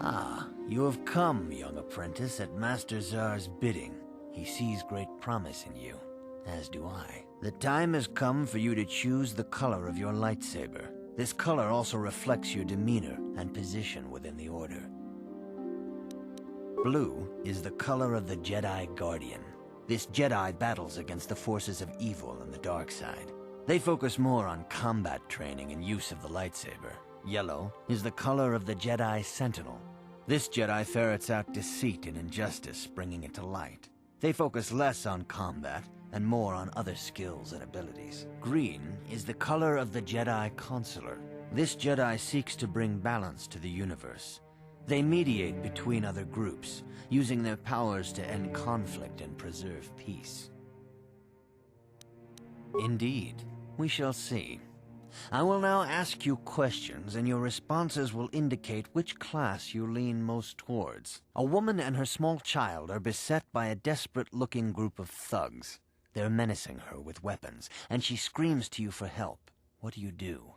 Ah, you have come, young apprentice, at Master Zar's bidding. He sees great promise in you, as do I. The time has come for you to choose the color of your lightsaber. This color also reflects your demeanor and position within the Order. Blue is the color of the Jedi Guardian. This Jedi battles against the forces of evil and the dark side. They focus more on combat training and use of the lightsaber. Yellow is the color of the Jedi Sentinel. This Jedi ferrets out deceit and injustice, bringing it to light. They focus less on combat and more on other skills and abilities. Green is the color of the Jedi Consular. This Jedi seeks to bring balance to the universe. They mediate between other groups, using their powers to end conflict and preserve peace. Indeed, we shall see. I will now ask you questions, and your responses will indicate which class you lean most towards. A woman and her small child are beset by a desperate-looking group of thugs. They're menacing her with weapons, and she screams to you for help. What do you do?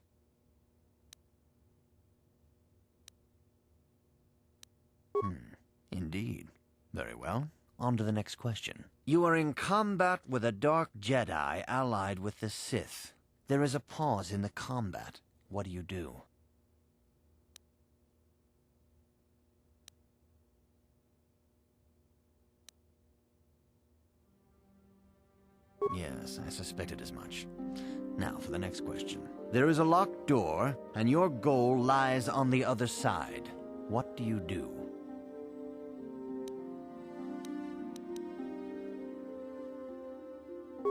Indeed. Very well. On to the next question. You are in combat with a dark Jedi allied with the Sith. There is a pause in the combat. What do you do? Yes, I suspected as much. Now for the next question. There is a locked door, and your goal lies on the other side. What do you do?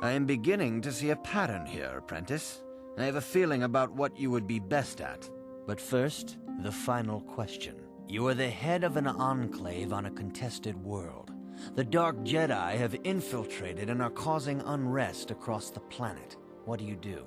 I am beginning to see a pattern here, apprentice. I have a feeling about what you would be best at. But first, the final question. You are the head of an enclave on a contested world. The Dark Jedi have infiltrated and are causing unrest across the planet. What do you do?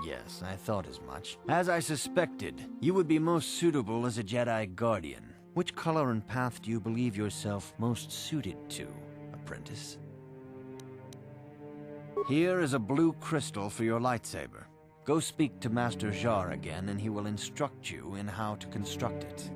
Yes, I thought as much. As I suspected, you would be most suitable as a Jedi Guardian. Which color and path do you believe yourself most suited to, apprentice? Here is a blue crystal for your lightsaber. Go speak to Master Jar again, and he will instruct you in how to construct it.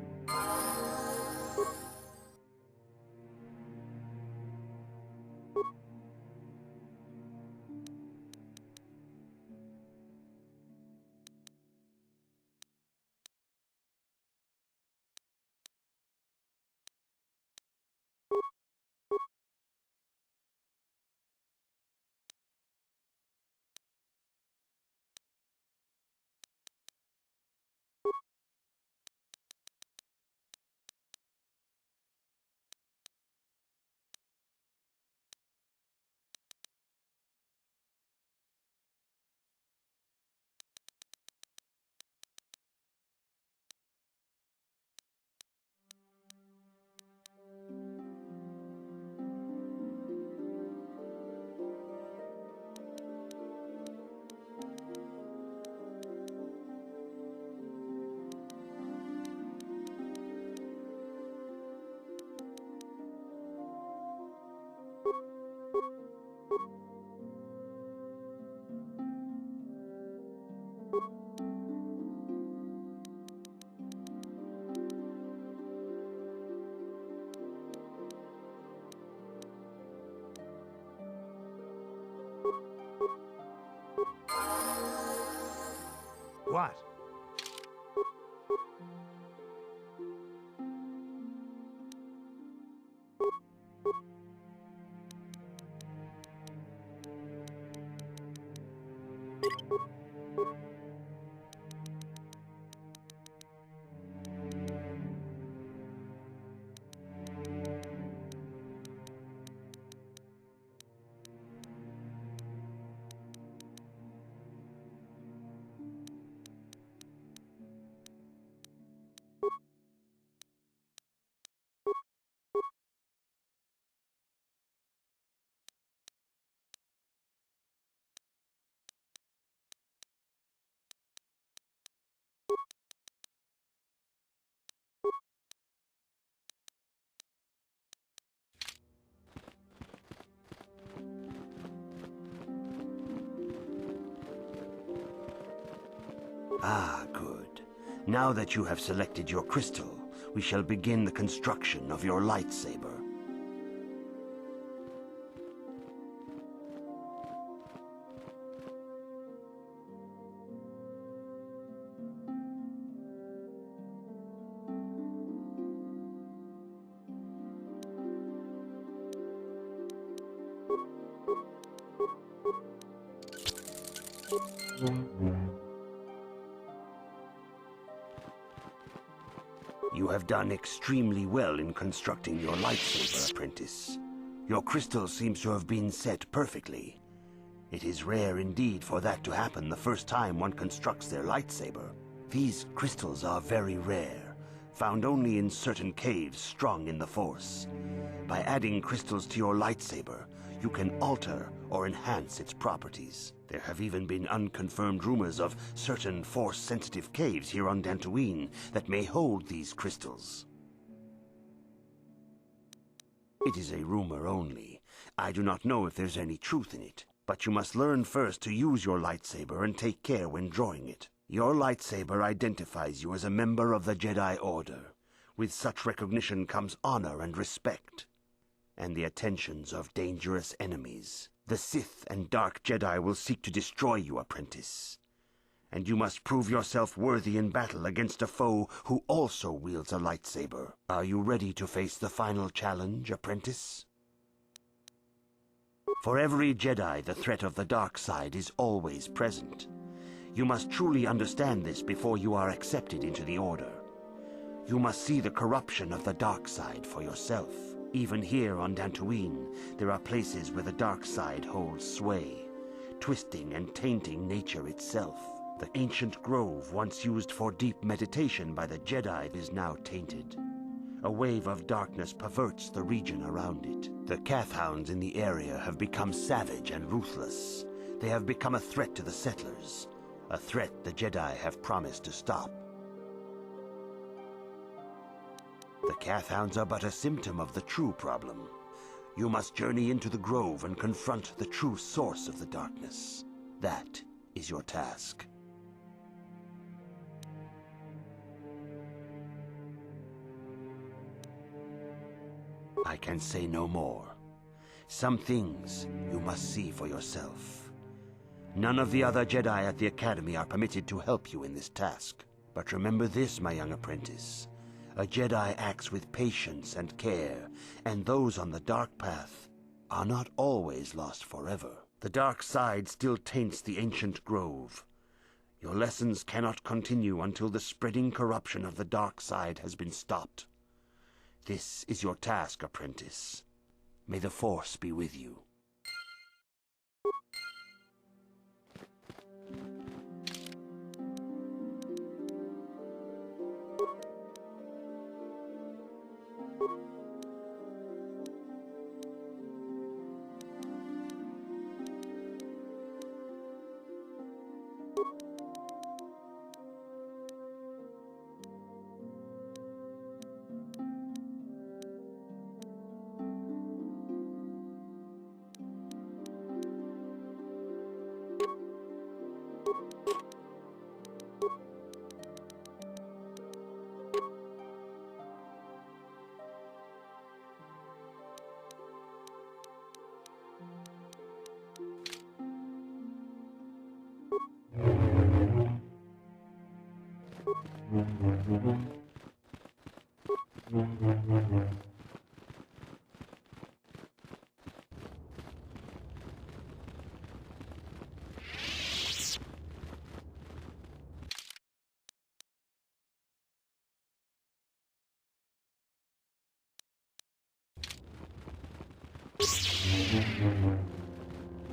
What? Ah, good. Now that you have selected your crystal, we shall begin the construction of your lightsaber. You have done extremely well in constructing your lightsaber, apprentice. Your crystal seems to have been set perfectly. It is rare indeed for that to happen the first time one constructs their lightsaber. These crystals are very rare, found only in certain caves strung in the Force. By adding crystals to your lightsaber, you can alter or enhance its properties. There have even been unconfirmed rumors of certain Force-sensitive caves here on Dantooine that may hold these crystals. It is a rumor only. I do not know if there's any truth in it, but you must learn first to use your lightsaber and take care when drawing it. Your lightsaber identifies you as a member of the Jedi Order. With such recognition comes honor and respect, and the attentions of dangerous enemies. The Sith and Dark Jedi will seek to destroy you, apprentice. and you must prove yourself worthy in battle against a foe who also wields a lightsaber. Are you ready to face the final challenge, apprentice? For every Jedi, the threat of the dark side is always present. You must truly understand this before you are accepted into the Order. You must see the corruption of the dark side for yourself. Even here on Dantooine, there are places where the dark side holds sway, twisting and tainting nature itself. The ancient grove, once used for deep meditation by the Jedi, is now tainted. A wave of darkness perverts the region around it. The Kathhounds in the area have become savage and ruthless. They have become a threat to the settlers, a threat the Jedi have promised to stop. The Kathhounds are but a symptom of the true problem. You must journey into the grove and confront the true source of the darkness. That is your task. I can say no more. Some things you must see for yourself. None of the other Jedi at the Academy are permitted to help you in this task. But remember this, my young apprentice. A Jedi acts with patience and care, and those on the dark path are not always lost forever. The dark side still taints the ancient grove. Your lessons cannot continue until the spreading corruption of the dark side has been stopped. This is your task, apprentice. May the Force be with you.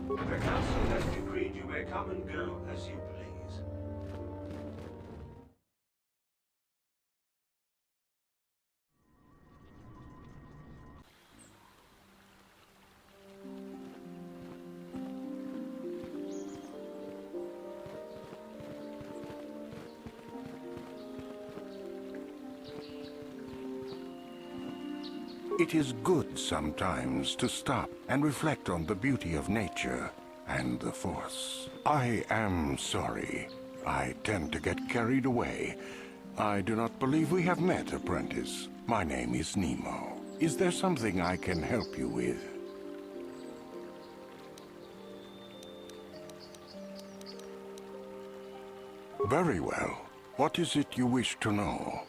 The council has decreed you may come and go as you please. It is good sometimes to stop and reflect on the beauty of nature and the Force. I am sorry. I tend to get carried away. I do not believe we have met, apprentice. My name is Nemo. Is there something I can help you with? Very well. What is it you wish to know?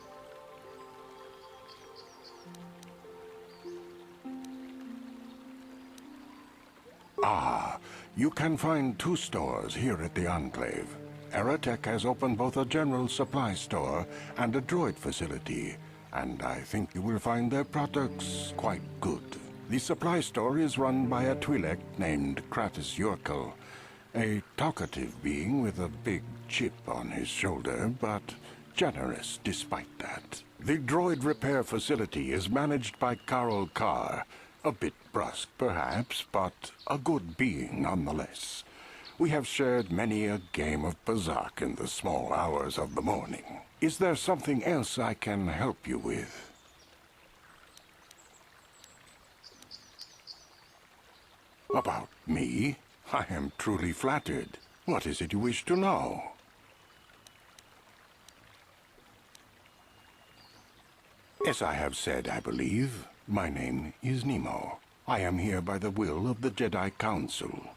Ah, you can find two stores here at the Enclave. Aerotech has opened both a general supply store and a droid facility, and I think you will find their products quite good. The supply store is run by a Twi'lek named Kratos Yorkel, a talkative being with a big chip on his shoulder, but generous despite that. The droid repair facility is managed by Carol Carr, a bit brusque, perhaps, but a good being nonetheless. We have shared many a game of Bazak in the small hours of the morning. Is there something else I can help you with? About me? I am truly flattered. What is it you wish to know? As I have said, I believe, my name is Nemo. I am here by the will of the Jedi Council.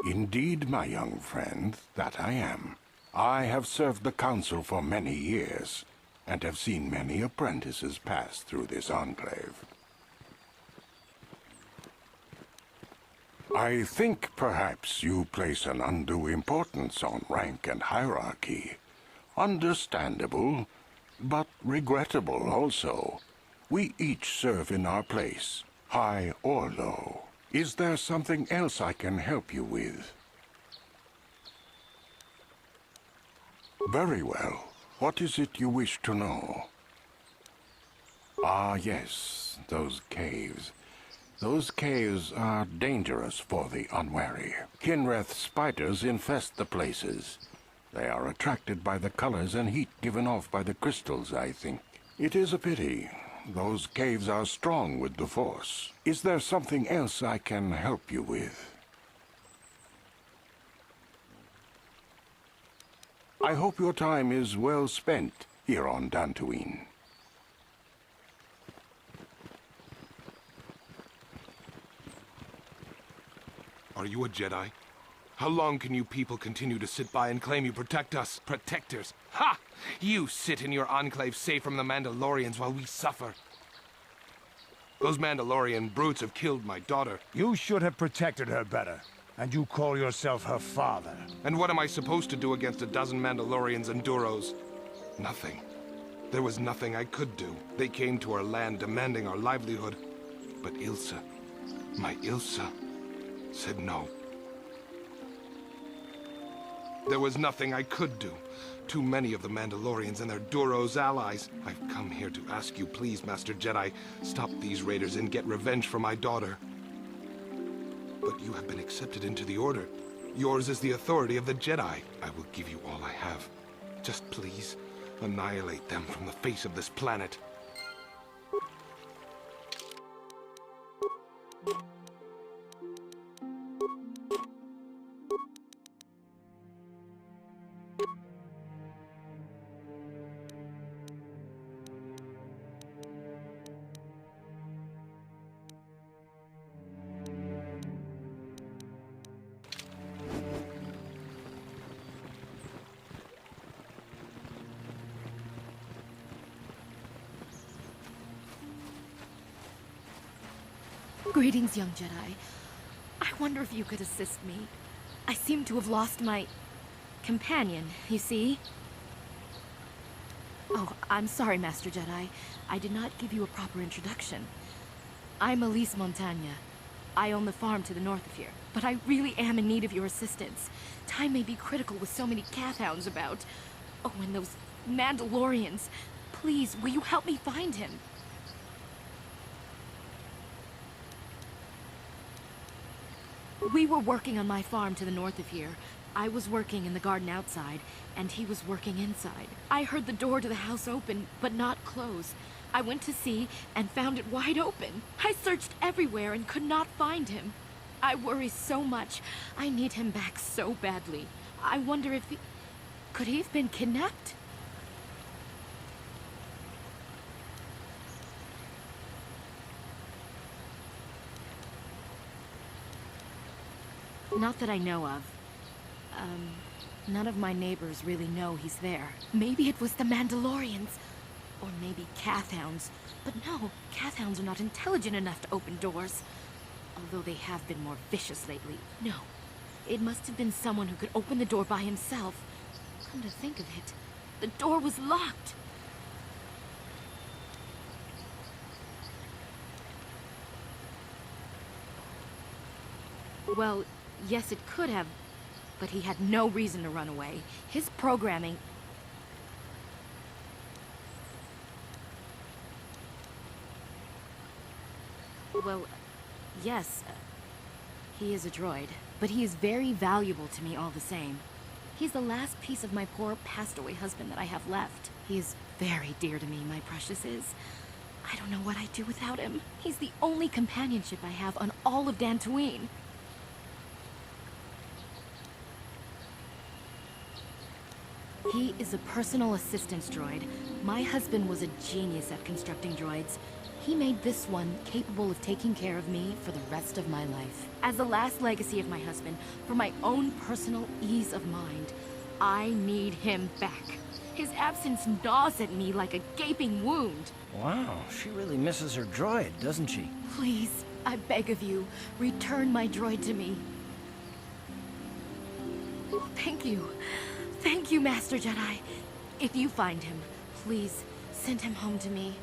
Indeed, my young friend, that I am. I have served the Council for many years, and have seen many apprentices pass through this enclave. I think perhaps you place an undue importance on rank and hierarchy. Understandable, but regrettable also. We each serve in our place, high or low. Is there something else I can help you with? Very well. What is it you wish to know? Ah, yes, those caves. Those caves are dangerous for the unwary. Kinreth spiders infest the places. They are attracted by the colors and heat given off by the crystals, I think. It is a pity. Those caves are strong with the Force. Is there something else I can help you with? I hope your time is well spent here on Dantooine. Are you a Jedi? How long can you people continue to sit by and claim you protect us? Protectors? Ha! You sit in your enclave safe from the Mandalorians while we suffer. Those Mandalorian brutes have killed my daughter. You should have protected her better. And you call yourself her father. And what am I supposed to do against a dozen Mandalorians and Duros? Nothing. There was nothing I could do. They came to our land demanding our livelihood. But Ilsa, my Ilsa, said no. There was nothing I could do. Too many of the Mandalorians and their Duros allies. I've come here to ask you, please, Master Jedi, stop these raiders and get revenge for my daughter. But you have been accepted into the Order. Yours is the authority of the Jedi. I will give you all I have. Just please, annihilate them from the face of this planet. Greetings, young Jedi. I wonder if you could assist me. I seem to have lost my companion, you see? Oh, I'm sorry, Master Jedi. I did not give you a proper introduction. I'm Elise Montagna. I own the farm to the north of here, but I really am in need of your assistance. Time may be critical with so many Kathhounds about. Oh, and those Mandalorians. Please, will you help me find him? We were working on my farm to the north of here. I was working in the garden outside, and he was working inside. I heard the door to the house open, but not close. I went to see and found it wide open. I searched everywhere and could not find him. I worry so much. I need him back so badly. I wonder if he... Could he have been kidnapped? Not that I know of. None of my neighbors really know he's there. Maybe it was the Mandalorians. Or maybe Kathhounds. But no, Kathhounds are not intelligent enough to open doors. Although they have been more vicious lately. No. It must have been someone who could open the door by himself. Come to think of it, the door was locked. Well, yes, it could have, but he had no reason to run away. His programming... Well, yes, he is a droid, but he is very valuable to me all the same. He's the last piece of my poor passed-away husband that I have left. He is very dear to me, my precious is. I don't know what I'd do without him. He's the only companionship I have on all of Dantooine. He is a personal assistance droid. My husband was a genius at constructing droids. He made this one capable of taking care of me for the rest of my life. As the last legacy of my husband, for my own personal ease of mind, I need him back. His absence gnaws at me like a gaping wound. Wow, she really misses her droid, doesn't she? Please, I beg of you, return my droid to me. Thank you. Thank you, Master Jedi. If you find him, please send him home to me.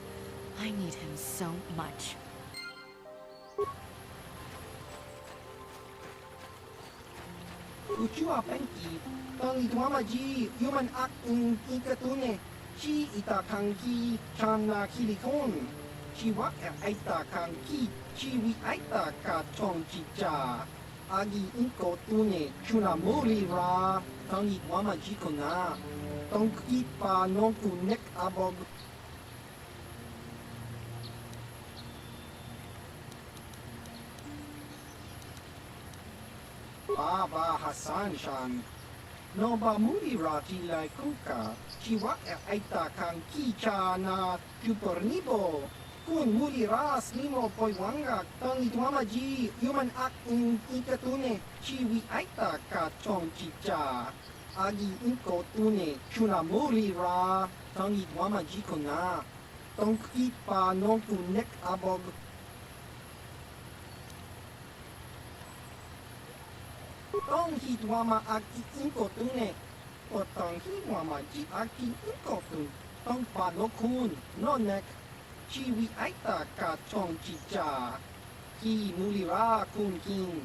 I need him so much. Ucua penki, tang itwama ji, human ak ikatune, chi itakanki, chana kilikon. Chi wak aita kanki, chi wi aita ka chong chicha. Agi inkotune, chuna muri ra, tang itwama ji kona. Tong ipa non kunek abog. Baba Hassan Shan. No ba muri rati lai kuka. Chiwa aita kang kicha na kupornibo. Kun muri ras limo poiwanga tang itwama ji human ak ikatune. Chiwi aita ka chong chicha. Agi inko tune chuna muri ra. Tang itwama ji kona. Tong ipa non kunek abog. Tong hitwama aki inkotune. O tong hitwama ji aki inkotun. Tong pa no kun, no nek. Chiwi aita ka chong chicha. Ki mulira kun king.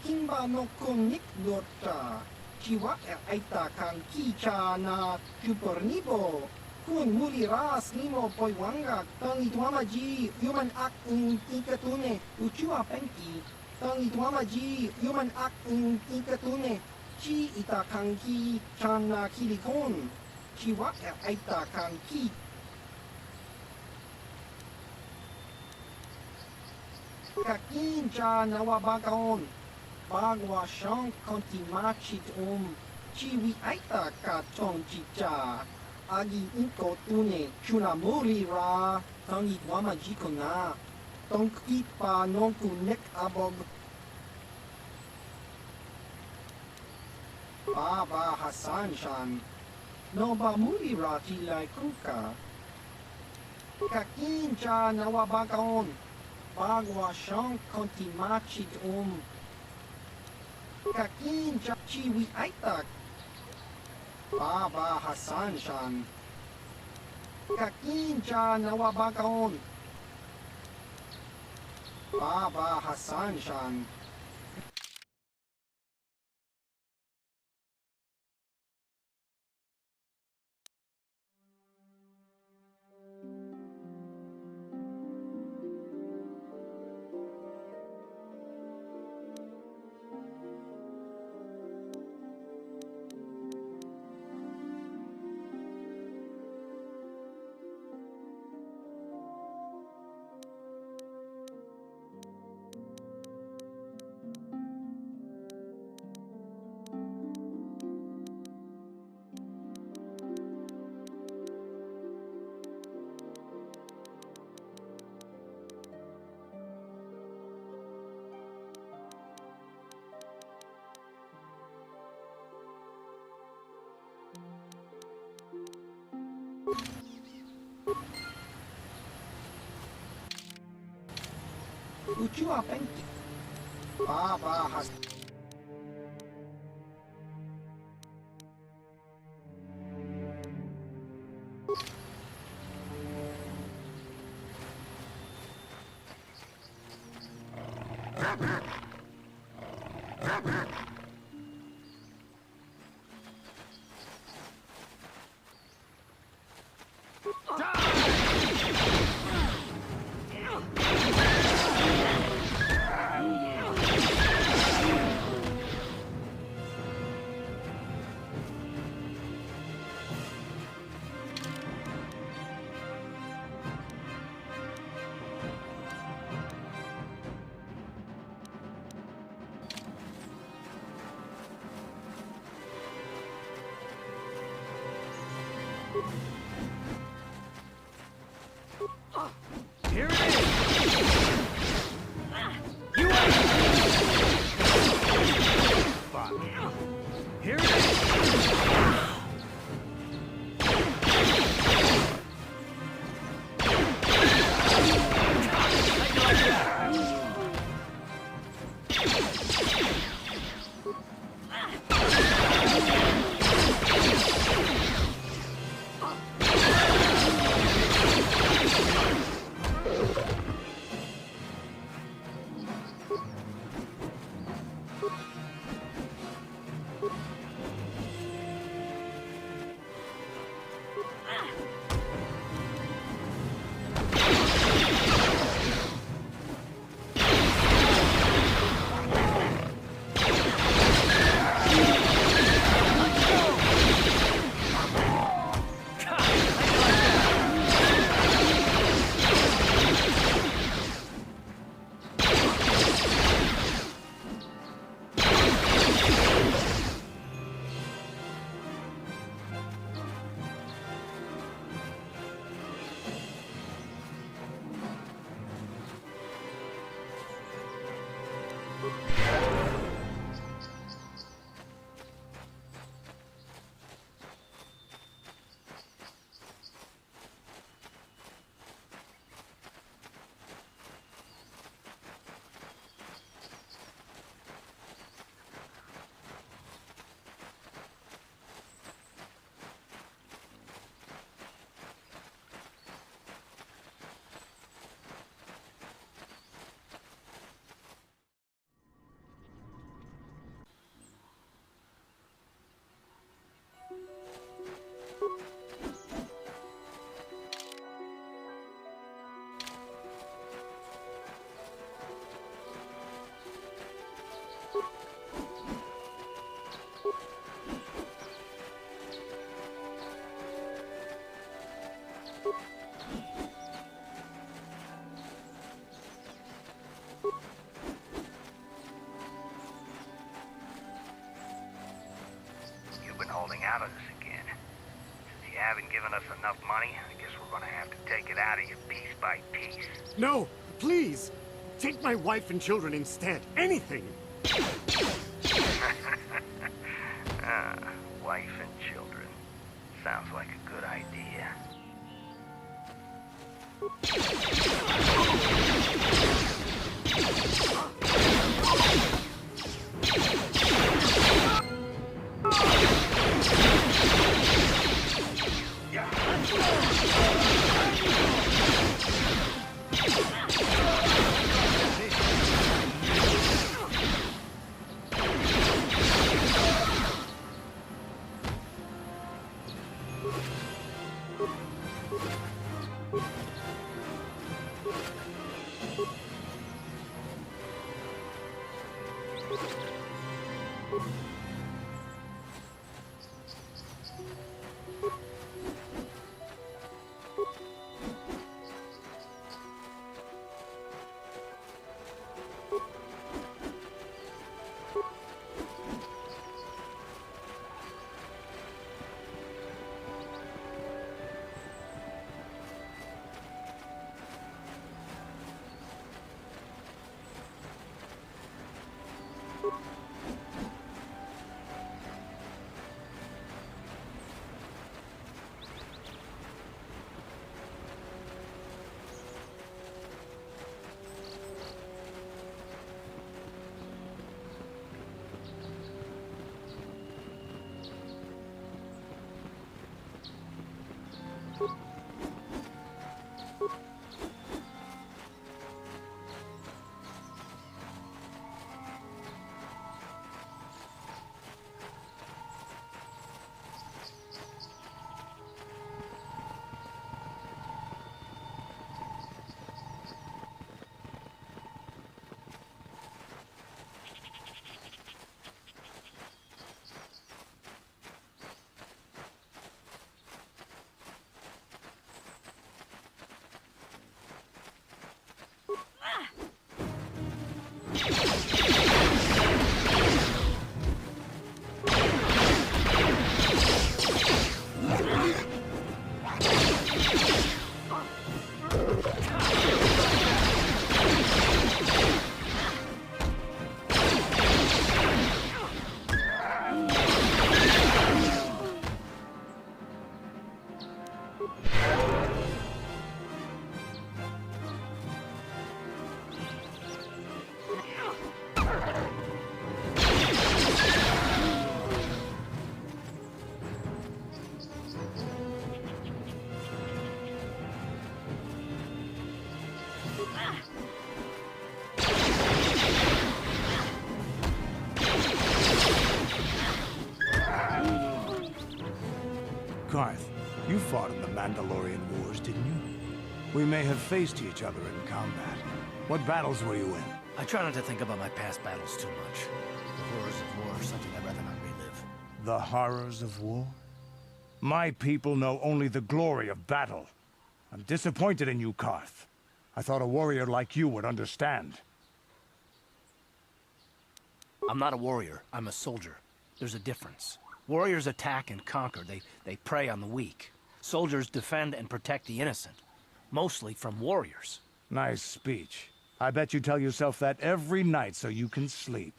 Kimba no kun nik dota. Chiwa aita kang kicha na kupornibo. Kun mulira slimo poiwanga. Tong hitwama ji human ak ikatune. Uchua penki. Tang itwama ji human ak ikatune. Chi itakanki chana kilikon. Chi wak aita kanki. Kakin cha nawabakaon. Bagwa shank konti machit Chi wi aita ka chong chicha. Agi inko tune chuna muri ra. Tang itwama ji kona. Tong ipa non kunek abog. Baba Hassan Shan. No ba muri rati lai kuka. Kakin cha nawabakaon. Bagwa shank konti machit Kakin cha chiwi aitak. Baba Hassan Shan. Kakin cha nawabakaon. Baba Hassan Shan. Uchua penki. Baba has. Here it is! You Fuck. Here it is! You've been holding out on us again. Since you haven't given us enough money, I guess we're gonna have to take it out of you piece by piece. No, please! Take my wife and children instead. Anything! Wife and children. Sounds like a good idea. Karth, you fought in the Mandalorian Wars, didn't you? We may have faced each other in combat. What battles were you in? I try not to think about my past battles too much. The horrors of war are something I'd rather not relive. The horrors of war? My people know only the glory of battle. I'm disappointed in you, Karth. I thought a warrior like you would understand. I'm not a warrior, I'm a soldier. There's a difference. Warriors attack and conquer, they prey on the weak. Soldiers defend and protect the innocent. Mostly from warriors. Nice speech. I bet you tell yourself that every night so you can sleep.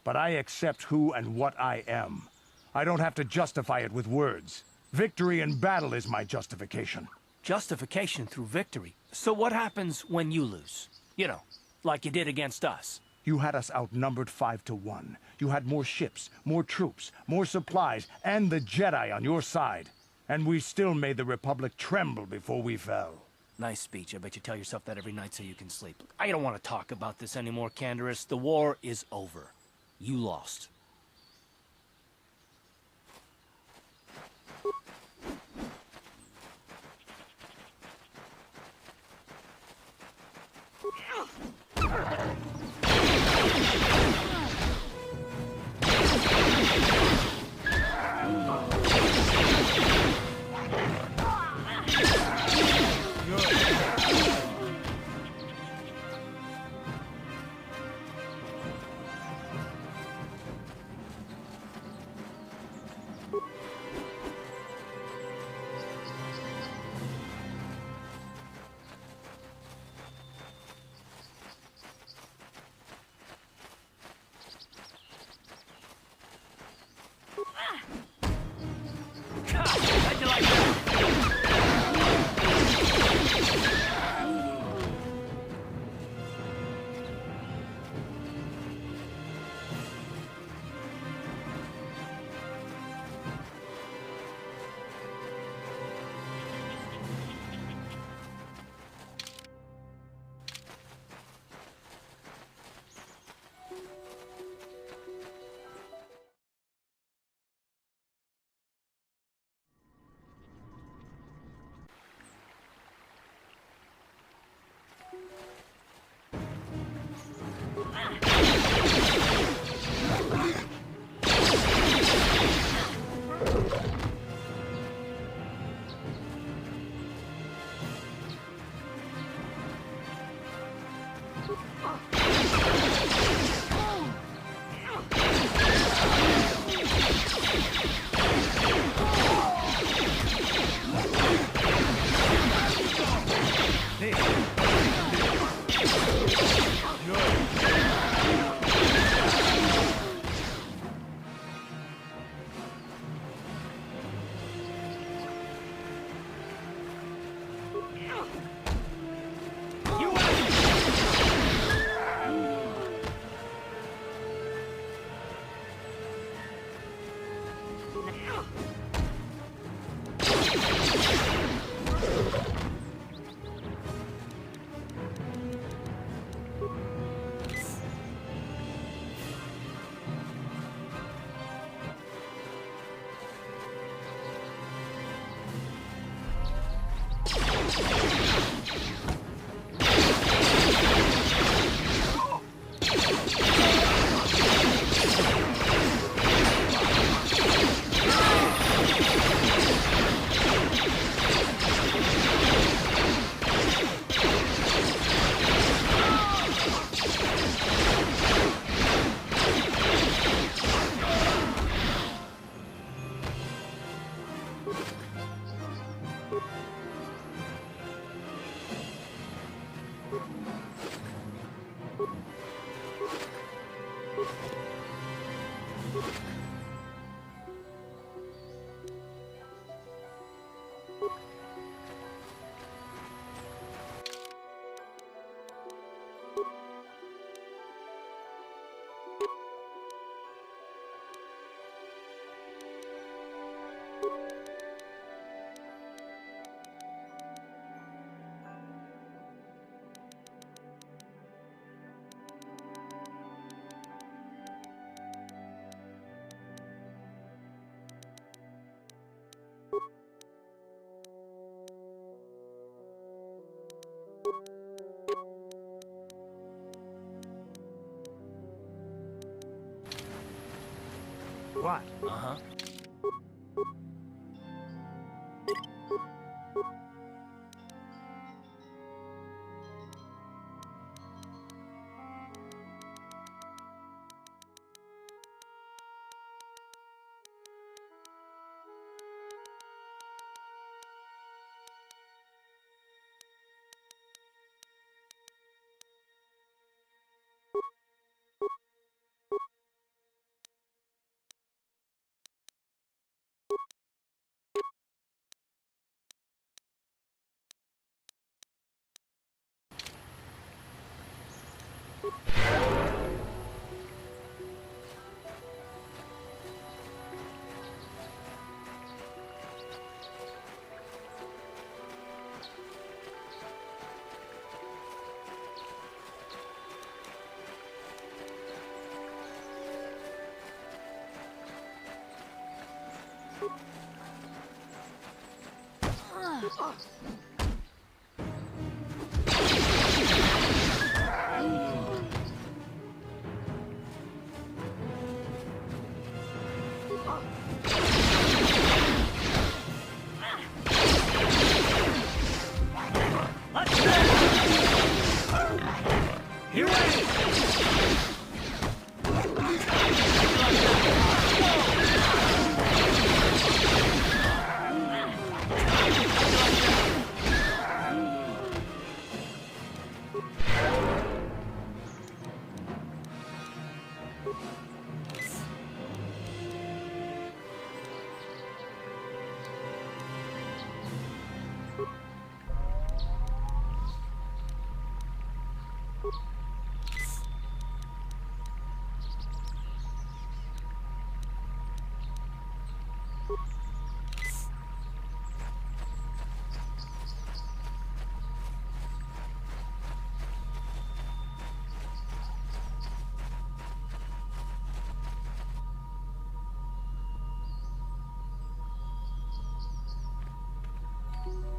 But I accept who and what I am. I don't have to justify it with words. Victory in battle is my justification. Justification through victory. So what happens when you lose? You know, like you did against us. You had us outnumbered 5-1. You had more ships, more troops, more supplies, and the Jedi on your side. And we still made the Republic tremble before we fell. Nice speech. I bet you tell yourself that every night so you can sleep. I don't want to talk about this anymore, Canderous. The war is over. You lost. squat. Uh-huh.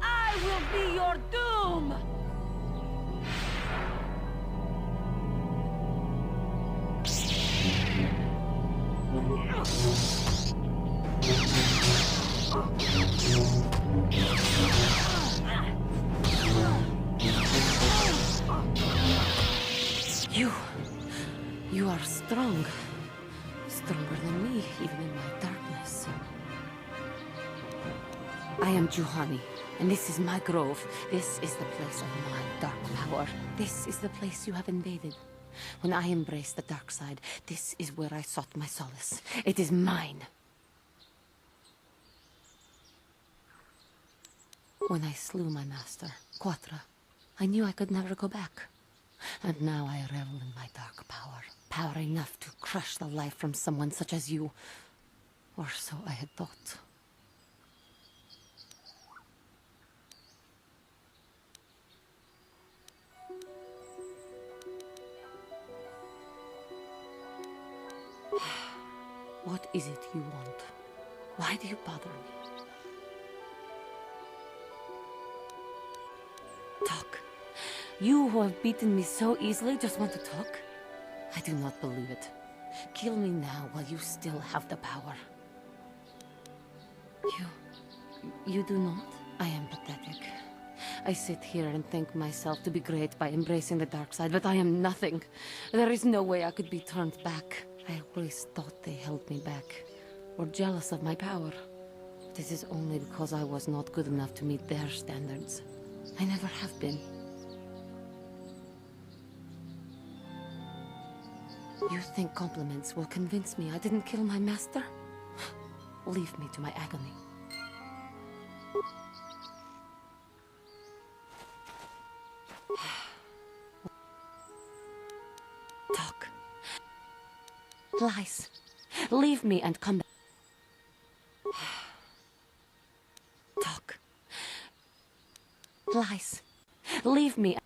I will be your doom! You are strong. Stronger than me, even in my darkness. I am Juhani, and this is my grove. This is the place of my dark power. This is the place you have invaded. When I embraced the dark side, this is where I sought my solace. It is mine. When I slew my master, Quatra, I knew I could never go back. And now I revel in my dark power. Power enough to crush the life from someone such as you. Or so I had thought. What is it you want? Why do you bother me? Talk. You who have beaten me so easily just want to talk? I do not believe it. Kill me now while you still have the power. You do not? I am pathetic. I sit here and think myself to be great by embracing the dark side, but I am nothing. There is no way I could be turned back. I always thought they held me back, or jealous of my power. This is only because I was not good enough to meet their standards. I never have been. You think compliments will convince me I didn't kill my master? Leave me to my agony. Talk. Lies. Leave me and come back. Talk. Lies. Leave me.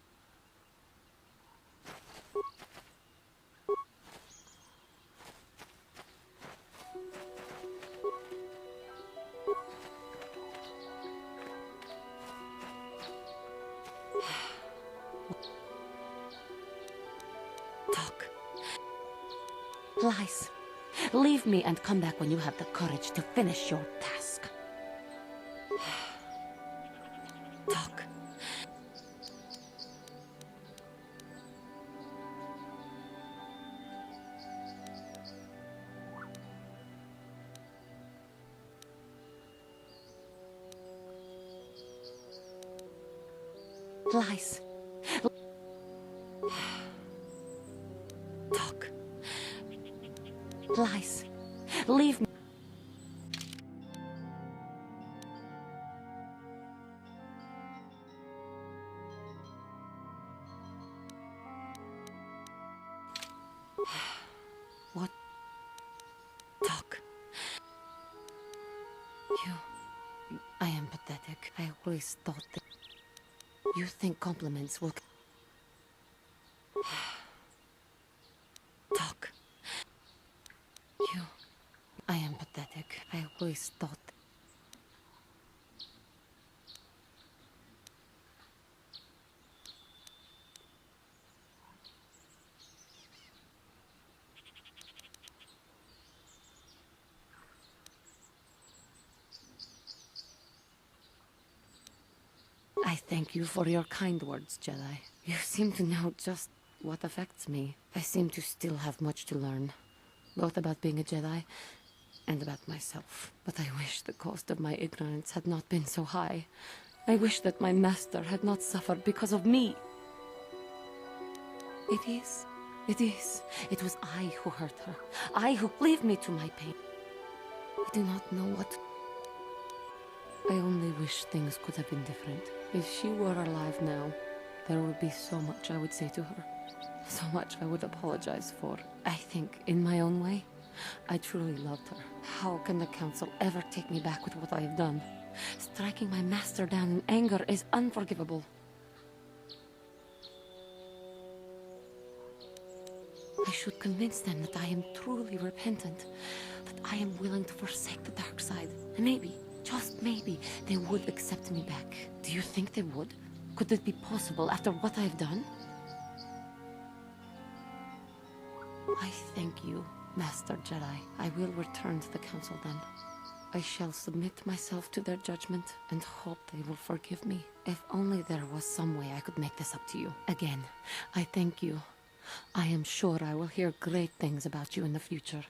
Talk. Lies. Leave me and come back when you have the courage to finish your task. Talk. Lies. Talk. Lies. Leave me. What? Talk. I am pathetic. I always thought that... You think compliments will... Talk. I am pathetic. I always thought... I thank you for your kind words, Jedi. You seem to know just what affects me. I seem to still have much to learn, both about being a Jedi and about myself. But I wish the cost of my ignorance had not been so high. I wish that my master had not suffered because of me. It is. It was I who hurt her. I who leave me to my pain. I do not know what... I only wish things could have been different. If she were alive now, there would be so much I would say to her. So much I would apologize for. I think, in my own way, I truly loved her. How can the Council ever take me back with what I have done? Striking my master down in anger is unforgivable. I should convince them that I am truly repentant, that I am willing to forsake the dark side. And maybe, just maybe, they would accept me back. Do you think they would? Could it be possible after what I've done? I thank you, Master Jedi. I will return to the Council then. I shall submit myself to their judgment and hope they will forgive me. If only there was some way I could make this up to you. Again, I thank you. I am sure I will hear great things about you in the future.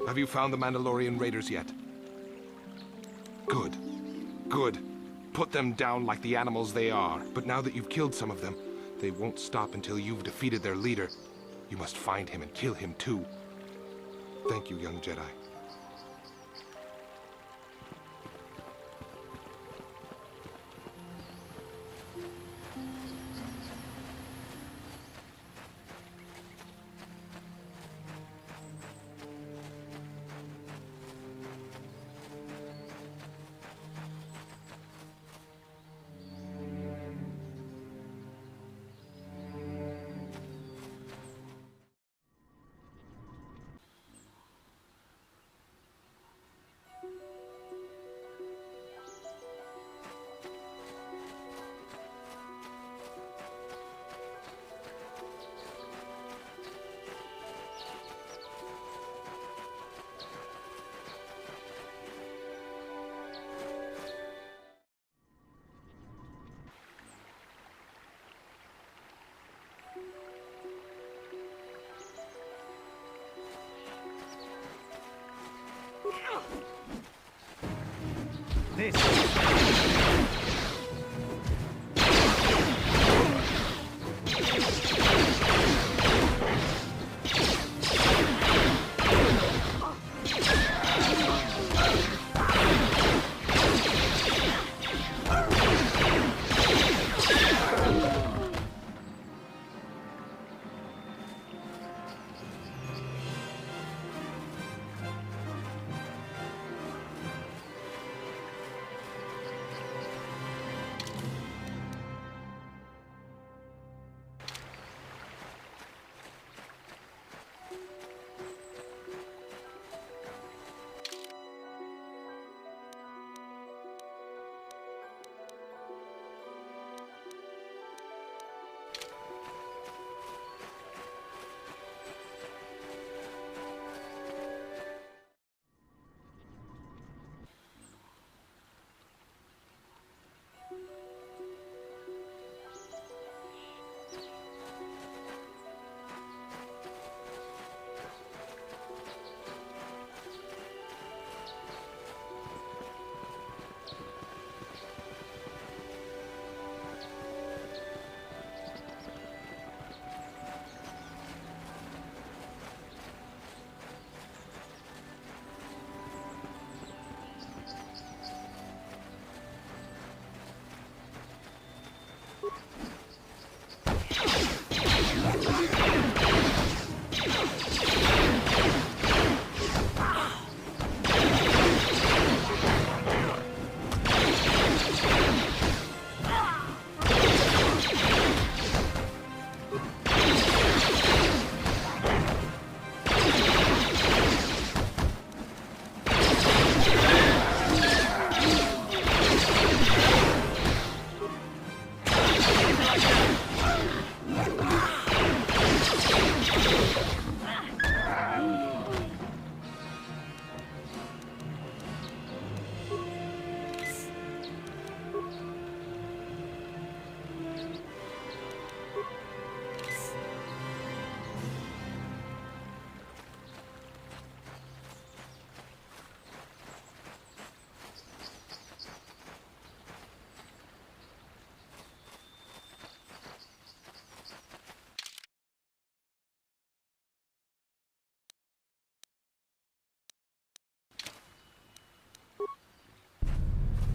Have you found the Mandalorian raiders yet? Good. Good. Put them down like the animals they are. But now that you've killed some of them, they won't stop until you've defeated their leader. You must find him and kill him too. Thank you, young Jedi.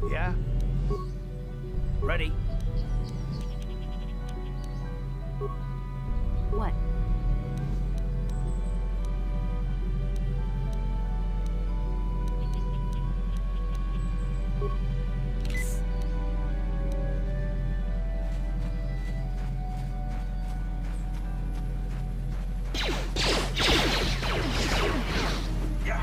Yeah? Ready. What? Yeah.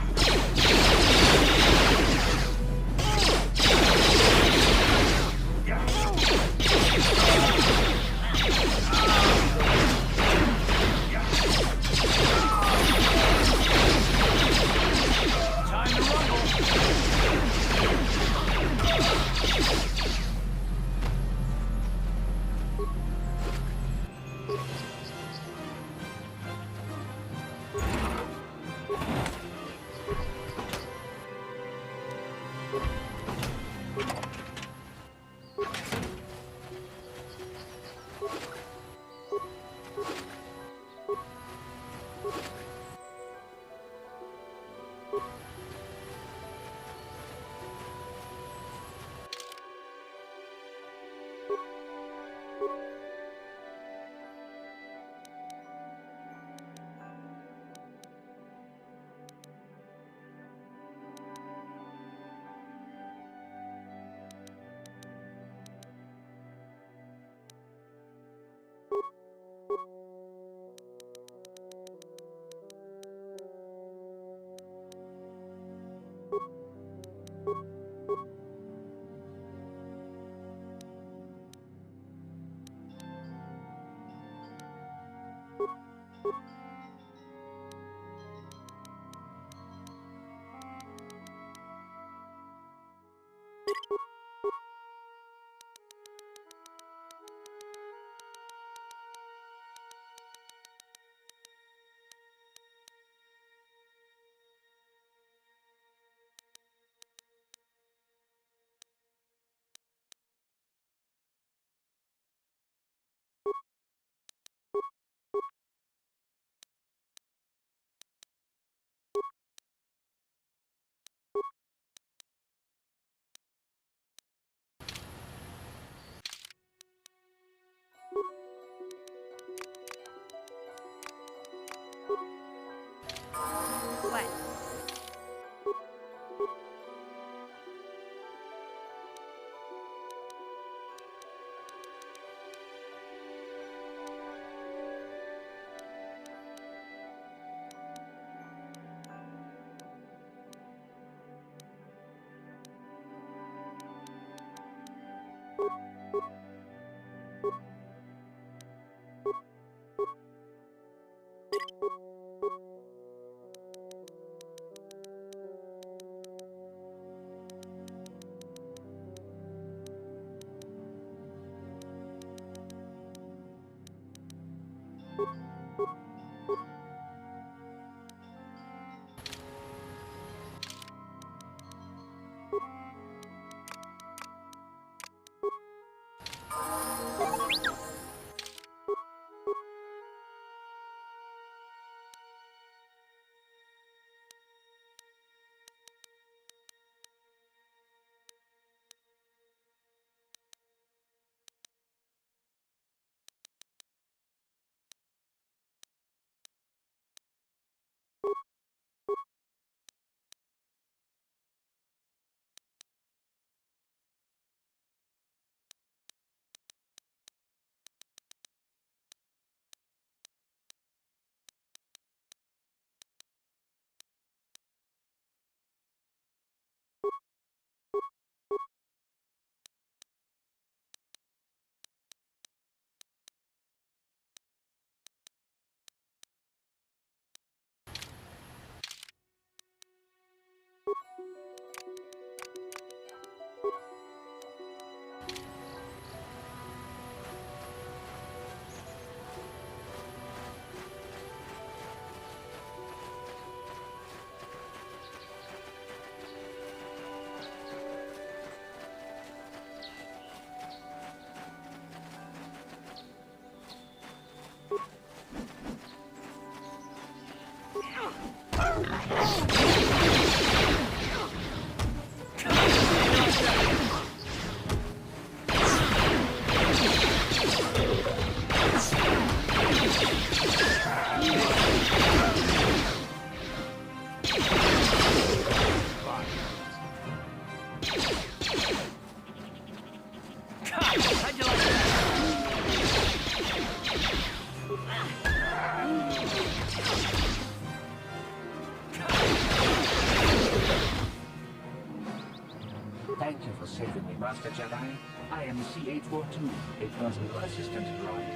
Thank you for saving me, Master Jedi. I am C-842, a personal assistant droid.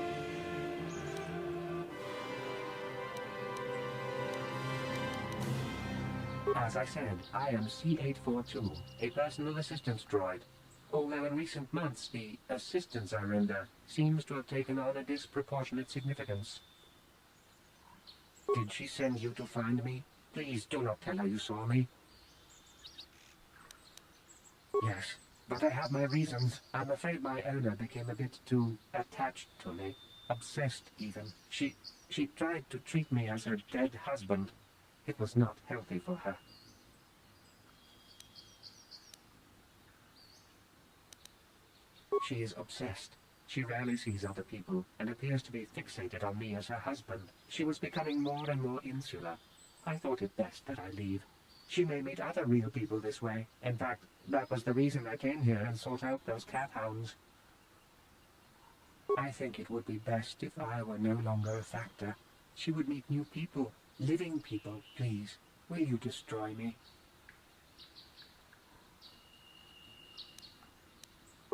As I said, I am C-842, a personal assistance droid. Although in recent months the assistance I render seems to have taken on a disproportionate significance. Did she send you to find me? Please do not tell her you saw me. Yes, but I have my reasons. I'm afraid my owner became a bit too attached to me. Obsessed, even. She tried to treat me as her dead husband. It was not healthy for her. She is obsessed. She rarely sees other people, and appears to be fixated on me as her husband. She was becoming more and more insular. I thought it best that I leave. She may meet other real people this way. In fact, that was the reason I came here and sought out those cat hounds. I think it would be best if I were no longer a factor. She would meet new people, living people, please. Will you destroy me?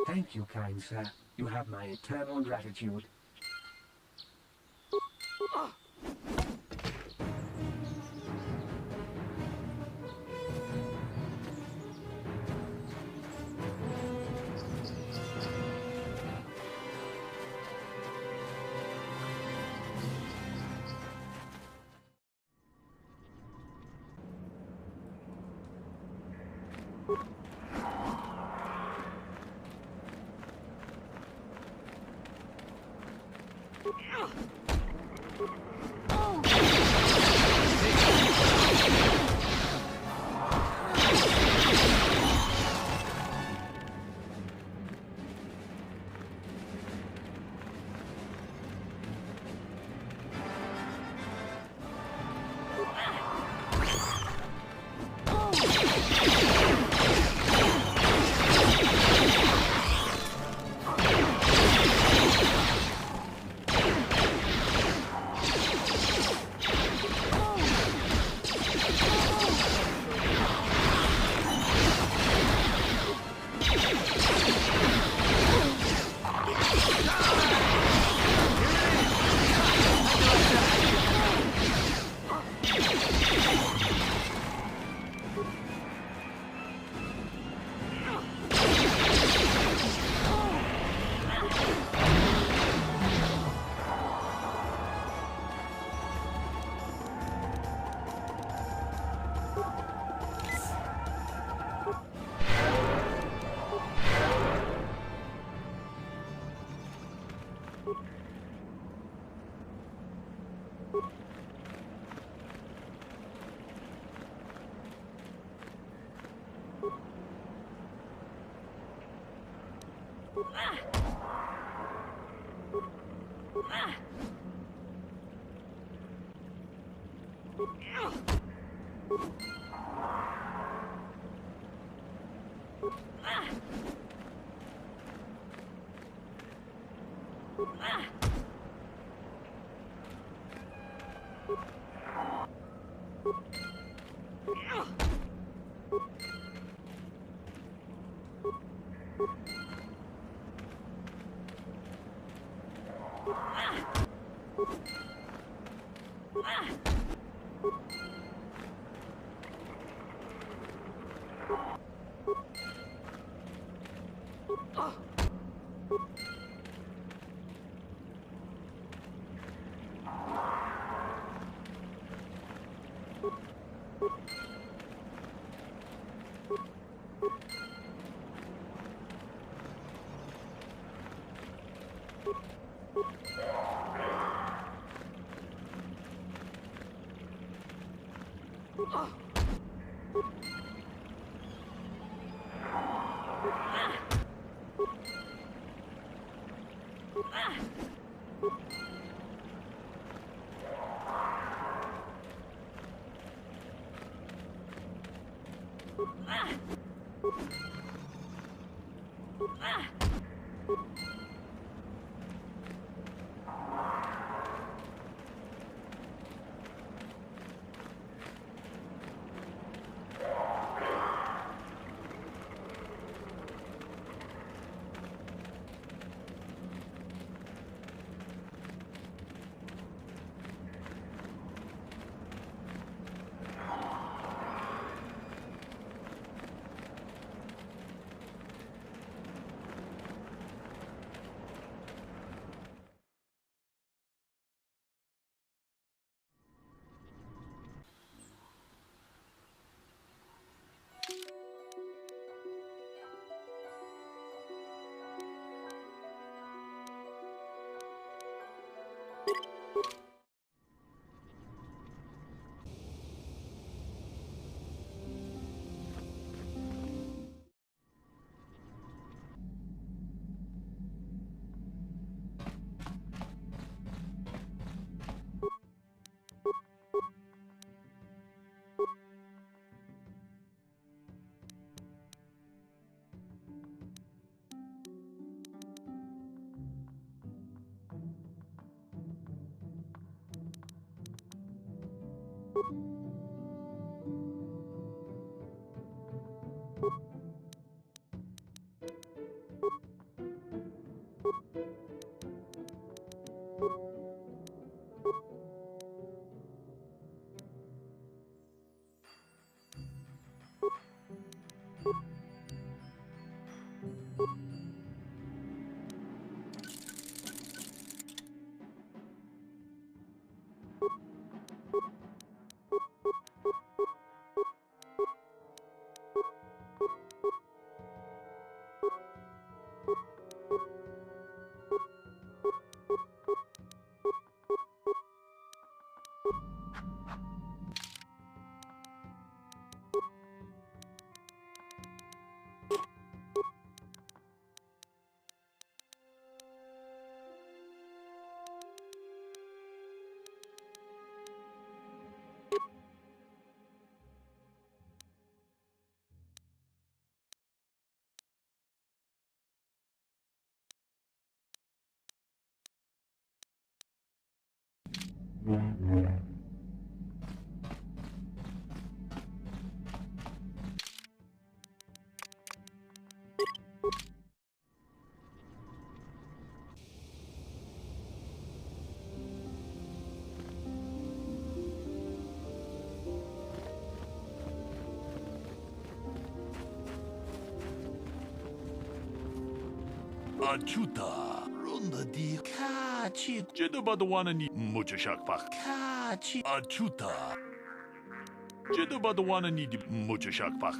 Thank you, kind sir. You have my eternal gratitude. Achuta. Runda di kachi. Jedabadawana ni muchashakpak. Kachi. Achuta. Jedabadawana ni muchashakpak.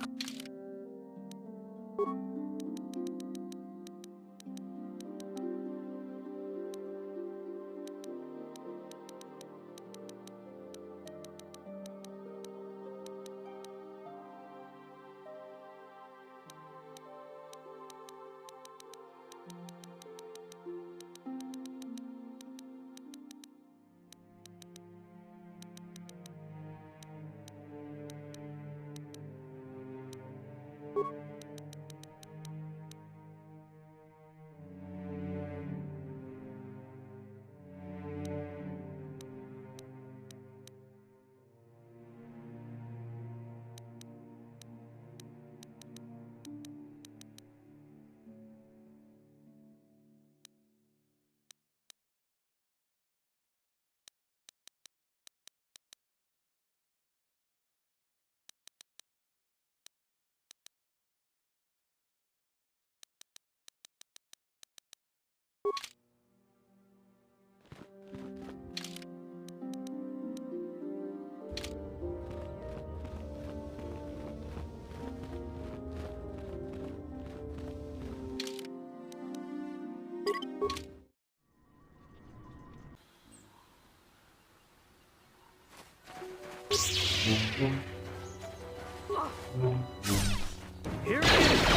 Here it is!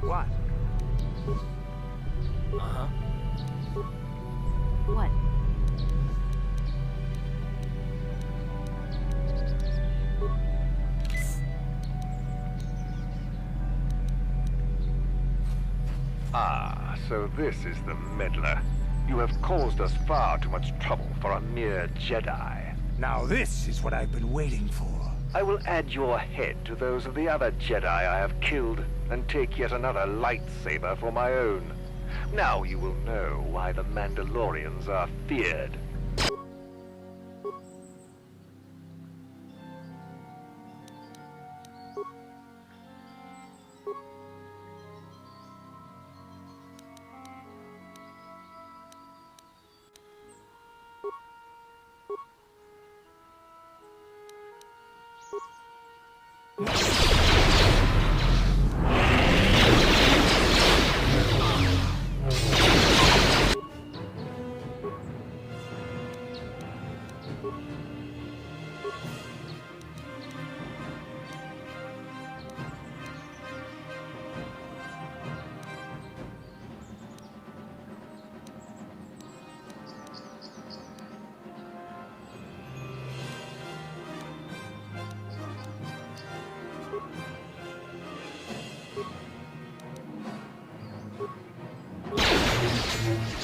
What? Uh-huh. What? Ah, so this is the meddler. You have caused us far too much trouble for a mere Jedi. Now this is what I've been waiting for. I will add your head to those of the other Jedi I have killed, and take yet another lightsaber for my own. Now you will know why the Mandalorians are feared.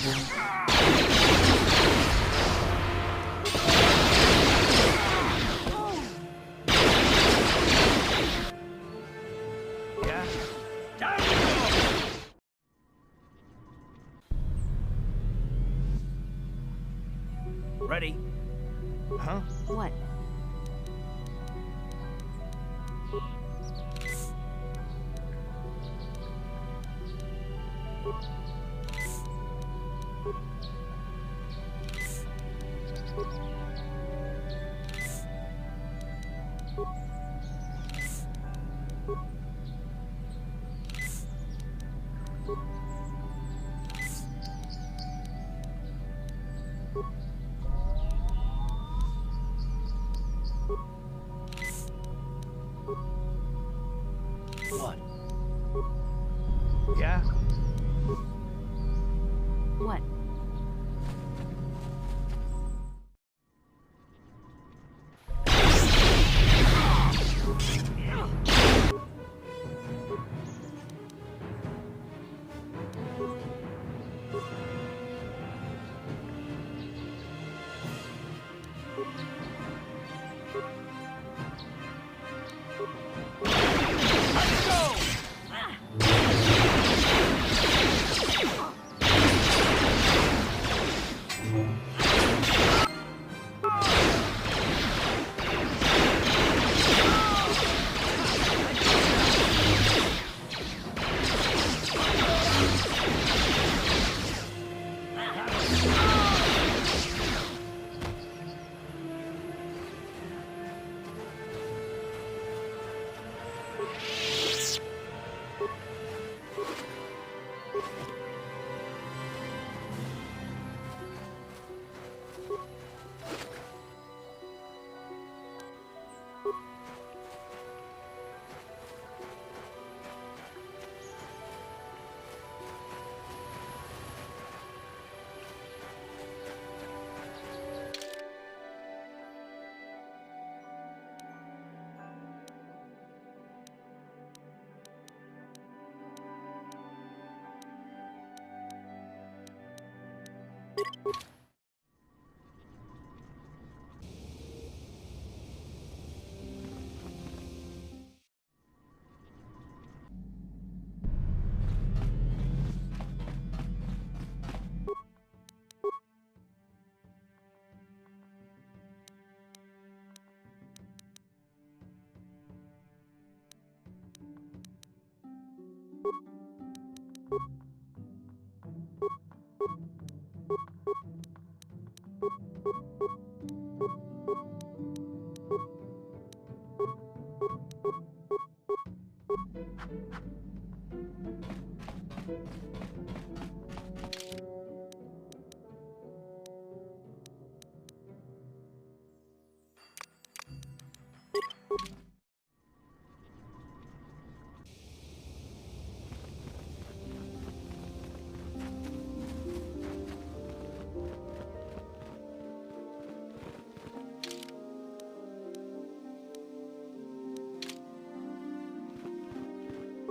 Yeah? Down you go! Ready? Huh? What? What? Yeah? What?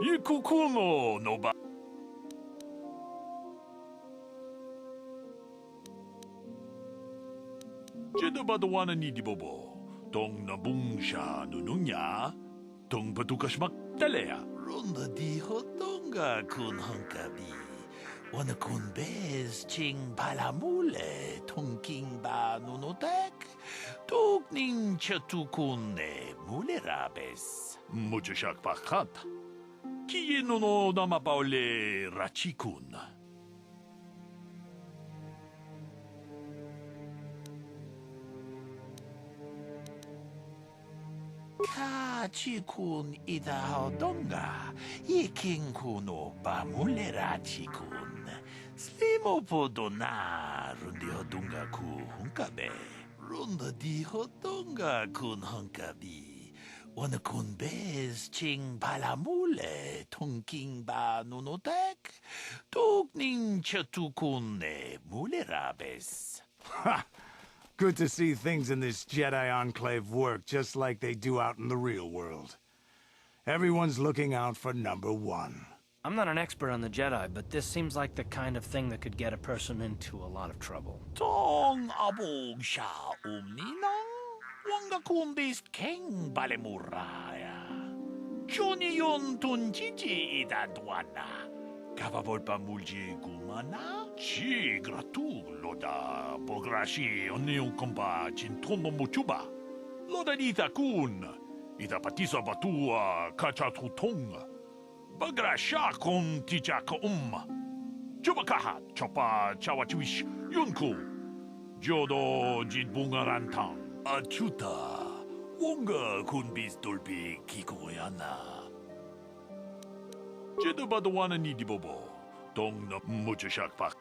Ikukuno no ba. Jedabadawana ni dibobo. Tong nabung siya nununya. Tong batukasmak talea. Ronda di hotonga kun hunkabi. Wana kun bez ching palamule. Tongking ba nunotek. Tugning chatukun ne mulerabes. Mucho shakpakat. Kieno no namapaule rachikun. Kachikun ida hodonga. Iking kuno ba mulerachikun. Slimo podona rundi hodonga ku hunkabe. Runda di hodonga kun hunkabi. Wana kun bez ching palamule tongking ba nunotek. Tugning chatukun ne mulerabes. Ha! Good to see things in this Jedi Enclave work just like they do out in the real world. Everyone's looking out for number one. I'm not an expert on the Jedi, but this seems like the kind of thing that could get a person into a lot of trouble. Tong abog siya umninang wanga kumbis keng balemuraya. Johnny yon tunjiji idadwana. Kavavol pamulji gumana? Si gratu loda bograshi onion komba jintono muchuba. Loda dita kun. Ida patisa batua kachatutong. Bagrasha kon tijaka Chubakaha chopa chawachuish yunku. Jodo jitbungarantang. Achuta. Wonga kunbis dolbi kikoyana. Jedabadwana ni dibobo. Dong na muchashakpak.